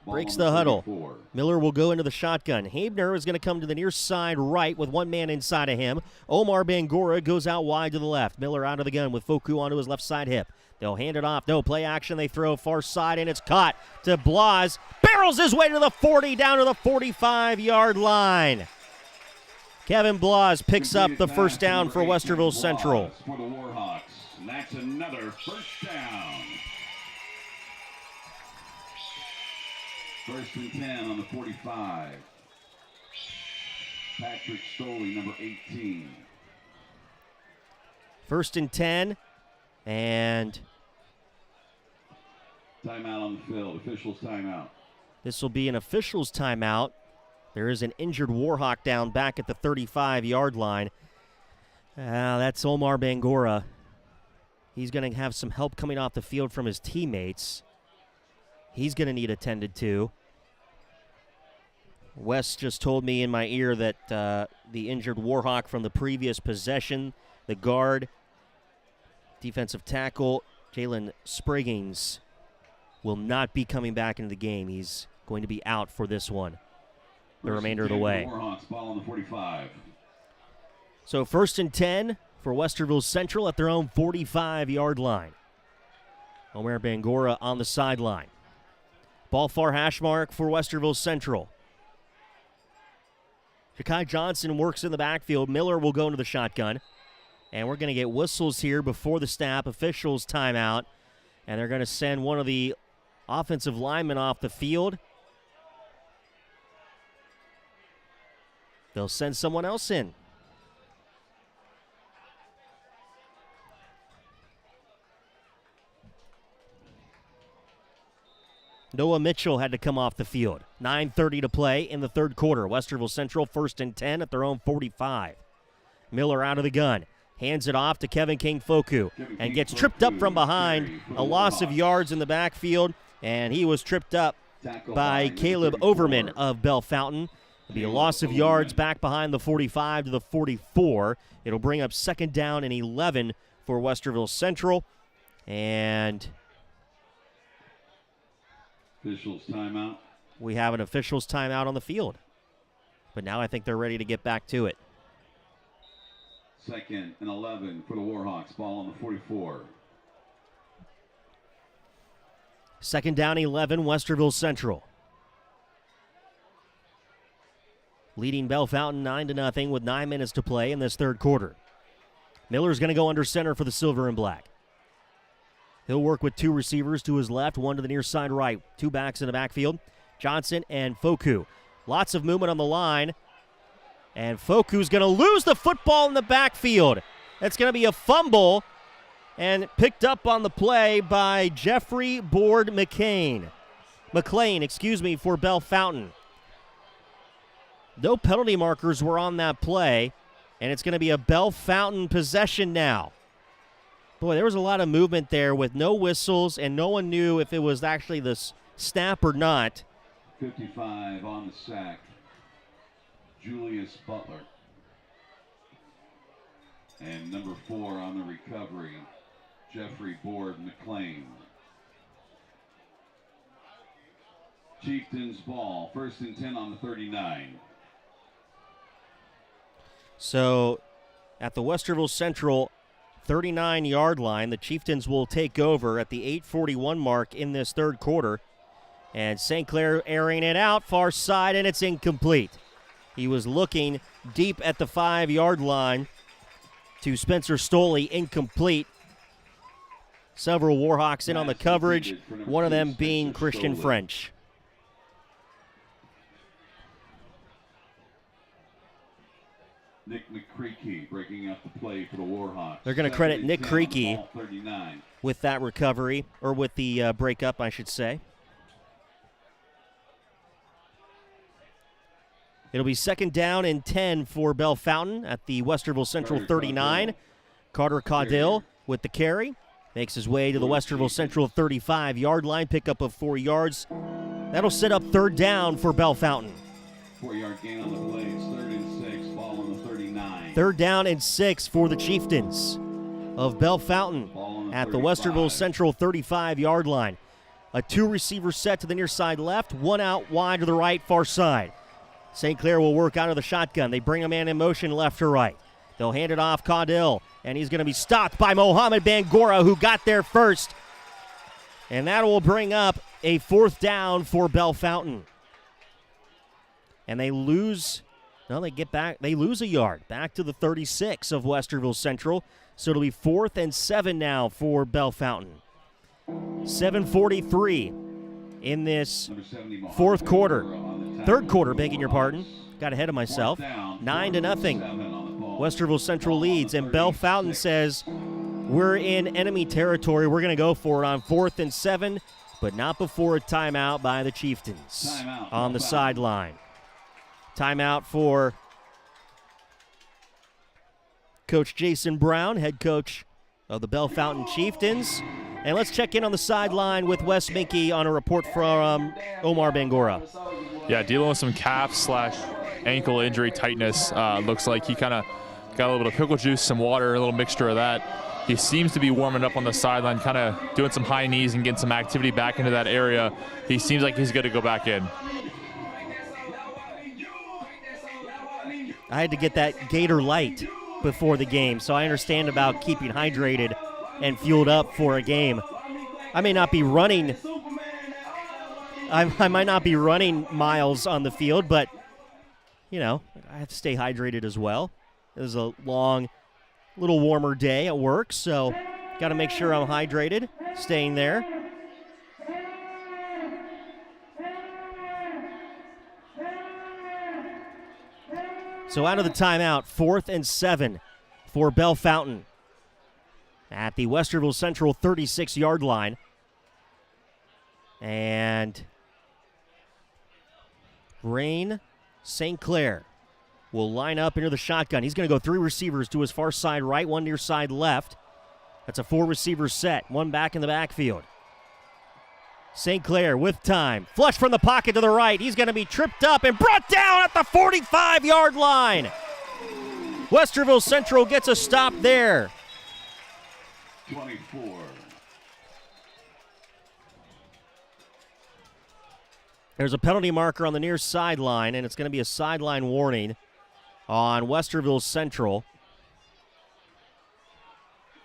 breaks the huddle. Miller will go into the shotgun. Hebner is going to come to the near side right with one man inside of him. Omar Bangura goes out wide to the left. Miller out of the gun with Foku onto his left side hip. They'll hand it off. No play action. They throw far side, and it's caught to Blas. Barrels his way to the 40, down to the 45-yard line. Kevin Blas picks up the first down for Westerville Central. For the Warhawks. And that's another first down. First and 10 on the 45. Patrick Stoley, number 18. First and 10, and timeout on the field. Officials timeout. This will be an officials timeout. There is an injured Warhawk down back at the 35-yard line. That's Omar Bangura. He's going to have some help coming off the field from his teammates. He's going to need attended to. Wes just told me in my ear that the injured Warhawk from the previous possession, the guard, defensive tackle, Jalen Spriggins, will not be coming back into the game. He's going to be out for this one, the remainder of the way. Warhawks, ball on the 45. So first and 10 for Westerville Central at their own 45-yard line. Omer Bangura on the sideline. Ball far hash mark for Westerville Central. Ja'Kai Johnson works in the backfield. Miller will go into the shotgun. And we're going to get whistles here before the snap. Officials timeout. And they're going to send one of the offensive linemen off the field. They'll send someone else in. Noah Mitchell had to come off the field. 9:30 to play in the third quarter. Westerville Central first and 10 at their own 45. Miller out of the gun. Hands it off to Kevin King Foku and gets tripped up from behind. A loss of yards in the backfield, and he was tripped up by Caleb Overman of Bellefontaine. It'll be a loss of yards back behind the 45 to the 44. It'll bring up second down and 11 for Westerville Central. And officials timeout. We have an officials timeout on the field. But now I think they're ready to get back to it. 2nd and 11 for the Warhawks. Ball on the 44. Second down 11, Westerville Central. Leading Bellefontaine 9-0 with 9 minutes to play in this third quarter. Miller's going to go under center for the Silver and Black. He'll work with 2 receivers to his left, 1 to the near side right. 2 backs in the backfield, Johnson and Foku. Lots of movement on the line. And Foku's going to lose the football in the backfield. It's going to be a fumble and picked up on the play by Jeffrey Board McLean, for Bellefontaine. No penalty markers were on that play, and it's going to be a Bellefontaine possession now. Boy, there was a lot of movement there with no whistles, and no one knew if it was actually the snap or not. 55 on the sack. Julius Butler. And number 4 on the recovery, Jeffrey Board McLean. Chieftains ball, 1st and 10 on the 39. So at the Westerville Central 39-yard line, the Chieftains will take over at the 8:41 mark in this third quarter. And St. Clair airing it out, far side, and it's incomplete. He was looking deep at the 5-yard line to Spencer Stoley, incomplete. Several Warhawks in on the coverage, one of them being Christian French. Nick McCreakey breaking up the play for the Warhawks. They're going to credit Nick Creakey with that recovery, or with the breakup, I should say. It'll be 2nd down and 10 for Bellefontaine at the Westerville Central 39. Carter Caudill with the carry. Makes his way to the Westerville Central 35-yard line, pickup of 4 yards. That'll set up 3rd down for Bellefontaine. 4-yard gain on the play. It's 3rd and 6, ball on the 39. 3rd down and 6 for the Chieftains of Bellefontaine at the Westerville Central 35-yard line. A 2-receiver set to the near side left, 1 out wide to the right, far side. St. Clair will work out of the shotgun. They bring a man in motion left to right. They'll hand it off Caudill, and he's going to be stopped by Mohamed Bangora, who got there first. And that will bring up a 4th down for Bellefontaine. And they lose, they lose a yard back to the 36 of Westerville Central. So it'll be 4th and 7 now for Bellefontaine. 7:43 in this third quarter, begging your pardon. Got ahead of myself. 9-0. Westerville Central leads, and Bellefontaine says, we're in enemy territory. We're going to go for it on 4th and 7, but not before a timeout by the Chieftains on the sideline. Timeout for Coach Jason Brown, head coach of the Bellefontaine Chieftains. And let's check in on the sideline with Wes Minke on a report from Omar Bangora. Yeah, dealing with some calf/ankle injury tightness. Looks like he kind of got a little bit of pickle juice, some water, a little mixture of that. He seems to be warming up on the sideline, kind of doing some high knees and getting some activity back into that area. He seems like he's going to go back in. I had to get that Gator Light before the game, so I understand about keeping hydrated and fueled up for a game. I may not be running. I might not be running miles on the field, but, you know, I have to stay hydrated as well. It was a long, little warmer day at work, so got to make sure I'm hydrated, staying there. So out of the timeout, 4th and 7 for Bellefontaine at the Westerville Central 36-yard line. And Rain St. Clair will line up into the shotgun. He's going to go 3 receivers to his far side right, 1 near side left. That's a 4-receiver set, 1 back in the backfield. St. Clair with time. Flush from the pocket to the right. He's going to be tripped up and brought down at the 45-yard line. Westerville Central gets a stop there. 24. There's a penalty marker on the near sideline, and it's going to be a sideline warning on Westerville Central.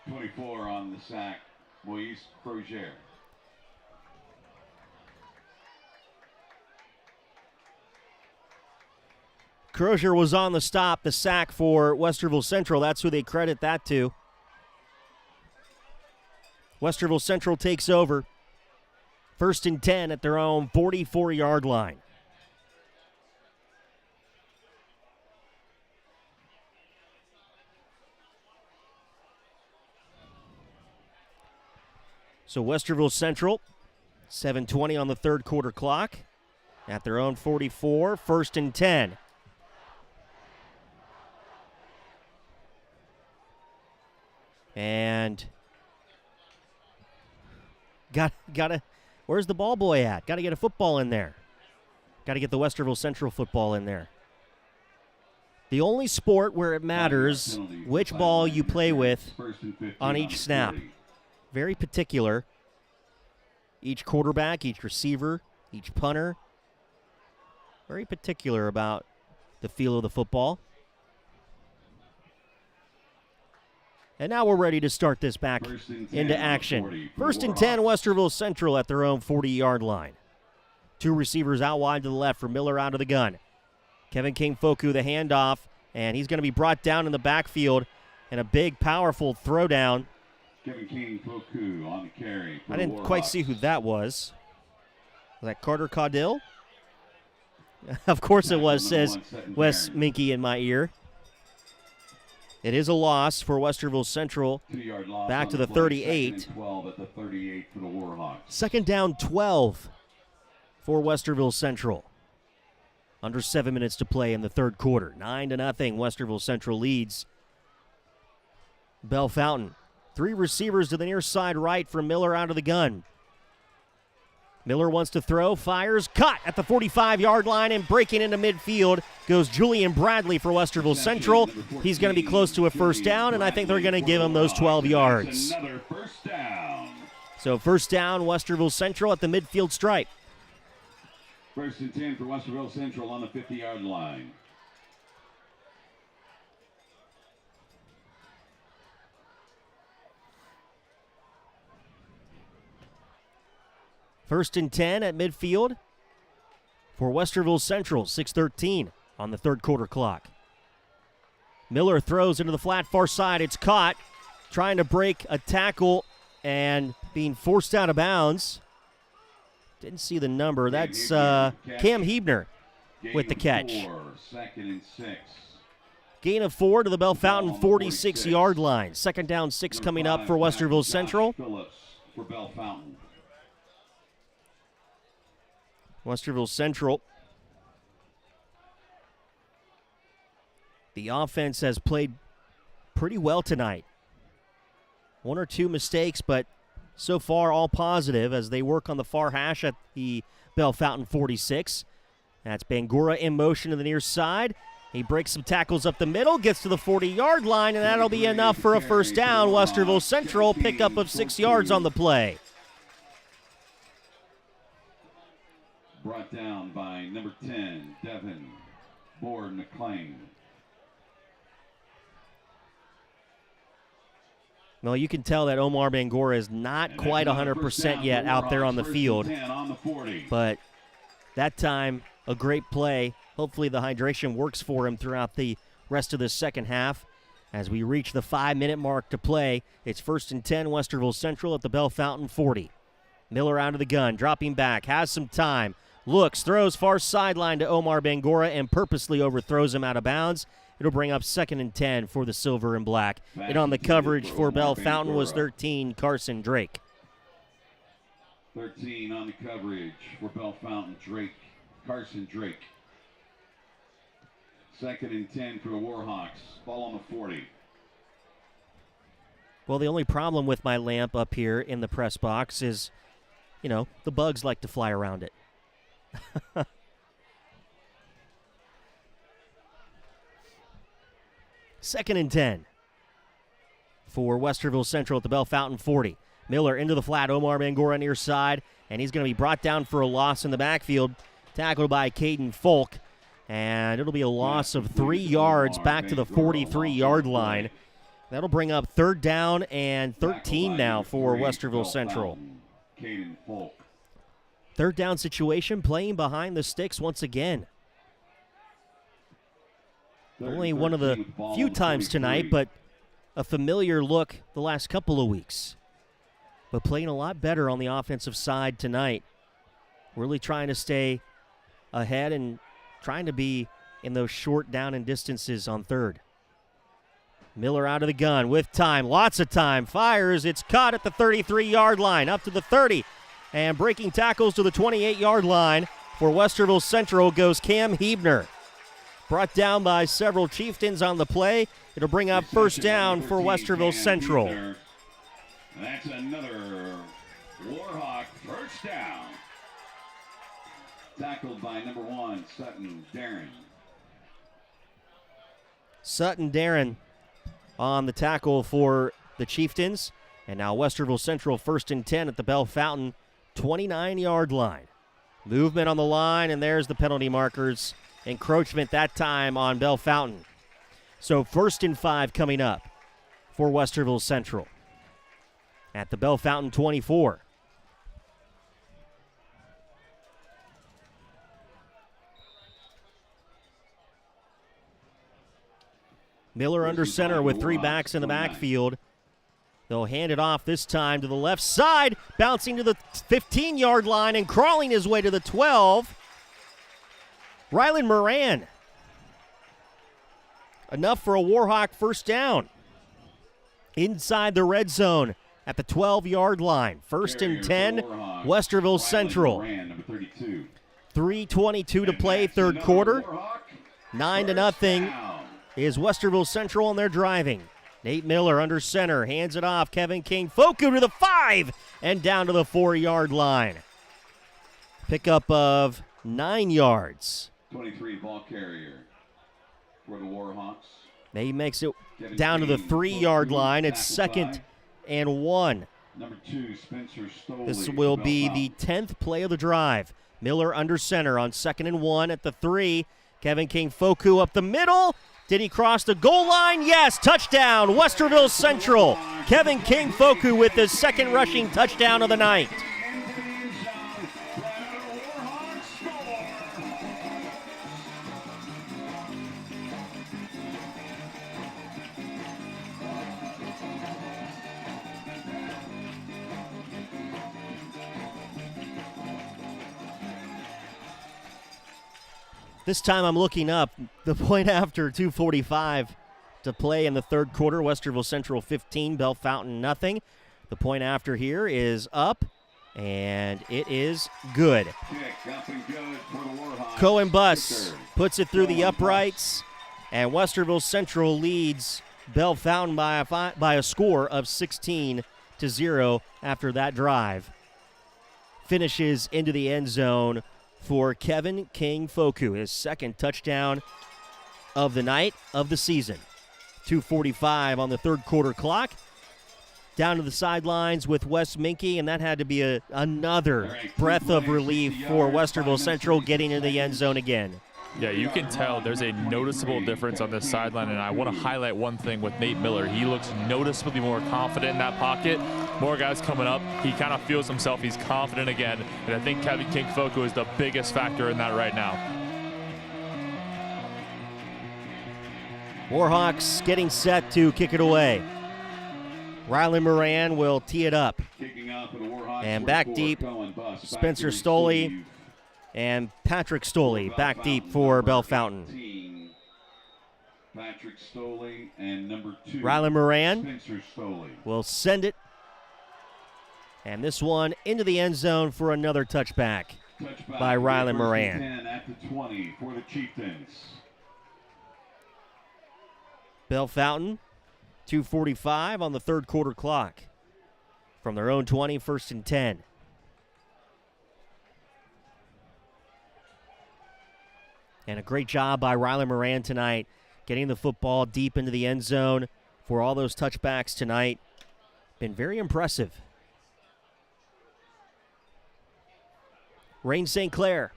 24 on the sack, Moise Crozier. Crozier was on the stop, the sack for Westerville Central. That's who they credit that to. Westerville Central takes over. 1st and 10 at their own 44-yard line. So Westerville Central, 7:20 on the third quarter clock. At their own 44, 1st and 10. And gotta, where's the ball boy at? Gotta get a football in there. Gotta get the Westerville Central football in there. The only sport where it matters which ball you play with on each snap. Very particular. Each quarterback, each receiver, each punter, very particular about the feel of the football. And now we're ready to start this back into action. 1st and 10, Westerville Central at their own 40-yard line. 2 receivers out wide to the left for Miller out of the gun. Kevin King-Foku the handoff, and he's going to be brought down in the backfield, and a big, powerful throwdown. Kevin King-Foku on the carry. I didn't quite see who that was. Was that Carter Caudill? Of course it was, says Wes Minky in my ear. It is a loss for Westerville Central. Back to the 38. 12 at the 38 for the Warhawks. 2nd down 12 for Westerville Central. Under 7 minutes to play in the 3rd quarter. 9-0, Westerville Central leads Bellefontaine. 3 receivers to the near side right for Miller out of the gun. Miller wants to throw, fires, caught at the 45-yard line, and breaking into midfield goes Julian Bradley for Westerville Central. He's going to be close to a 1st down, and I think they're going to give him those 12 yards. Another 1st down. So 1st down, Westerville Central at the midfield stripe. 1st and 10 for Westerville Central on the 50-yard line. First and 10 at midfield for Westerville Central, 6:13 on the 3rd quarter clock. Miller throws into the flat far side. It's caught, trying to break a tackle and being forced out of bounds. Didn't see the number. That's Cam Hebner with the catch. 2nd and 6. Gain of 4 to the Bellefontaine 46-yard line. 2nd down 6 coming up for Westerville Central. Phillips for Bellefontaine. Westerville Central. The offense has played pretty well tonight. 1 or 2 mistakes, but so far all positive as they work on the far hash at the Bellefontaine 46. That's Bangura in motion to the near side. He breaks some tackles up the middle, gets to the 40-yard line, and that'll be enough for a 1st down. Westerville Central, pickup of 6 yards on the play. Brought down by number 10, Devin Board McLean. Well, you can tell that Omar Bangura is not quite 100% yet out there on the field. But that time, a great play. Hopefully the hydration works for him throughout the rest of the 2nd half. As we reach the 5-minute mark to play, it's 1st and 10, Westerville Central at the Bellefontaine 40. Miller out of the gun, dropping back, has some time. Looks, throws far sideline to Omar Bangura and purposely overthrows him out of bounds. It'll bring up 2nd and 10 for the Silver and Black. And on the coverage for Bellefontaine was 13, Carson Drake. 13 on the coverage for Bellefontaine, Carson Drake. 2nd and 10 for the Warhawks. Ball on the 40. Well, the only problem with my lamp up here in the press box is, the bugs like to fly around it. 2nd and 10 for Westerville Central at the Bellefontaine 40. Miller into the flat, Omar Bangura near side, and he's going to be brought down for a loss in the backfield, tackled by Caden Folk, and it'll be a loss of 3 yards back to the 43-yard line. That'll bring up 3rd down and 13 now for Westerville Central. Caden Folk. 3rd down situation, playing behind the sticks once again. Only one of the few times tonight, but a familiar look the last couple of weeks. But playing a lot better on the offensive side tonight. Really trying to stay ahead and trying to be in those short down and distances on 3rd. Miller out of the gun with time, lots of time, fires. It's caught at the 33-yard line, up to the 30. And breaking tackles to the 28-yard line for Westerville Central goes Cam Hebner. Brought down by several Chieftains on the play. It'll bring up 1st down for Westerville Central. That's another Warhawk 1st down. Tackled by number 1, Sutton Darren. Sutton Darren on the tackle for the Chieftains. And now Westerville Central 1st and 10 at the Bellefontaine 29-yard line. Movement on the line, and there's the penalty markers. Encroachment that time on Bellefontaine. So 1st and 5 coming up for Westerville Central at the Bellefontaine 24. Miller under center with 3 backs in the backfield. They'll hand it off this time to the left side, bouncing to the 15-yard line and crawling his way to the 12. Rylan Moran. Enough for a Warhawk first down. Inside the red zone at the 12-yard line. 1st and 10, Westerville Central. 3:22 to play, third quarter. 9-0 is Westerville Central, and they're driving. Nate Miller under center, hands it off. Kevin King Foku to the 5 and down to the 4-yard line. Pickup of 9 yards. 23 ball carrier for the Warhawks. He makes it down to the 3-yard line. It's 2nd and 1. Number 2, Spencer Stoley. This will be the 10th play of the drive. Miller under center on 2nd and 1 at the 3. Kevin King Foku up the middle. Did he cross the goal line? Yes, touchdown, Westerville Central. Kevin King Foku with his 2nd rushing touchdown of the night. This time I'm looking up. The point after 2:45 to play in the third quarter. Westerville Central 15, Bellefontaine nothing. The point after here is up, and it is good. Cohen Bus puts it through the uprights, and Westerville Central leads Bellefontaine by a score of 16-0 after that drive. Finishes into the end zone for Kevin King Foku, his 2nd touchdown of the night, of the season. 2:45 on the third quarter clock. Down to the sidelines with Wes Minke, and that had to be another breath of relief for Westerville Central getting into the end zone again. Yeah, you can tell there's a noticeable difference on this sideline, and I want to highlight one thing with Nate Miller. He looks noticeably more confident in that pocket. More guys coming up. He kind of feels himself. He's confident again, and I think Kevin King Foku is the biggest factor in that right now. Warhawks getting set to kick it away. Rylan Moran will tee it up. And back deep, Spencer Stoley and Patrick Stoley back deep for Bellefontaine. Patrick Stoley and number 2, Rylan Moran Spencer Stoley will send it. And this one into the end zone for another touchback by Rylan Moran. 10 at the 20 for the Chieftains. Bellefontaine, 2:45 on the third quarter clock. From their own 20, 1st and 10. And a great job by Rylan Moran tonight, getting the football deep into the end zone for all those touchbacks tonight. Been very impressive. Rain St. Clair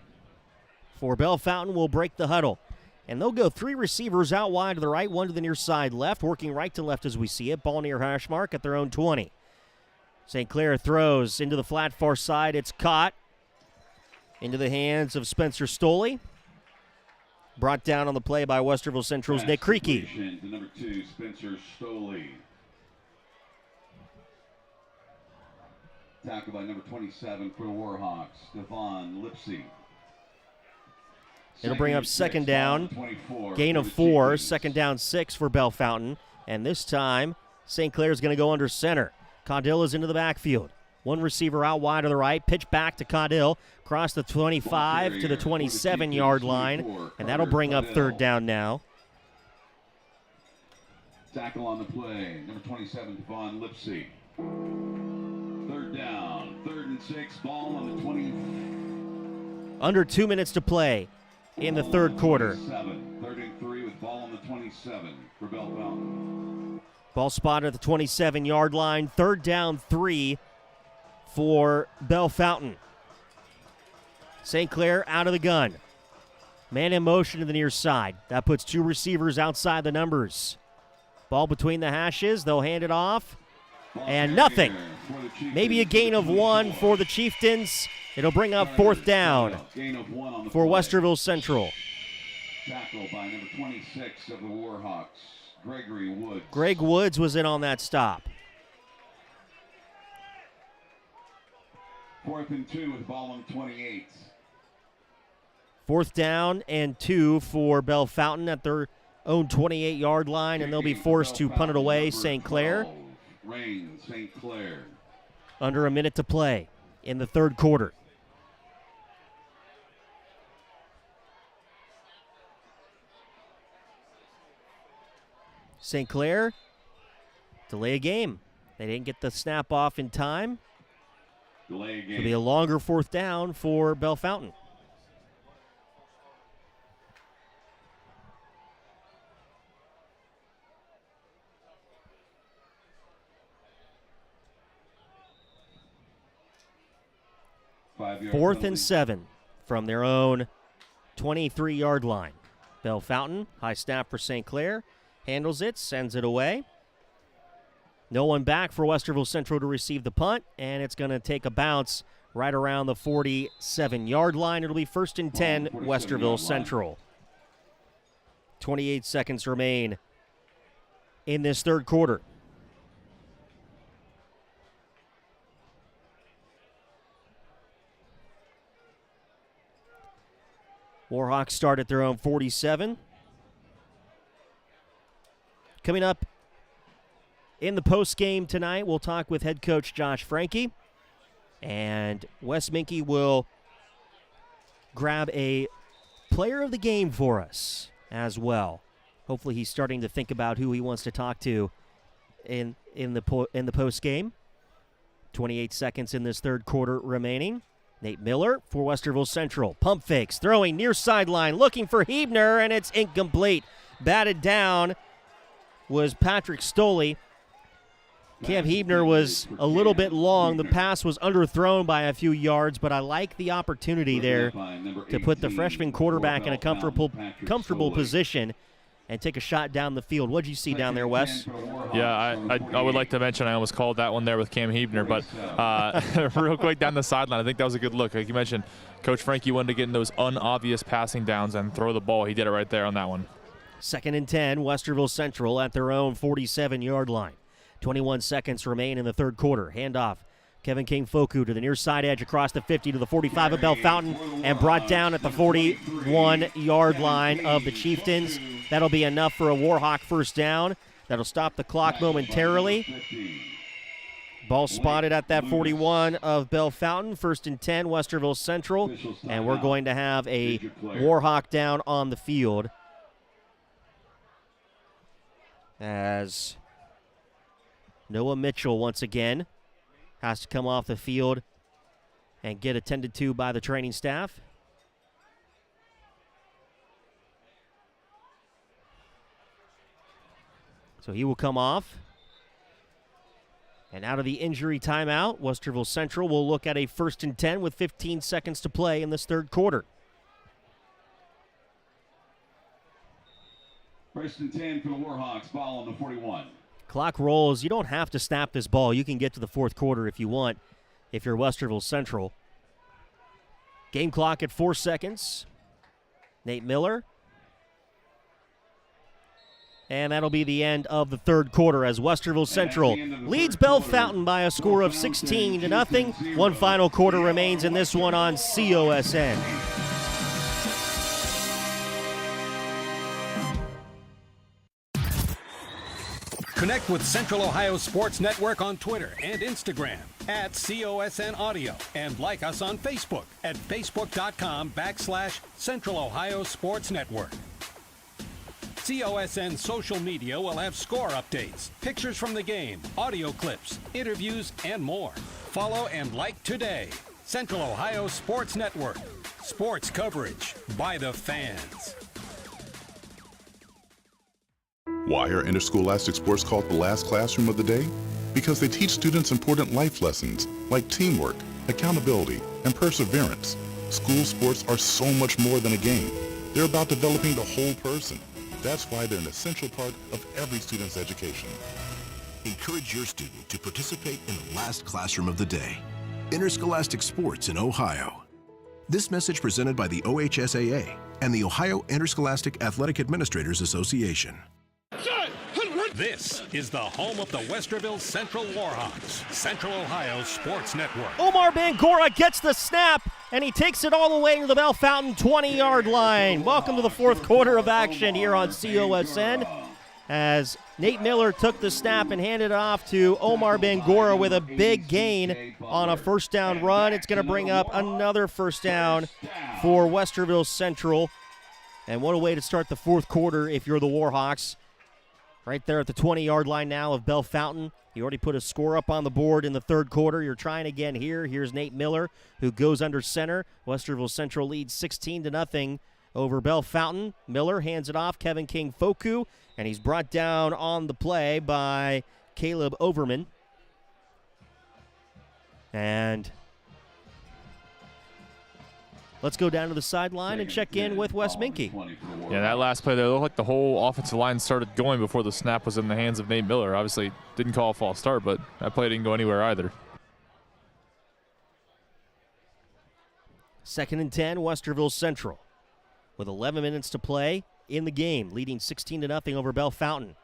for Bellefontaine will break the huddle. And they'll go 3 receivers out wide to the right, 1 to the near side left, working right to left as we see it. Ball near hash mark at their own 20. St. Clair throws into the flat far side. It's caught into the hands of Spencer Stoley. Brought down on the play by Westerville Central's Nick Creaky. To number 2, Spencer Stoley. Tackle by number 27 for the Warhawks, Devon Lipsy. It'll bring up 2nd down. Gain of 4, 2nd down 6 for Bellefontaine. And this time, St. Clair's going to go under center. Caudill is into the backfield. 1 receiver out wide to the right. Pitch back to Caudill. Across the 25 to the 27-yard line. And that'll bring up 3rd down now. Tackle on the play. Number 27, Devon Lipsy. 3rd down. 3rd and 6. Ball on the 20. Under 2 minutes to play in the third quarter. 3rd and 3 with ball on the 27 for Bellefontaine. Ball spotted at the 27-yard line. 3rd down 3 for Bellefontaine. St. Clair out of the gun. Man in motion to the near side. That puts 2 receivers outside the numbers. Ball between the hashes. They'll hand it off. And nothing. Maybe a gain of 1 for the Chieftains. It'll bring up 4th down for Westerville Central. Tackle by number 26 of the Warhawks, Gregory Woods. Greg Woods was in on that stop. 4th and 2 with ball on 28. 4th down and 2 for Bellefontaine at their own 28-yard line, and they'll be forced to punt it away. St. Clair. Rain, St. Clair. Under a minute to play in the 3rd quarter. St. Clair, delay a game. They didn't get the snap off in time. Delay a game. It'll be a longer 4th down for Bellefontaine. Fourth and 7 from their own 23-yard line. Bellefontaine, high snap for St. Clair, handles it, sends it away. No one back for Westerville Central to receive the punt, and it's going to take a bounce right around the 47-yard line. It'll be 1st and 10, Westerville Central. 28 seconds remain in this 3rd quarter. Warhawks start at their own 47. Coming up in the post-game tonight, we'll talk with head coach Josh Franke. And Wes Minke will grab a player of the game for us as well. Hopefully he's starting to think about who he wants to talk to in the post-game. 28 seconds in this 3rd quarter remaining. Nate Miller for Westerville Central. Pump fakes, throwing near sideline, looking for Hebner, and it's incomplete. Batted down was Patrick Stoley. Cam Hebner was a little bit long. The pass was underthrown by a few yards, but I like the opportunity there to put the freshman quarterback in a comfortable position and take a shot down the field. What did you see down there, Wes? Yeah, I would like to mention I almost called that one there with Cam Hebner, but real quick down the sideline, I think that was a good look. Like you mentioned, Coach Franke wanted to get in those unobvious passing downs and throw the ball. He did it right there on that one. 2nd and 10, Westerville Central at their own 47-yard line. 21 seconds remain in the 3rd quarter. Handoff. Kevin King-Foku to the near side edge across the 50 to the 45 of Bellefontaine and brought down at the 41-yard line of the Chieftains. That'll be enough for a Warhawk 1st down. That'll stop the clock momentarily. Ball spotted at that 41 of Bellefontaine. 1st and 10, Westerville Central. And we're going to have a Warhawk down on the field as Noah Mitchell once again has to come off the field and get attended to by the training staff. So he will come off. And out of the injury timeout, Westerville Central will look at a 1st and 10 with 15 seconds to play in this 3rd quarter. 1st and 10 for the Warhawks, ball on the 41. Clock rolls. You don't have to snap this ball. You can get to the 4th quarter if you want, if you're Westerville Central. Game clock at 4 seconds. Nate Miller. And that'll be the end of the 3rd quarter as Westerville Central leads Bellefontaine by a score of 16-0. One final quarter remains in this one on COSN. Connect with Central Ohio Sports Network on Twitter and Instagram at COSN Audio, and like us on Facebook at facebook.com/Central Ohio Sports Network. COSN social media will have score updates, pictures from the game, audio clips, interviews, and more. Follow and like today. Central Ohio Sports Network. Sports coverage by the fans. Why are interscholastic sports called the last classroom of the day? Because they teach students important life lessons like teamwork, accountability, and perseverance. School sports are so much more than a game. They're about developing the whole person. That's why they're an essential part of every student's education. Encourage your student to participate in the last classroom of the day. Interscholastic sports in Ohio. This message presented by the OHSAA and the Ohio Interscholastic Athletic Administrators Association. This is the home of the Westerville Central Warhawks, Central Ohio Sports Network. Omar Bangura gets the snap, and he takes it all the way to the Bellefontaine 20-yard line. Welcome to the fourth quarter of action here on COSN, as Nate Miller took the snap and handed it off to Omar Bangura with a big gain on a first down run. It's going to bring up another first down for Westerville Central. And what a way to start the fourth quarter if you're the Warhawks. Right there at the 20-yard line now of Bellefontaine. You already put a score up on the board in the third quarter. You're trying again here. Here's Nate Miller, who goes under center. Westerville Central leads 16-0 over Bellefontaine. Miller hands it off. Kevin King-Foku, and he's brought down on the play by Caleb Overman. And let's go down to the sideline and check in with Wes Minke. Yeah, that last play there looked like the whole offensive line started going before the snap was in the hands of Nate Miller. Obviously didn't call a false start, but that play didn't go anywhere either. 2nd and 10, Westerville Central, with 11 minutes to play in the game, leading 16-0 over Bellefontaine.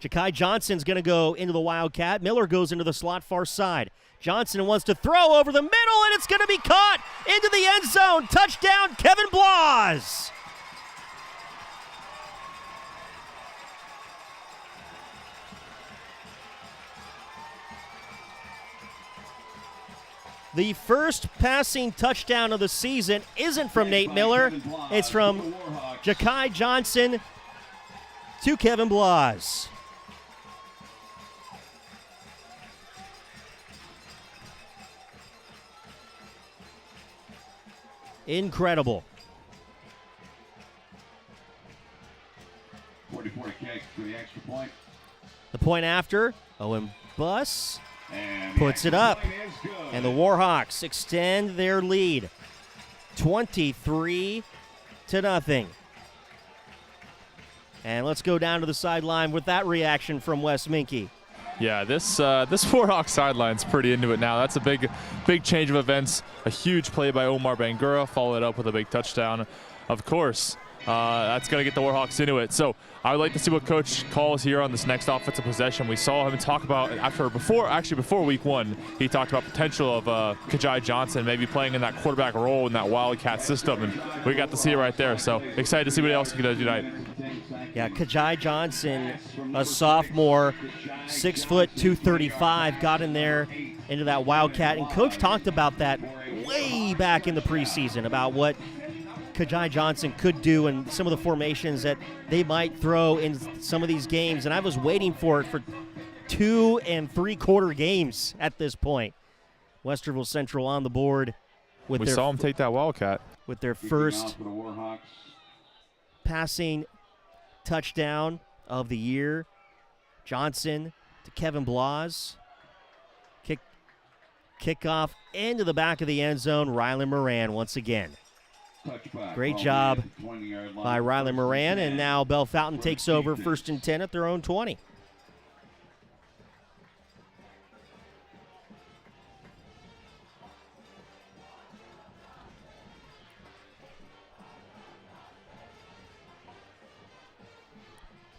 Ja'Kai Johnson's going to go into the Wildcat. Miller goes into the slot far side. Johnson wants to throw over the middle, and it's going to be caught into the end zone. Touchdown, Kevin Blas. The first passing touchdown of the season isn't from Nate Miller. It's from Ja'Kai Johnson to Kevin Blas. Incredible. 44 kick for the extra point. The point after, Owen Buss puts it up, and the Warhawks extend their lead 23-0. And let's go down to the sideline with that reaction from Wes Minke. Yeah, this Warhawks sideline's pretty into it now. That's a big change of events. A huge play by Omar Bangura, followed up with a big touchdown. Of course, that's going to get the Warhawks into it. So I would like to see what Coach calls here on this next offensive possession. We saw him talk about before week one, he talked about potential of Ja'Kai Johnson maybe playing in that quarterback role in that Wildcat system, and we got to see it right there. So excited to see what else he can do tonight. Yeah, Ja'Kai Johnson, a sophomore, 6 foot 235, got in there into that Wildcat, and Coach talked about that way back in the preseason about what Ja'Kai Johnson could do and some of the formations that they might throw in some of these games, and I was waiting for it for 2 3/4 games at this point. Westerville Central on the board with we saw him take that Wildcat with their first passing touchdown of the year. Johnson to Kevin Blas. Kickoff into the back of the end zone. Rylan Moran once again. Great job by Rylan Moran, and now Bellefontaine takes over 1st and 10 at their own 20.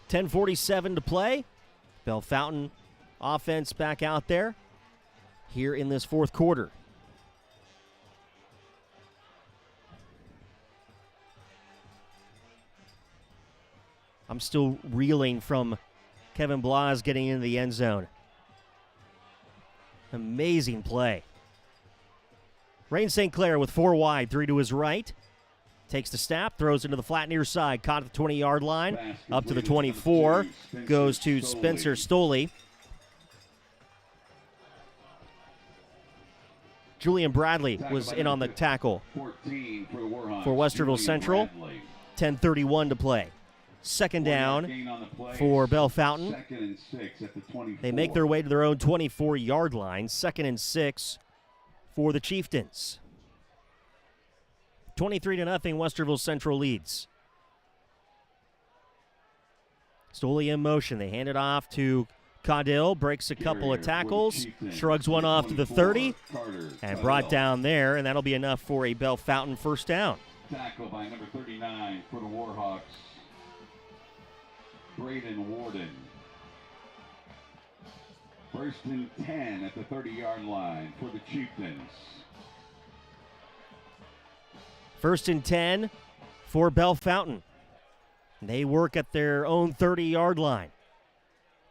.10:47 to play. Bellefontaine offense back out there here in this fourth quarter. I'm still reeling from Kevin Blas getting into the end zone. Amazing play. Rain St. Clair with 4 wide, 3 to his right. Takes the snap, throws into the flat near side, caught at the 20-yard line, up to the 24, goes to Spencer Stoley. Julian Bradley was in on the tackle for Westerville Central. 10:31 to play. Second down for Bellefontaine. 2nd and 6 at the 24. They make their way to their own 24-yard line. 2nd and 6 for the Chieftains. 23-0, Westerville Central leads. Stoley in motion. They hand it off to Caudill, breaks a couple of tackles, shrugs one off to the 30, and brought down there, and that'll be enough for a Bellefontaine first down. Tackle by number 39 for the Warhawks, Braden Warden. 1st and 10 at the 30-yard line for the Chieftains. 1st and 10 for Bellefontaine. They work at their own 30-yard line.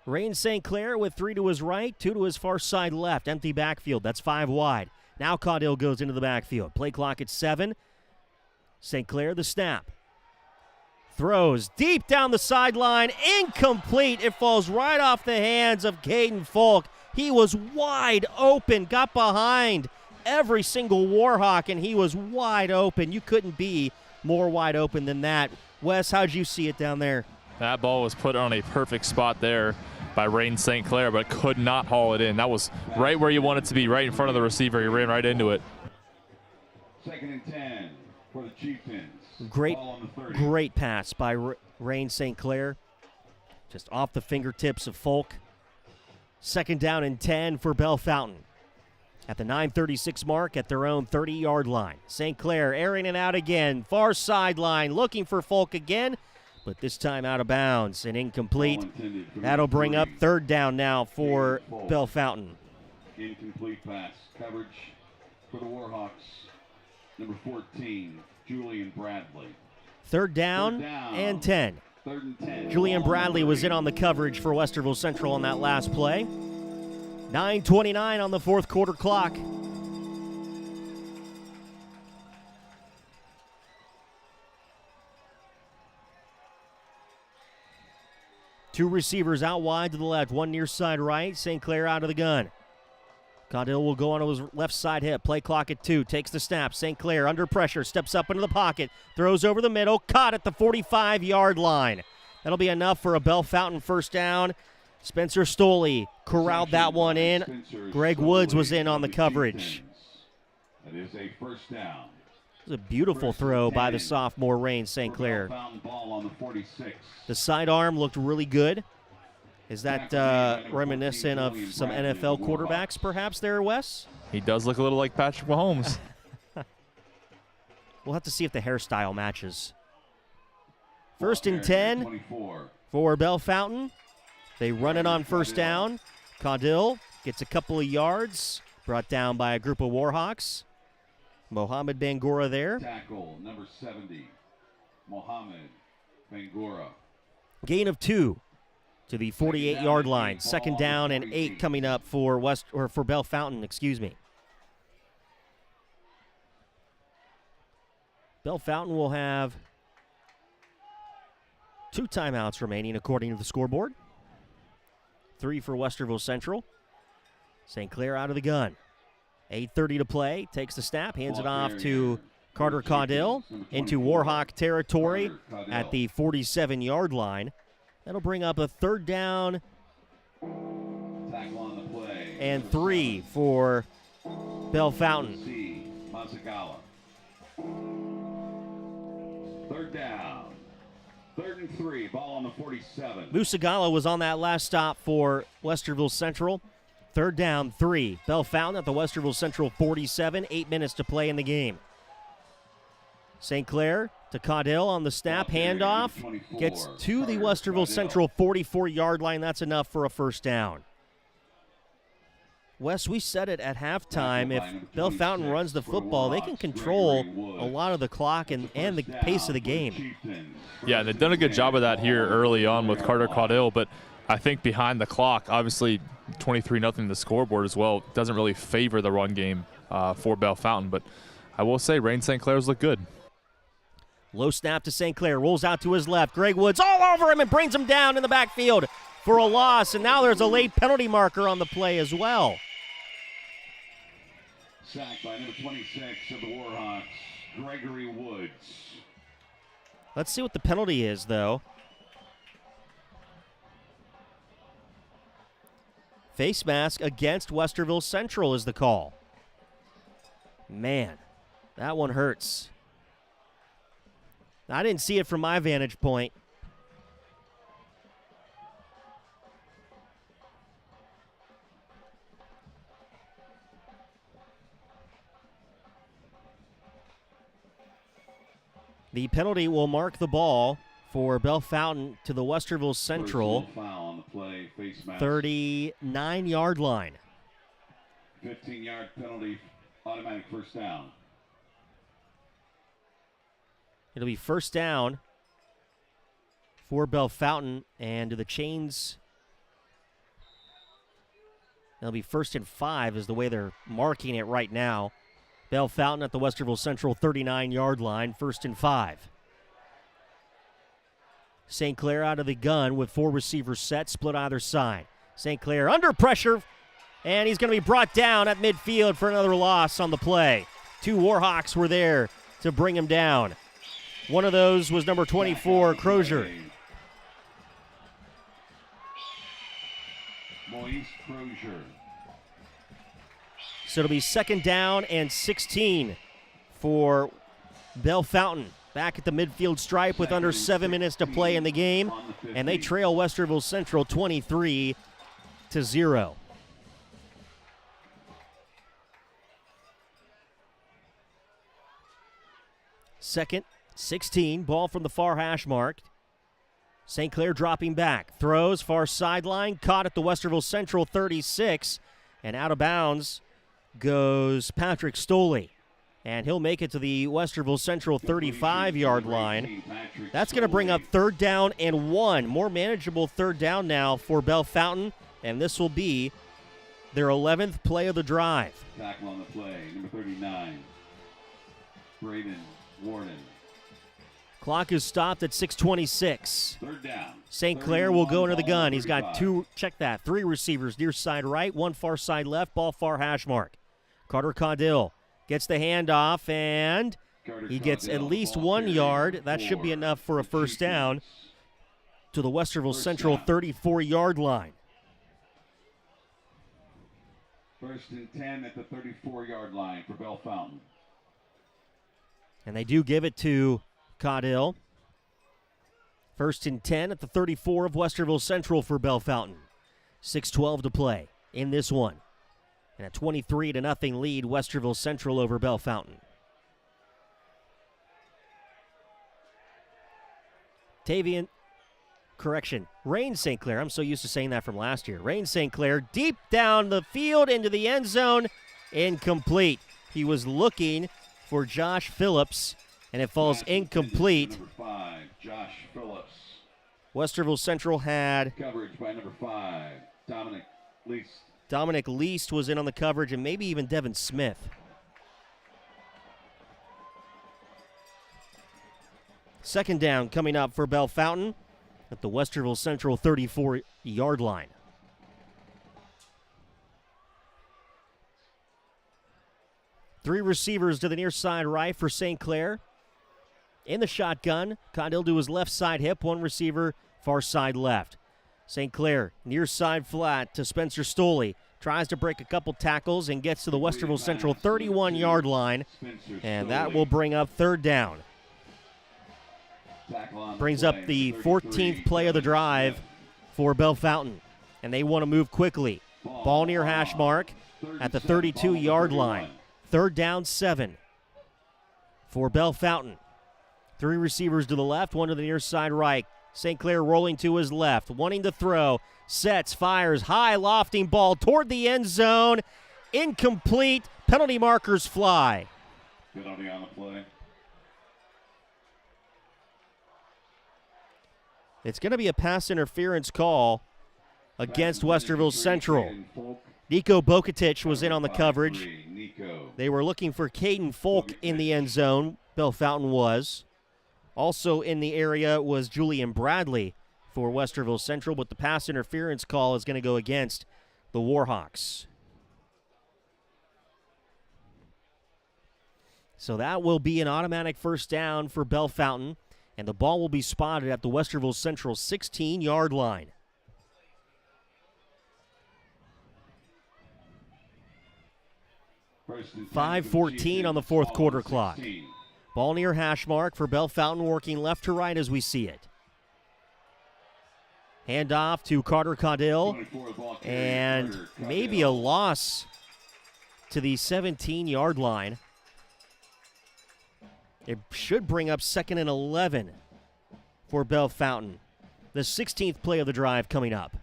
Rain St. Clair with 3 to his right, 2 to his far side left. Empty backfield. That's 5 wide. Now Caudill goes into the backfield. Play clock at 7. St. Clair the snap. Throws deep down the sideline. Incomplete. It falls right off the hands of Caden Folk. He was wide open. Got behind every single Warhawk, and he was wide open. You couldn't be more wide open than that. Wes, how'd you see it down there? That ball was put on a perfect spot there by Rain St. Clair, but could not haul it in. That was right where you want it to be, right in front of the receiver. He ran right into it. 2nd and 10 for the Chieftains. Great pass by Rain St. Clair. Just off the fingertips of Folk. 2nd down and 10 for Bellefontaine. At the 9:36 mark at their own 30-yard line. St. Clair airing it out again. Far sideline looking for Folk again, but this time out of bounds and incomplete. That'll bring up 3rd down now for Bellefontaine. Incomplete pass. Coverage for the Warhawks. Number 14, Julian Bradley. 3rd down and 10. 3rd and 10. Julian Bradley was in on the coverage for Westerville Central on that last play. 9:29 on the 4th quarter clock. Two receivers out wide to the left, one near side right. St. Clair out of the gun. Caudill will go on his left side hip. Play clock at 2. Takes the snap. St. Clair under pressure. Steps up into the pocket. Throws over the middle. Caught at the 45-yard line. That'll be enough for a Bellefontaine first down. Spencer Stoley corralled that one in. Greg Woods was in on the coverage. That is a first down. It was a beautiful throw by the sophomore Rain St. Clair. Ball on the 46. The sidearm looked really good. Is that reminiscent of some NFL quarterbacks perhaps there, Wes? He does look a little like Patrick Mahomes. We'll have to see if the hairstyle matches. 1st and 10 for Bellefontaine. They run it on first down. Caudill gets a couple of yards. Brought down by a group of Warhawks. Mohamed Bangura there. Tackle number 70, Mohamed Bangura. Gain of 2 to the 48-yard line. 2nd down and 8 coming up for Bellefontaine, excuse me. Bellefontaine will have 2 timeouts remaining according to the scoreboard. 3 for Westerville Central. St. Clair out of the gun. 8:30 to play. Takes the snap, hands it off to Carter Caudill into Warhawk territory at the 47-yard line. That'll bring up a 3rd down and 3 for Bellefontaine. Mazagala. 3rd down. 3rd and 3. Ball on the 47. Musagala was on that last stop for Westerville Central. 3rd down, 3. Bellefontaine at the Westerville Central 47. 8 minutes to play in the game. St. Clair to Caudill on the snap. Handoff. Gets to the Westerville Central 44-yard line. That's enough for a first down. Wes, we said it at halftime. If Bellefontaine runs the football, they can control a lot of the clock and the pace of the game. Yeah, they've done a good job of that here early on with Carter Caudill, but I think behind the clock, obviously 23-0 the scoreboard as well, doesn't really favor the run game for Bellefontaine, but I will say Rain St. Clair's look good. Low snap to St. Clair, rolls out to his left. Greg Woods all over him and brings him down in the backfield for a loss, and now there's a late penalty marker on the play as well. Sacked by number 26 of the Warhawks, Gregory Woods. Let's see what the penalty is, though. Face mask against Westerville Central is the call. Man, that one hurts. I didn't see it from my vantage point. The penalty will mark the ball for Bellefontaine to the Westerville Central 39-yard line. 15-yard penalty, automatic first down. It'll be first down for Bellefontaine, and to the Chains, it'll be 1st and 5 is the way they're marking it right now. Bellefontaine at the Westerville Central 39-yard line, 1st and 5. St. Clair out of the gun with 4 receivers set, split either side. St. Clair under pressure, and he's going to be brought down at midfield for another loss on the play. 2 Warhawks were there to bring him down. One of those was number 24, Crozier. Moise Crozier. So it'll be 2nd down and 16 for Bellefontaine. Back at the midfield stripe with under 7 minutes to play in the game. And they trail Westerville Central 23-0. 2nd, 16, ball from the far hash mark. St. Clair dropping back, throws far sideline, caught at the Westerville Central 36, and out of bounds goes Patrick Stoley. And he'll make it to the Westerville Central 35-yard line. That's going to bring up 3rd down and 1. More manageable 3rd down now for Bellefontaine, and this will be their 11th play of the drive. Tackle on the play, number 39, Braden Warden. Clock is stopped at 6:26. 3rd down. St. Clair will go into the gun. He's got 3 receivers, near side right, 1 far side left, ball far hash mark. Carter Caudill gets the handoff, and he gets at least 1 yard. That should be enough for a first down to the Westerville Central 34-yard line. 1st and 10 at the 34-yard line for Bellefontaine. And they do give it to Caudill. 1st and 10 at the 34 of Westerville Central for Bellefontaine. 6:12 to play in this one. And a 23-0 lead, Westerville Central over Bellefontaine. Rain St. Clair. I'm so used to saying that from last year. Rain St. Clair deep down the field into the end zone. Incomplete. He was looking for Josh Phillips, and it falls incomplete. Number 5, Josh Phillips. Westerville Central had coverage by number 5, Dominic Least. Dominic Least was in on the coverage, and maybe even Devin Smith. Second down coming up for Bellefontaine at the Westerville Central 34-yard line. Three receivers to the near side right for St. Clair. In the shotgun, Caudill to his left side hip, 1 receiver far side left. St. Clair near side flat to Spencer Stoley. Tries to break a couple tackles and gets to the Westerville Central 31-yard line, and that will bring up 3rd down. Brings up the 14th play of the drive for Bellefontaine, and they want to move quickly. Ball near hash mark at the 32-yard line. 3rd down 7 for Bellefontaine. 3 receivers to the left, 1 to the near side right. St. Clair rolling to his left, wanting to throw. Sets, fires, high lofting ball toward the end zone. Incomplete. Penalty markers fly. Penalty on the play. It's going to be a pass interference call against Westerville Central. Nico Bokatic was in on the coverage. They were looking for Caden Folk in the end zone. Bellefontaine was. Also in the area was Julian Bradley for Westerville Central, but the pass interference call is going to go against the Warhawks. So that will be an automatic first down for Bellefontaine, and the ball will be spotted at the Westerville Central 16-yard line. 5:14 on the fourth quarter clock. Ball near hash mark for Bellefontaine, working left to right as we see it. Handoff to Carter Caudill, and maybe a loss to the 17-yard line. It should bring up 2nd and 11 for Bellefontaine. The 16th play of the drive coming up.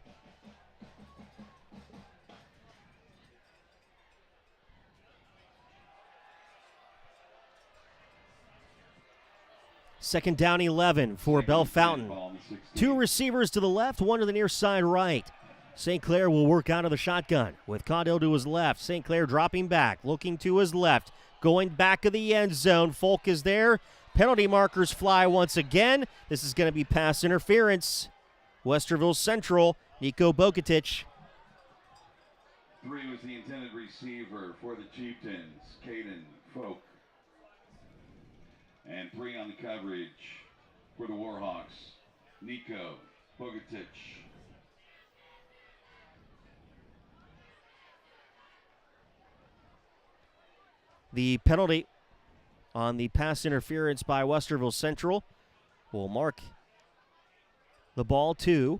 Second down 11 for Bellefontaine. 2 receivers to the left, 1 to the near side right. St. Clair will work out of the shotgun with Caudill to his left. St. Clair dropping back, looking to his left, going back of the end zone. Folk is there. Penalty markers fly once again. This is going to be pass interference. Westerville Central, Nico Bokatic. 3 was the intended receiver for the Chieftains, Caden Folk. And 3 on the coverage for the Warhawks, Nico Bogatic. The penalty on the pass interference by Westerville Central will mark the ball to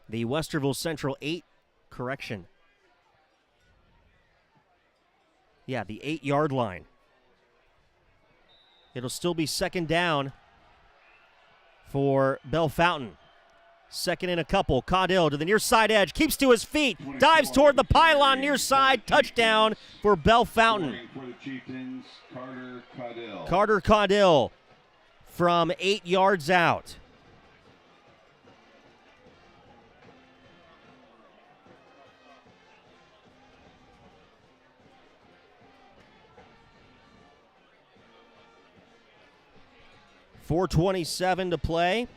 the Westerville Central 8 correction. Yeah, the 8-yard line. It'll still be second down for Bellefontaine. Second and a couple. Caudill to the near side edge. Keeps to his feet. Dives toward the pylon near side. Touchdown for Bellefontaine. Carter Caudill from 8 yards out. .427 to play.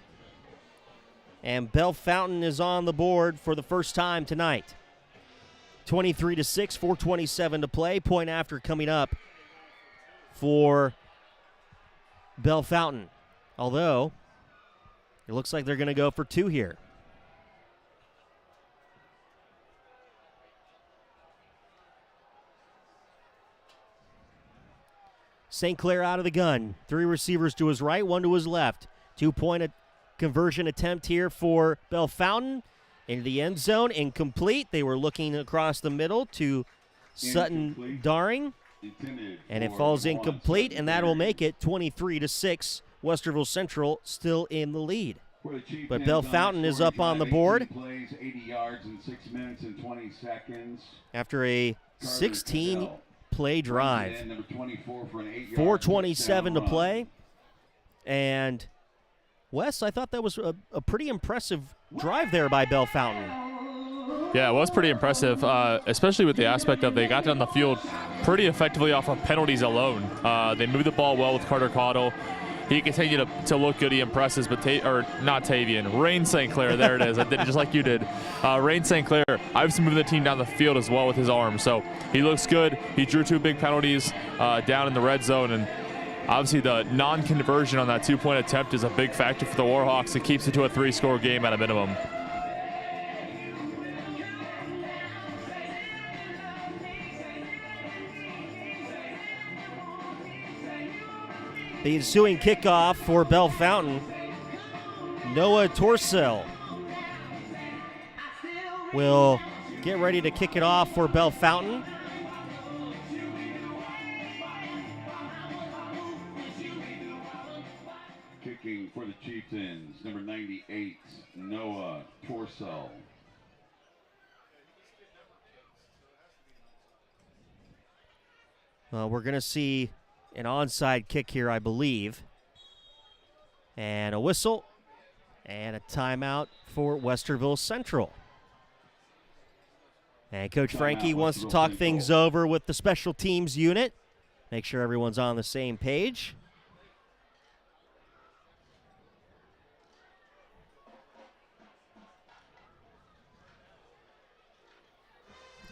And Bellefontaine is on the board for the first time tonight. 23-6, 4:27 to play. Point after coming up for Bellefontaine. Although, it looks like they're going to go for 2 here. St. Clair out of the gun. 3 receivers to his right, 1 to his left. 2-point conversion attempt here for Bellefontaine. Into the end zone, incomplete. They were looking across the middle to Sutton Daring. And it falls incomplete, and that will make it 23-6. Westerville Central still in the lead. But Bellefontaine is up on the board. After a 16-play drive. 4:27 to play. And Wes, I thought that was a pretty impressive drive there by Bellefontaine. Yeah, it was pretty impressive, especially with the aspect of they got down the field pretty effectively off of penalties alone. They moved the ball well with Carter Caudill. He continued to look good. He impresses, but not Tavian. Rain St. Clair, there it is. I did it just like you did. Rain St. Clair, obviously moving the team down the field as well with his arm. So he looks good. He drew 2 big penalties down in the red zone, and obviously the non-conversion on that 2-point attempt is a big factor for the Warhawks. It keeps it to a 3-score game at a minimum. The ensuing kickoff for Bellefontaine. Noah Torcel will get ready to kick it off for Bellefontaine. Kicking for the Chieftains, number 98, Noah Torcel. We're going to see an onside kick here, I believe. And a whistle and a timeout for Westerville Central. And Coach Frankie wants to talk things over with the special teams unit. Make sure everyone's on the same page.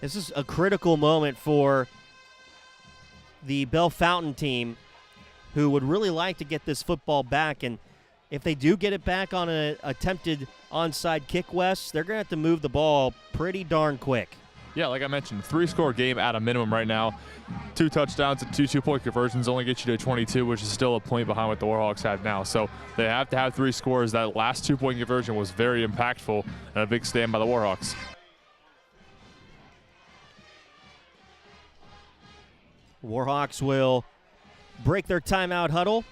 This is a critical moment for the Bellefontaine team, who would really like to get this football back and if they do get it back on an attempted onside kick, Wes, they're going to have to move the ball pretty darn quick. Yeah, like I mentioned, 3-score game at a minimum right now. 2 touchdowns and 2 two-point conversions only get you to 22, which is still a point behind what the Warhawks have now. So they have to have 3 scores. That last 2-point conversion was very impactful and a big stand by the Warhawks. Warhawks will break their timeout huddle.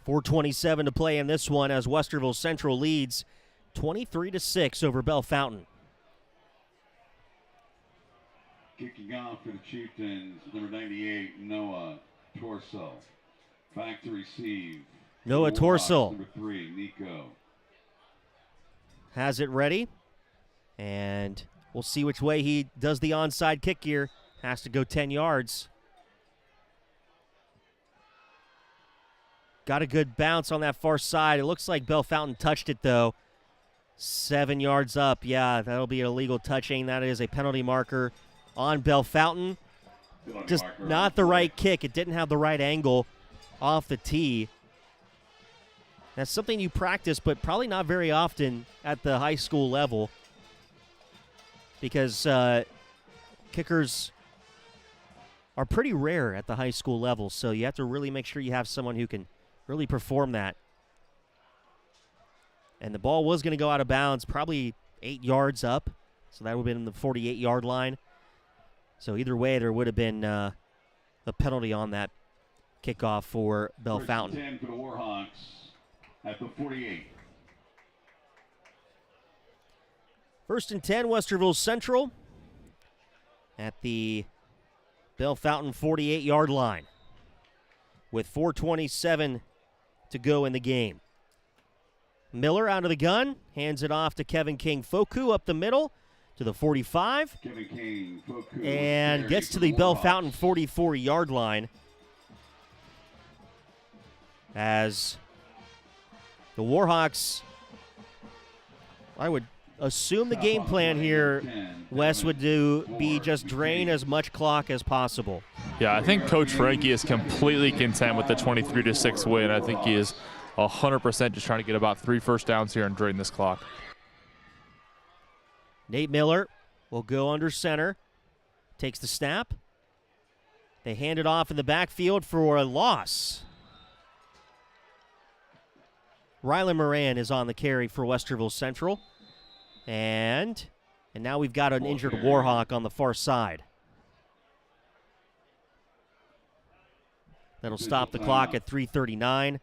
.427 to play in this one as Westerville Central leads 23-6 over Bellefontaine. Kicking off for the Chieftains, number 98, Noah Torso. Back to receive. Noah Torso. Number 3, Nico. Has it ready. And we'll see which way he does the onside kick here. Has to go 10 yards. Got a good bounce on that far side. It looks like Bellefontaine touched it, though. 7 yards up. Yeah, that'll be an illegal touching. That is a penalty marker on Bellefontaine. Just not the right kick. It didn't have the right angle off the tee. That's something you practice, but probably not very often at the high school level because kickers are pretty rare at the high school level, so you have to really make sure you have someone who can really perform that. And the ball was going to go out of bounds, probably 8 yards up, so that would have been the 48-yard line. So either way, there would have been a penalty on that kickoff for Bellefontaine. 10 for the Warhawks at the 48. 1st and 10, Westerville Central at the Bellefontaine 48-yard line with 4:27 to go in the game. Miller out of the gun, hands it off to Kevin King Foku up the middle to the 45, Kevin King, Foku, and gets to the Bellefontaine 44-yard line as the Warhawks, I would assume the game plan here, Wes, would be just drain as much clock as possible. Yeah, I think Coach Frankie is completely content with the 23-6 win. I think he is 100% just trying to get about 3 first downs here and drain this clock. Nate Miller will go under center, takes the snap. They hand it off in the backfield for a loss. Rylan Moran is on the carry for Westerville Central. And now we've got an injured Warhawk on the far side. That'll stop the clock at 3:39.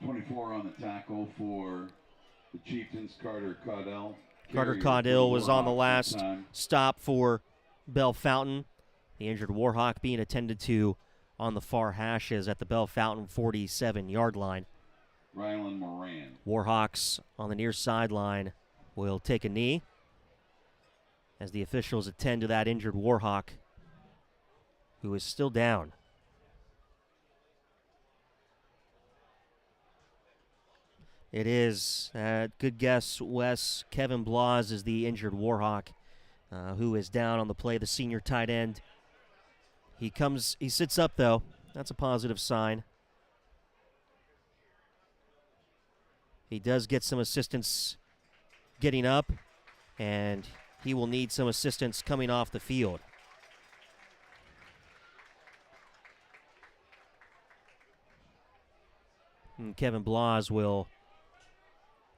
24 on the tackle for the Chieftains, Carter Caudell. Carter Caudell was on the last stop for Bellefontaine. The injured Warhawk being attended to on the far hashes at the Bellefontaine 47-yard line. Rylan Moran. Warhawks on the near sideline will take a knee as the officials attend to that injured Warhawk who is still down. It is, good guess, Wes, Kevin Blas is the injured Warhawk who is down on the play, the senior tight end. He sits up though. That's a positive sign. He does get some assistance getting up, and he will need some assistance coming off the field. And Kevin Blas will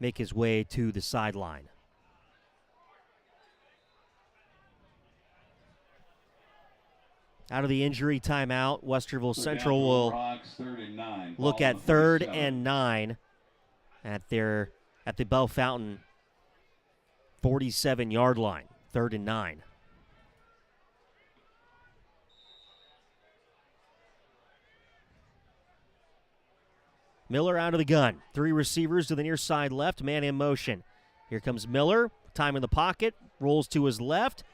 make his way to the sideline. Out of the injury timeout, Westerville Central will look at 3rd and 9 at the Bellefontaine 47-yard line. 3rd and 9. Miller out of the gun. 3 receivers to the near side left, man in motion. Here comes Miller, time in the pocket, rolls to his left,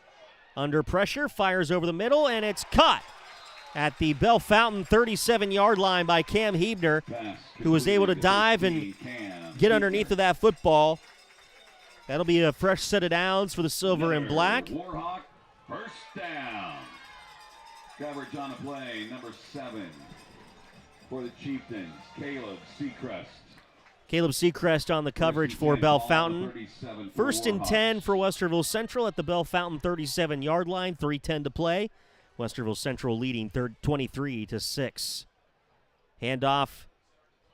under pressure, fires over the middle, and it's caught at the Bellefontaine 37-yard line by Cam Hebner, who was able to dive and get underneath of that football That'll be a fresh set of downs for the silver and black. Warhawk, first down. Coverage on the play, number 7 for the Chieftains, Caleb Seacrest. Caleb Seacrest on the coverage for Bellefontaine. First and 10 for Westerville Central at the Bellefontaine 37-yard line, 3:10 to play. Westerville Central leading 23-6. Handoff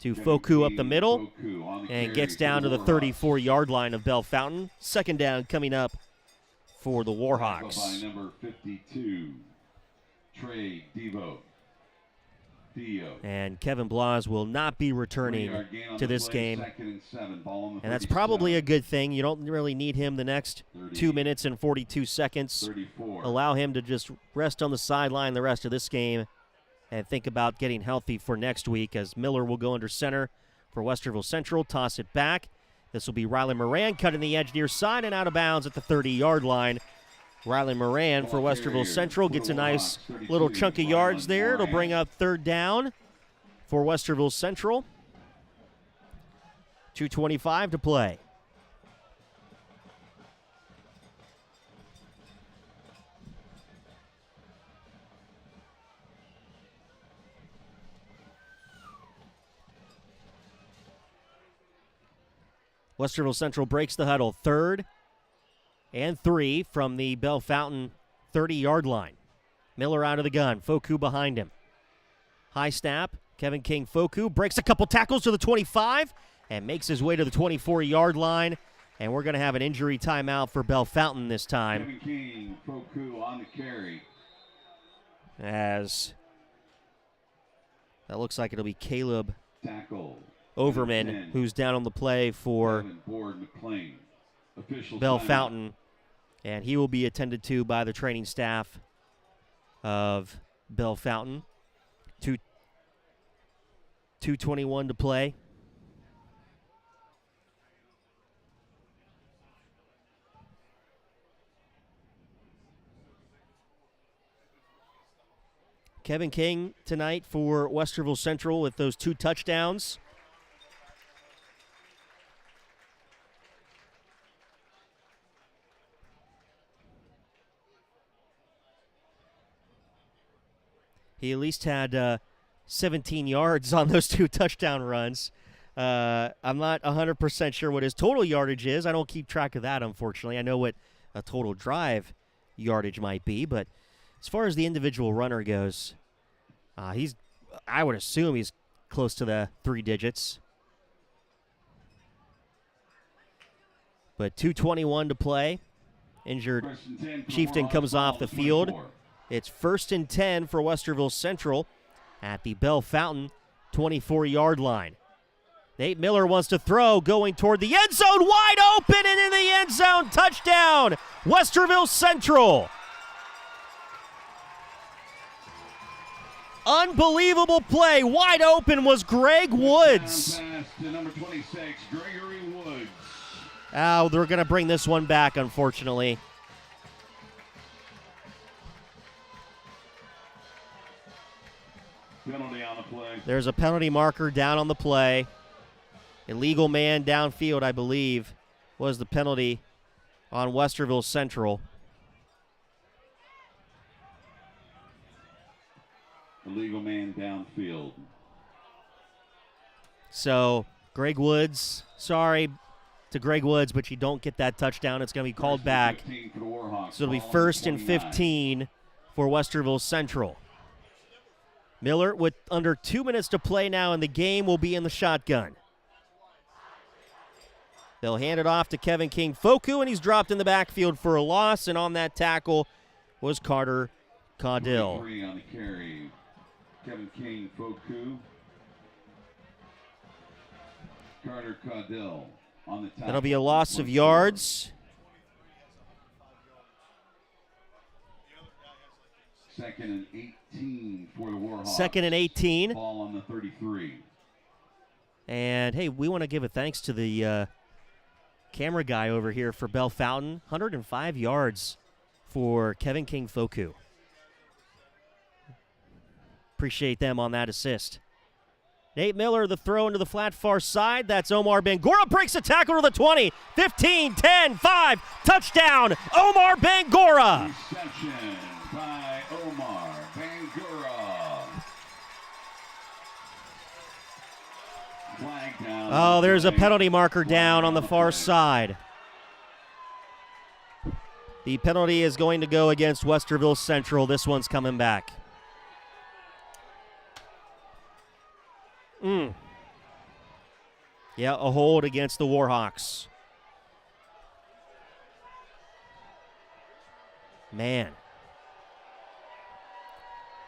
to Foku up the middle and gets down to the 34-yard line of Bellefontaine. Second down coming up for the Warhawks. By number 52, Trey Devo. And Kevin Blas will not be returning to this game. And that's probably a good thing. You don't really need him the next 2 minutes and 42 seconds. Allow him to just rest on the sideline the rest of this game and think about getting healthy for next week, as Miller will go under center for Westerville Central. Toss it back. This will be Riley Moran cutting the edge near side and out of bounds at the 30-yard line. Riley Moran for Westerville Central gets a nice little chunk of yards there. It'll bring up third down for Westerville Central. 2:25 to play. Westerville Central breaks the huddle. 3rd and 3 from the Bellefontaine 30-yard line. Miller out of the gun. Foku behind him. High snap. Kevin King Foku breaks a couple tackles to the 25 and makes his way to the 24-yard line. And we're going to have an injury timeout for Bellefontaine this time. Kevin King Foku on the carry. As that looks like it'll be Caleb Tackle. Overman, who's down on the play for Bellefontaine, and he will be attended to by the training staff of Bellefontaine. 2:21 to play. Kevin King tonight for Westerville Central with those 2 touchdowns. He at least had 17 yards on those 2 touchdown runs. I'm not 100% sure what his total yardage is. I don't keep track of that, unfortunately. I know what a total drive yardage might be, but as far as the individual runner goes, I would assume he's close to the 3 digits. But 2:21 to play. Injured Chieftain comes off the field. It's 1st and 10 for Westerville Central at the Bellefontaine 24-yard line. Nate Miller wants to throw, going toward the end zone, wide open and in the end zone. Touchdown, Westerville Central. Unbelievable play. Wide open was Greg Woods. Pass to number 26, Gregory Woods. They're going to bring this one back, unfortunately. Penalty on the play. There's a penalty marker down on the play. Illegal man downfield, I believe, was the penalty on Westerville Central. Illegal man downfield. So, Greg Woods, sorry to Greg Woods, but you don't get that touchdown. It's going to be called back. So it'll be 1st and 15 for Westerville Central. Miller, with under 2 minutes to play now in the game, will be in the shotgun. They'll hand it off to Kevin King Foku, and he's dropped in the backfield for a loss, and on that tackle was Carter Caudill. 3 on the carry. Kevin King Foku. Carter Caudill on the tackle. That'll be a loss of yards. Second and 18 for the Warhawks. 2nd and 18. Ball on the 33. And, hey, we want to give a thanks to the camera guy over here for Bellefontaine. 105 yards for Kevin King Foku. Appreciate them on that assist. Nate Miller, the throw into the flat far side. That's Omar Bangura. Breaks a tackle to the 20. 15, 10, 5. Touchdown, Omar Bangura. Reception by Omar Bangura. Flag down. Oh, there's a penalty marker down on the far side. The penalty is going to go against Westerville Central. This one's coming back. Yeah, a hold against the Warhawks. Man.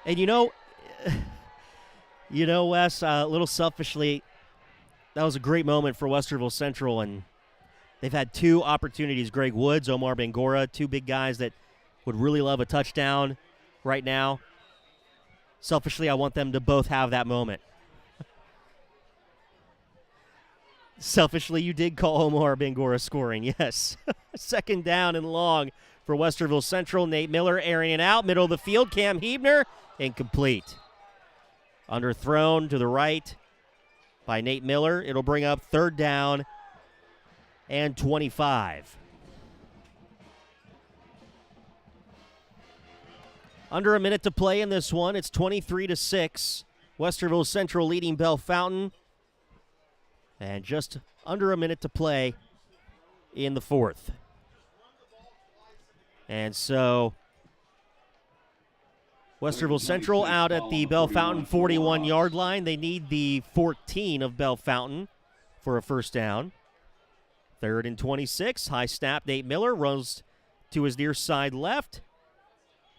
And you know, Wes, a little selfishly, that was a great moment for Westerville Central, and they've had two opportunities. Greg Woods, Omar Bangura, two big guys that would really love a touchdown right now. Selfishly, I want them to both have that moment. Selfishly, you did call Omar Bangura scoring, yes. Second down and long for Westerville Central. Nate Miller airing it out, middle of the field. Cam Hebner, incomplete. Underthrown to the right by Nate Miller. It'll bring up third down and 25. Under a minute to play in this one. It's 23-6. Westerville Central leading Bellefontaine. And just under a minute to play in the fourth. And so Westerville Central out at the Bellefontaine 41-yard line. They need the 14 of Bellefontaine for a first down. Third and 26. High snap. Nate Miller runs to his near side left.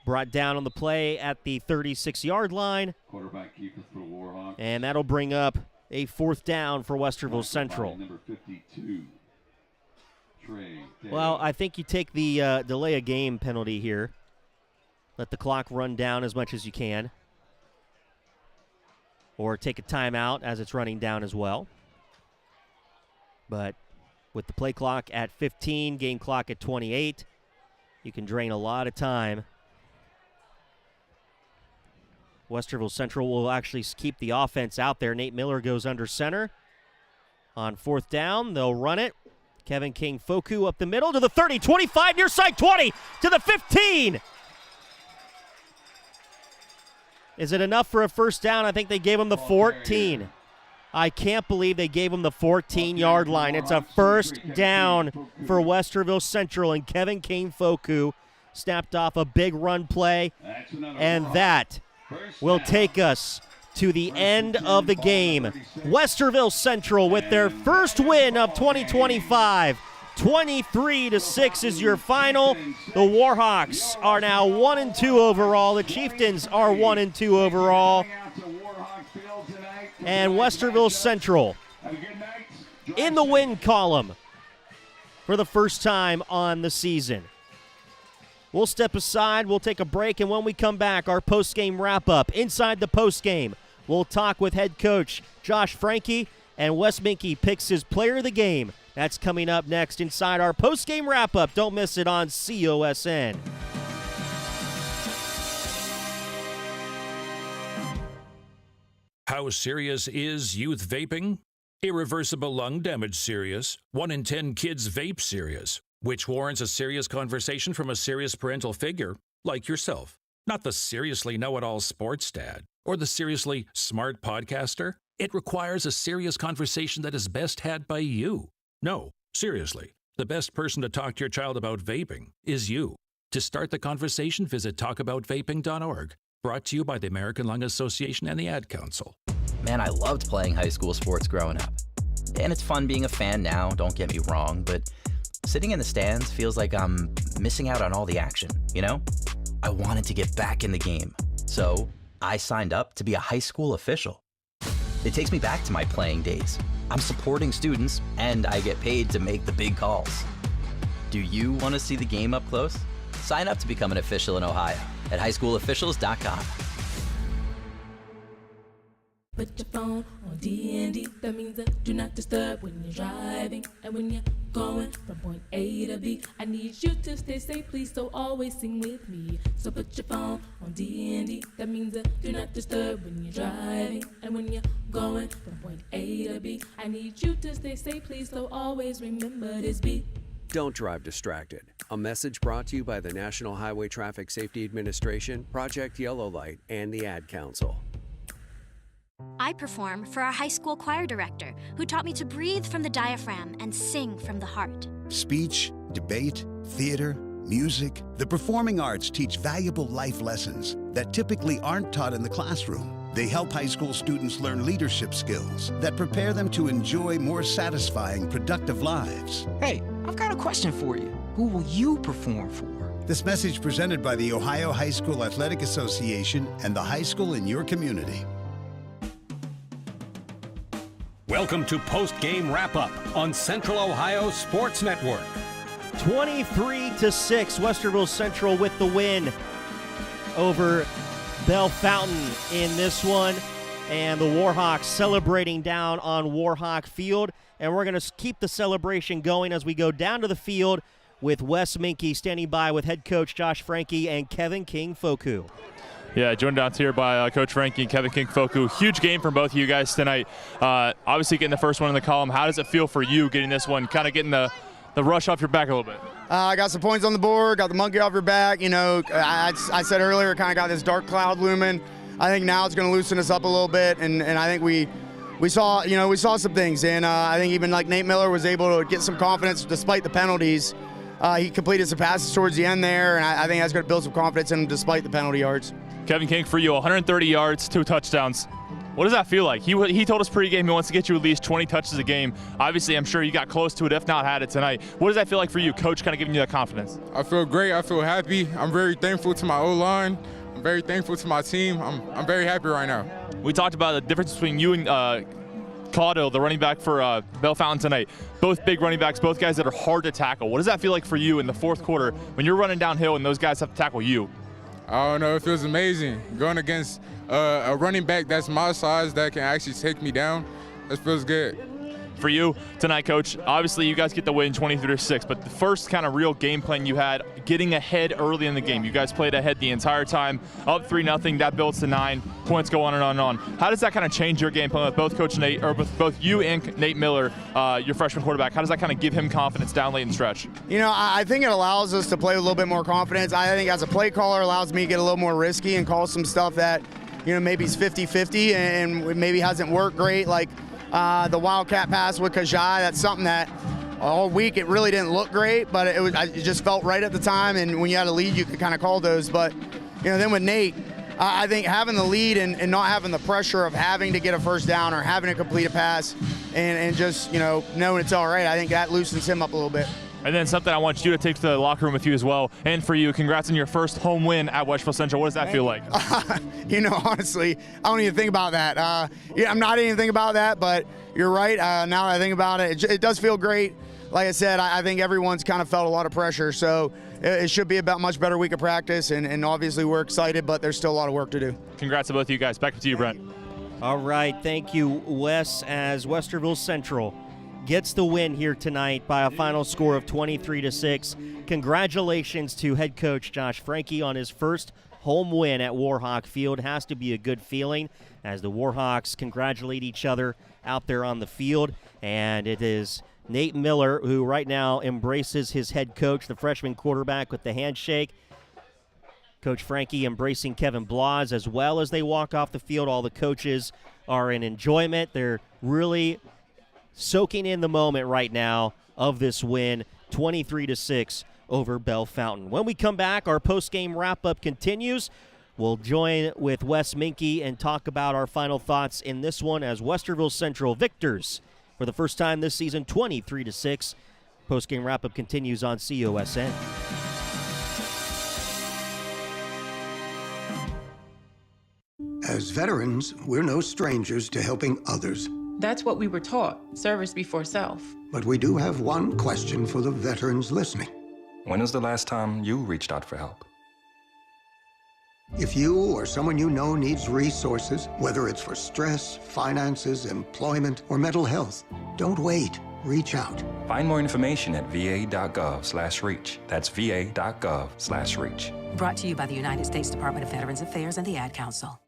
Brought down on the play at the 36-yard line. Quarterback keeper for Warhawks. And that'll bring up a fourth down for Westerville Central. Number 52. Well, I think you take the delay a game penalty here. Let the clock run down as much as you can. Or take a timeout as it's running down as well. But with the play clock at 15, game clock at 28, you can drain a lot of time. Westerville Central will actually keep the offense out there. Nate Miller goes under center. On fourth down, they'll run it. Kevin King-Foku up the middle to the 30, 25, near side 20, to the 15. Is it enough for a first down? I think they gave him the 14. I can't believe they gave him the 14-yard line. It's a first down for Westerville Central, and Kevin King-Foku snapped off a big run play, and that will take us to the end of the game. Westerville Central with their first win of 2025. 23-6 is your final. The Warhawks are now 1-2 overall. The Chieftains are 1-2 overall. And Westerville Central in the win column for the first time on the season. We'll step aside, we'll take a break, and when we come back, our post-game wrap-up. Inside the post-game, we'll talk with head coach Josh Franke, and Wes Minke picks his player of the game. That's coming up next inside our post-game wrap-up. Don't miss it on COSN. How serious is youth vaping? Irreversible lung damage serious. 1 in 10 kids vape serious, which warrants a serious conversation from a serious parental figure like yourself. Not the seriously know-it-all sports dad or the seriously smart podcaster. It requires a serious conversation that is best had by you. No, seriously, the best person to talk to your child about vaping is you. To start the conversation, visit talkaboutvaping.org. Brought to you by the American Lung Association and the Ad Council. Man, I loved playing high school sports growing up. And it's fun being a fan now, don't get me wrong, but sitting in the stands feels like I'm missing out on all the action, you know? I wanted to get back in the game, so I signed up to be a high school official. It takes me back to my playing days. I'm supporting students, and I get paid to make the big calls. Do you want to see the game up close? Sign up to become an official in Ohio at highschoolofficials.com. Put your phone on D&D, that means do not disturb when you're driving. And when you're going from point A to B, I need you to stay safe, please, so always sing with me. So put your phone on D&D, that means do not disturb when you're driving. And when you're going from point A to B. I need you to stay safe, please, so always remember this beat. Don't drive distracted. A message brought to you by the National Highway Traffic Safety Administration, Project Yellow Light, and the Ad Council. I perform for our high school choir director, who taught me to breathe from the diaphragm and sing from the heart. Speech, debate, theater, music. The performing arts teach valuable life lessons that typically aren't taught in the classroom. They help high school students learn leadership skills that prepare them to enjoy more satisfying, productive lives. Hey, I've got a question for you. Who will you perform for? This message presented by the Ohio High School Athletic Association and the high school in your community. Welcome to Post-Game Wrap-Up on Central Ohio Sports Network. 23-6, Westerville Central with the win over Bellefontaine in this one. And the Warhawks celebrating down on Warhawk Field. And we're going to keep the celebration going as we go down to the field with Wes Minke standing by with head coach Josh Franke and Kevin King-Foku. Yeah, joined out here by Coach Franke and Kevin King-Foku. Huge game from both of you guys tonight. Obviously getting the first one in the column. How does it feel for you getting this one, kind of getting the rush off your back a little bit? I got some points on the board, got the monkey off your back. You know, I said earlier, kind of got this dark cloud looming. I think now it's going to loosen us up a little bit, and I think we saw some things, and I think even like Nate Miller was able to get some confidence despite the penalties. He completed some passes towards the end there, and I think that's going to build some confidence in him despite the penalty yards. Kevin King, for you, 130 yards, 2 touchdowns. What does that feel like? He told us pregame he wants to get you at least 20 touches a game. Obviously, I'm sure you got close to it, if not had it tonight. What does that feel like for you, Coach, kind of giving you that confidence? I feel great. I feel happy. I'm very thankful to my O-line. I'm very thankful to my team. I'm very happy right now. We talked about the difference between you and Caudill, the running back for Bellefontaine tonight. Both big running backs, both guys that are hard to tackle. What does that feel like for you in the fourth quarter when you're running downhill and those guys have to tackle you? I don't know. It feels amazing. Going against a running back that's my size that can actually take me down, that feels good. For you tonight, Coach, obviously you guys get the win 23-6, but the first kind of real game plan you had, getting ahead early in the game. You guys played ahead the entire time, up 3-0, that builds to 9, points go on and on and on. How does that kind of change your game plan with both Coach Nate, or with both you and Nate Miller, your freshman quarterback? How does that kind of give him confidence down late in the stretch? You know, I think it allows us to play with a little bit more confidence. I think as a play caller, it allows me to get a little more risky and call some stuff that, you know, maybe is 50-50 and maybe hasn't worked great, like the Wildcat pass with Kajai. That's something that all week it really didn't look great, but it just felt right at the time, and when you had a lead, you could kind of call those. But, you know, then with Nate, I think having the lead and not having the pressure of having to get a first down or having to complete a pass and just, you know, knowing it's all right, I think that loosens him up a little bit. And then something I want you to take to the locker room with you as well, and for you, congrats on your first home win at Westerville Central. What does that feel like? You know, honestly, I don't even think about that. Yeah, I'm not even thinking about that, but you're right. Now that I think about it, it does feel great. Like I said, I think everyone's kind of felt a lot of pressure, so it should be a much better week of practice, and obviously we're excited, but there's still a lot of work to do. Congrats to both of you guys. Back to you, Brent. All right, thank you, Wes, as Westerville Central gets the win here tonight by a final score of 23-6. Congratulations to head coach Josh Franke on his first home win at Warhawk Field. Has to be a good feeling as the Warhawks congratulate each other out there on the field. And it is Nate Miller who right now embraces his head coach, the freshman quarterback, with the handshake. Coach Franke embracing Kevin Blas as well as they walk off the field. All the coaches are in enjoyment. They're really soaking in the moment right now of this win, 23-6 over Bellefontaine. When we come back, our post-game wrap-up continues. We'll join with Wes Minke and talk about our final thoughts in this one as Westerville Central victors for the first time this season, 23-6. Post-game wrap-up continues on COSN. As veterans, we're no strangers to helping others. That's what we were taught, service before self. But we do have one question for the veterans listening. When was the last time you reached out for help? If you or someone you know needs resources, whether it's for stress, finances, employment, or mental health, don't wait. Reach out. Find more information at va.gov/reach. That's va.gov/reach. Brought to you by the United States Department of Veterans Affairs and the Ad Council.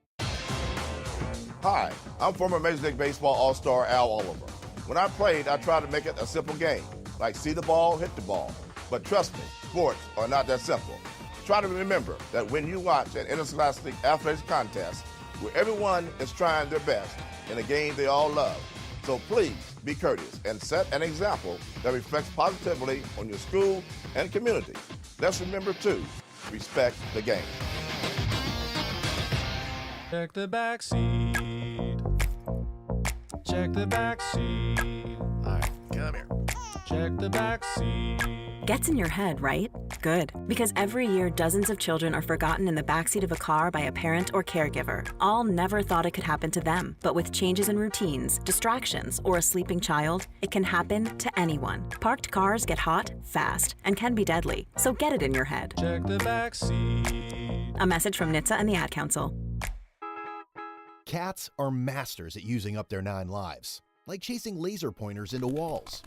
Hi, I'm former Major League Baseball All-Star Al Oliver. When I played, I tried to make it a simple game, like see the ball, hit the ball. But trust me, sports are not that simple. Try to remember that when you watch an interscholastic athletics contest where everyone is trying their best in a game they all love. So please be courteous and set an example that reflects positively on your school and community. Let's remember to respect the game. Check the back seat. Check the back seat. All right, come here. Check the back seat. Gets in your head, right? Good. Because every year, dozens of children are forgotten in the backseat of a car by a parent or caregiver. All never thought it could happen to them. But with changes in routines, distractions, or a sleeping child, it can happen to anyone. Parked cars get hot, fast, and can be deadly. So get it in your head. Check the back seat. A message from NHTSA and the Ad Council. Cats are masters at using up their 9 lives, like chasing laser pointers into walls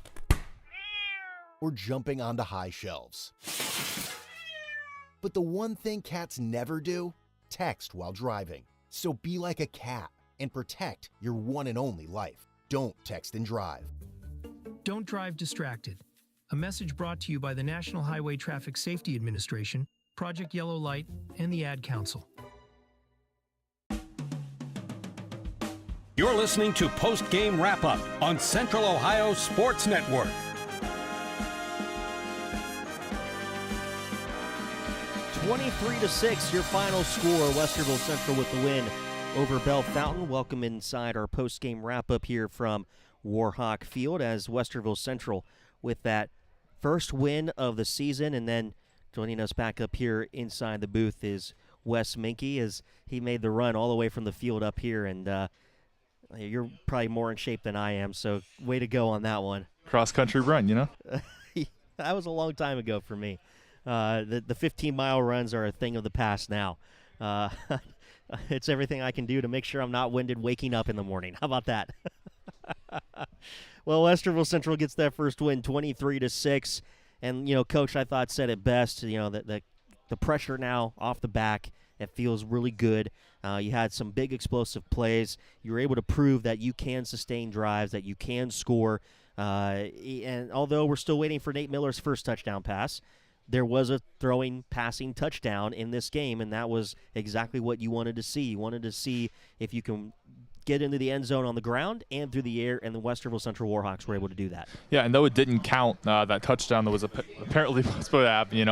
or jumping onto high shelves. But the one thing cats never do, text while driving. So be like a cat and protect your one and only life. Don't text and drive. Don't drive distracted. A message brought to you by the National Highway Traffic Safety Administration, Project Yellow Light, and the Ad Council. You're listening to Post Game Wrap Up on Central Ohio Sports Network. 23-6, your final score. Westerville Central with the win over Bellefontaine. Welcome inside our post-game wrap-up here from Warhawk Field as Westerville Central with that first win of the season. And then joining us back up here inside the booth is Wes Minke as he made the run all the way from the field up here. And you're probably more in shape than I am, so way to go on that one. Cross-country run, you know? That was a long time ago for me. The 15-mile runs are a thing of the past now. It's everything I can do to make sure I'm not winded waking up in the morning. How about that? Well, Westerville Central gets that first win, 23-6. And, Coach, I thought said it best, that the pressure now off the back, it feels really good. You had some big explosive plays. You were able to prove that you can sustain drives, that you can score. And although we're still waiting for Nate Miller's first touchdown pass, there was a passing touchdown in this game, and that was exactly what you wanted to see. You wanted to see if you can get into the end zone on the ground and through the air, and the Westerville Central Warhawks were able to do that. Yeah, and though it didn't count, that touchdown that was apparently supposed to happen,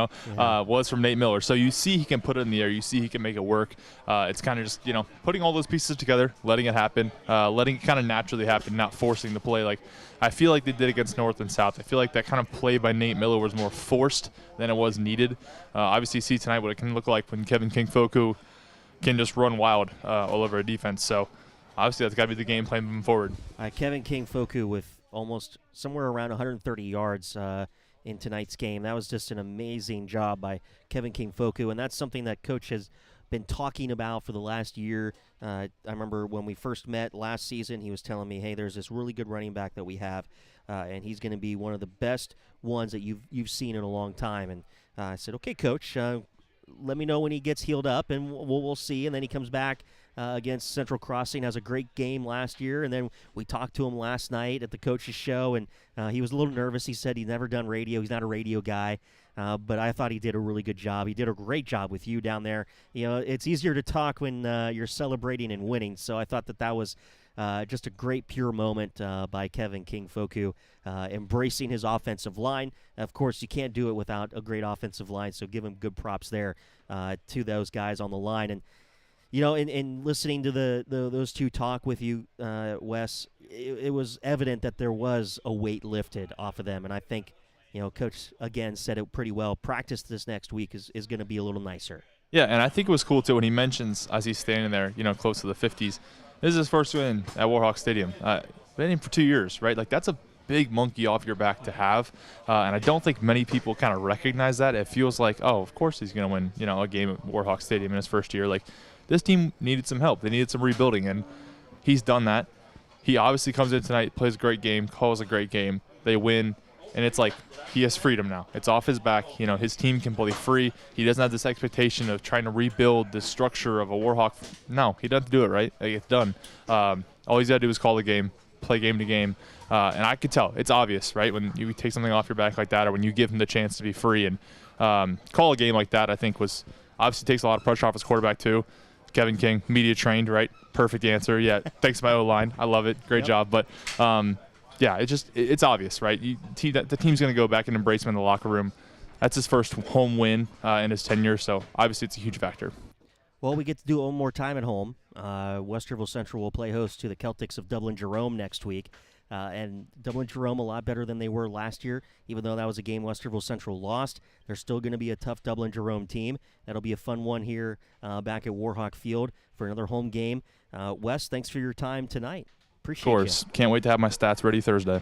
was from Nate Miller. So you see he can put it in the air. You see he can make it work. It's kind of just, putting all those pieces together, letting it happen, letting it kind of naturally happen, not forcing the play like I feel like they did against North and South. I feel like that kind of play by Nate Miller was more forced than it was needed. Obviously, you see tonight what it can look like when Kevin King-Foku can just run wild all over a defense. So obviously, that's got to be the game plan moving forward. Kevin King-Foku with almost somewhere around 130 yards in tonight's game. That was just an amazing job by Kevin King-Foku, and that's something that Coach has been talking about for the last year. I remember when we first met last season, he was telling me, hey, there's this really good running back that we have, and he's going to be one of the best ones that you've seen in a long time. And I said, okay, Coach, let me know when he gets healed up, and we'll see. And then he comes back against Central Crossing, has a great game last year, and then we talked to him last night at the coach's show, and he was a little nervous. He said he'd never done radio. He's not a radio guy, but I thought he did a really good job. He did a great job with you down there. It's easier to talk when you're celebrating and winning, so I thought that was just a great, pure moment by Kevin King-Foku, embracing his offensive line. Of course, you can't do it without a great offensive line, so give him good props there to those guys on the line. And in listening to those two talk with you, Wes, it was evident that there was a weight lifted off of them, and I think, Coach, again, said it pretty well. Practice this next week is going to be a little nicer. Yeah, and I think it was cool, too, when he mentions, as he's standing there, close to the 50s, this is his first win at Warhawk Stadium. Been in for 2 years, right? Like, that's a big monkey off your back to have, and I don't think many people kind of recognize that. It feels like, oh, of course he's going to win, a game at Warhawk Stadium in his first year. Like, this team needed some help. They needed some rebuilding, and he's done that. He obviously comes in tonight, plays a great game, calls a great game. They win. And it's like he has freedom now. It's off his back. You know, his team can play free. He doesn't have this expectation of trying to rebuild the structure of a Warhawk. No, he doesn't do it, right? Like, it's done. All he's got to do is call the game, play game to game. And I could tell. It's obvious, right? When you take something off your back like that, or when you give him the chance to be free and call a game like that, I think was obviously takes a lot of pressure off his quarterback too. Kevin King, media trained, right? Perfect answer. Yeah, thanks to my O-line. I love it. Great job. But yeah, it's obvious, right? The team's going to go back and embrace him in the locker room. That's his first home win in his tenure, so obviously it's a huge factor. Well, we get to do it one more time at home. Westerville Central will play host to the Celtics of Dublin Jerome next week. And Dublin Jerome a lot better than they were last year. Even though that was a game Westerville Central lost, they're still going to be a tough Dublin Jerome team. That'll be a fun one here back at Warhawk Field for another home game. Wes, thanks for your time tonight. Appreciate it. Of course. Can't wait to have my stats ready Thursday.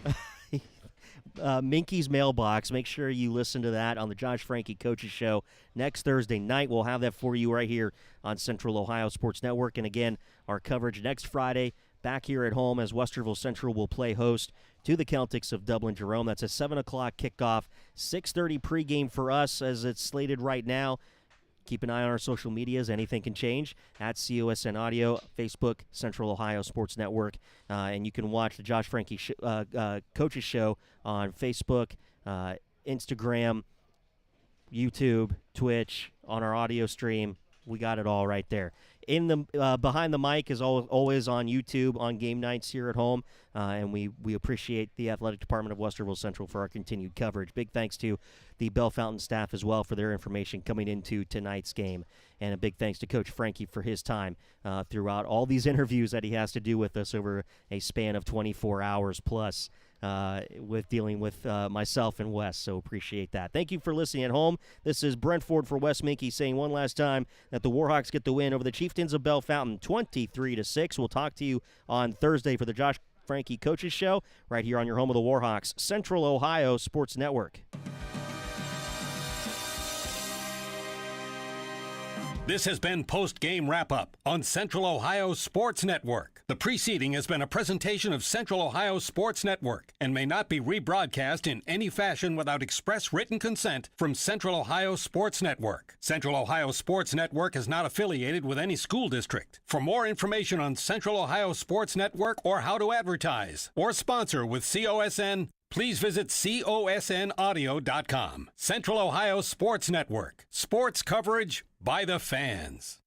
Minky's Mailbox. Make sure you listen to that on the Josh Frankie Coaches Show next Thursday night. We'll have that for you right here on Central Ohio Sports Network. And again, our coverage next Friday back here at home as Westerville Central will play host to the Celtics of Dublin Jerome. That's a 7 o'clock kickoff, 6:30 pregame for us as it's slated right now. Keep an eye on our social medias. Anything can change at COSN Audio, Facebook, Central Ohio Sports Network. And you can watch the Josh Frankie Coaches Show on Facebook, Instagram, YouTube, Twitch, on our audio stream. We got it all right there. In the behind the mic is always on YouTube on game nights here at home, and we appreciate the athletic department of Westerville Central for our continued coverage. Big thanks to the Bellefontaine staff as well for their information coming into tonight's game, and a big thanks to Coach Frankie for his time throughout all these interviews that he has to do with us over a span of 24 hours plus. With dealing with myself and Wes, so appreciate that. Thank you for listening at home. This is Brent Ford for Wes Minky saying one last time that the Warhawks get the win over the Chieftains of Bellefontaine, 23-6. We'll talk to you on Thursday for the Josh Frankie Coaches Show right here on your home of the Warhawks, Central Ohio Sports Network. This has been Post-Game Wrap-Up on Central Ohio Sports Network. The preceding has been a presentation of Central Ohio Sports Network and may not be rebroadcast in any fashion without express written consent from Central Ohio Sports Network. Central Ohio Sports Network is not affiliated with any school district. For more information on Central Ohio Sports Network or how to advertise or sponsor with COSN, please visit cosnaudio.com. Central Ohio Sports Network. Sports coverage by the fans.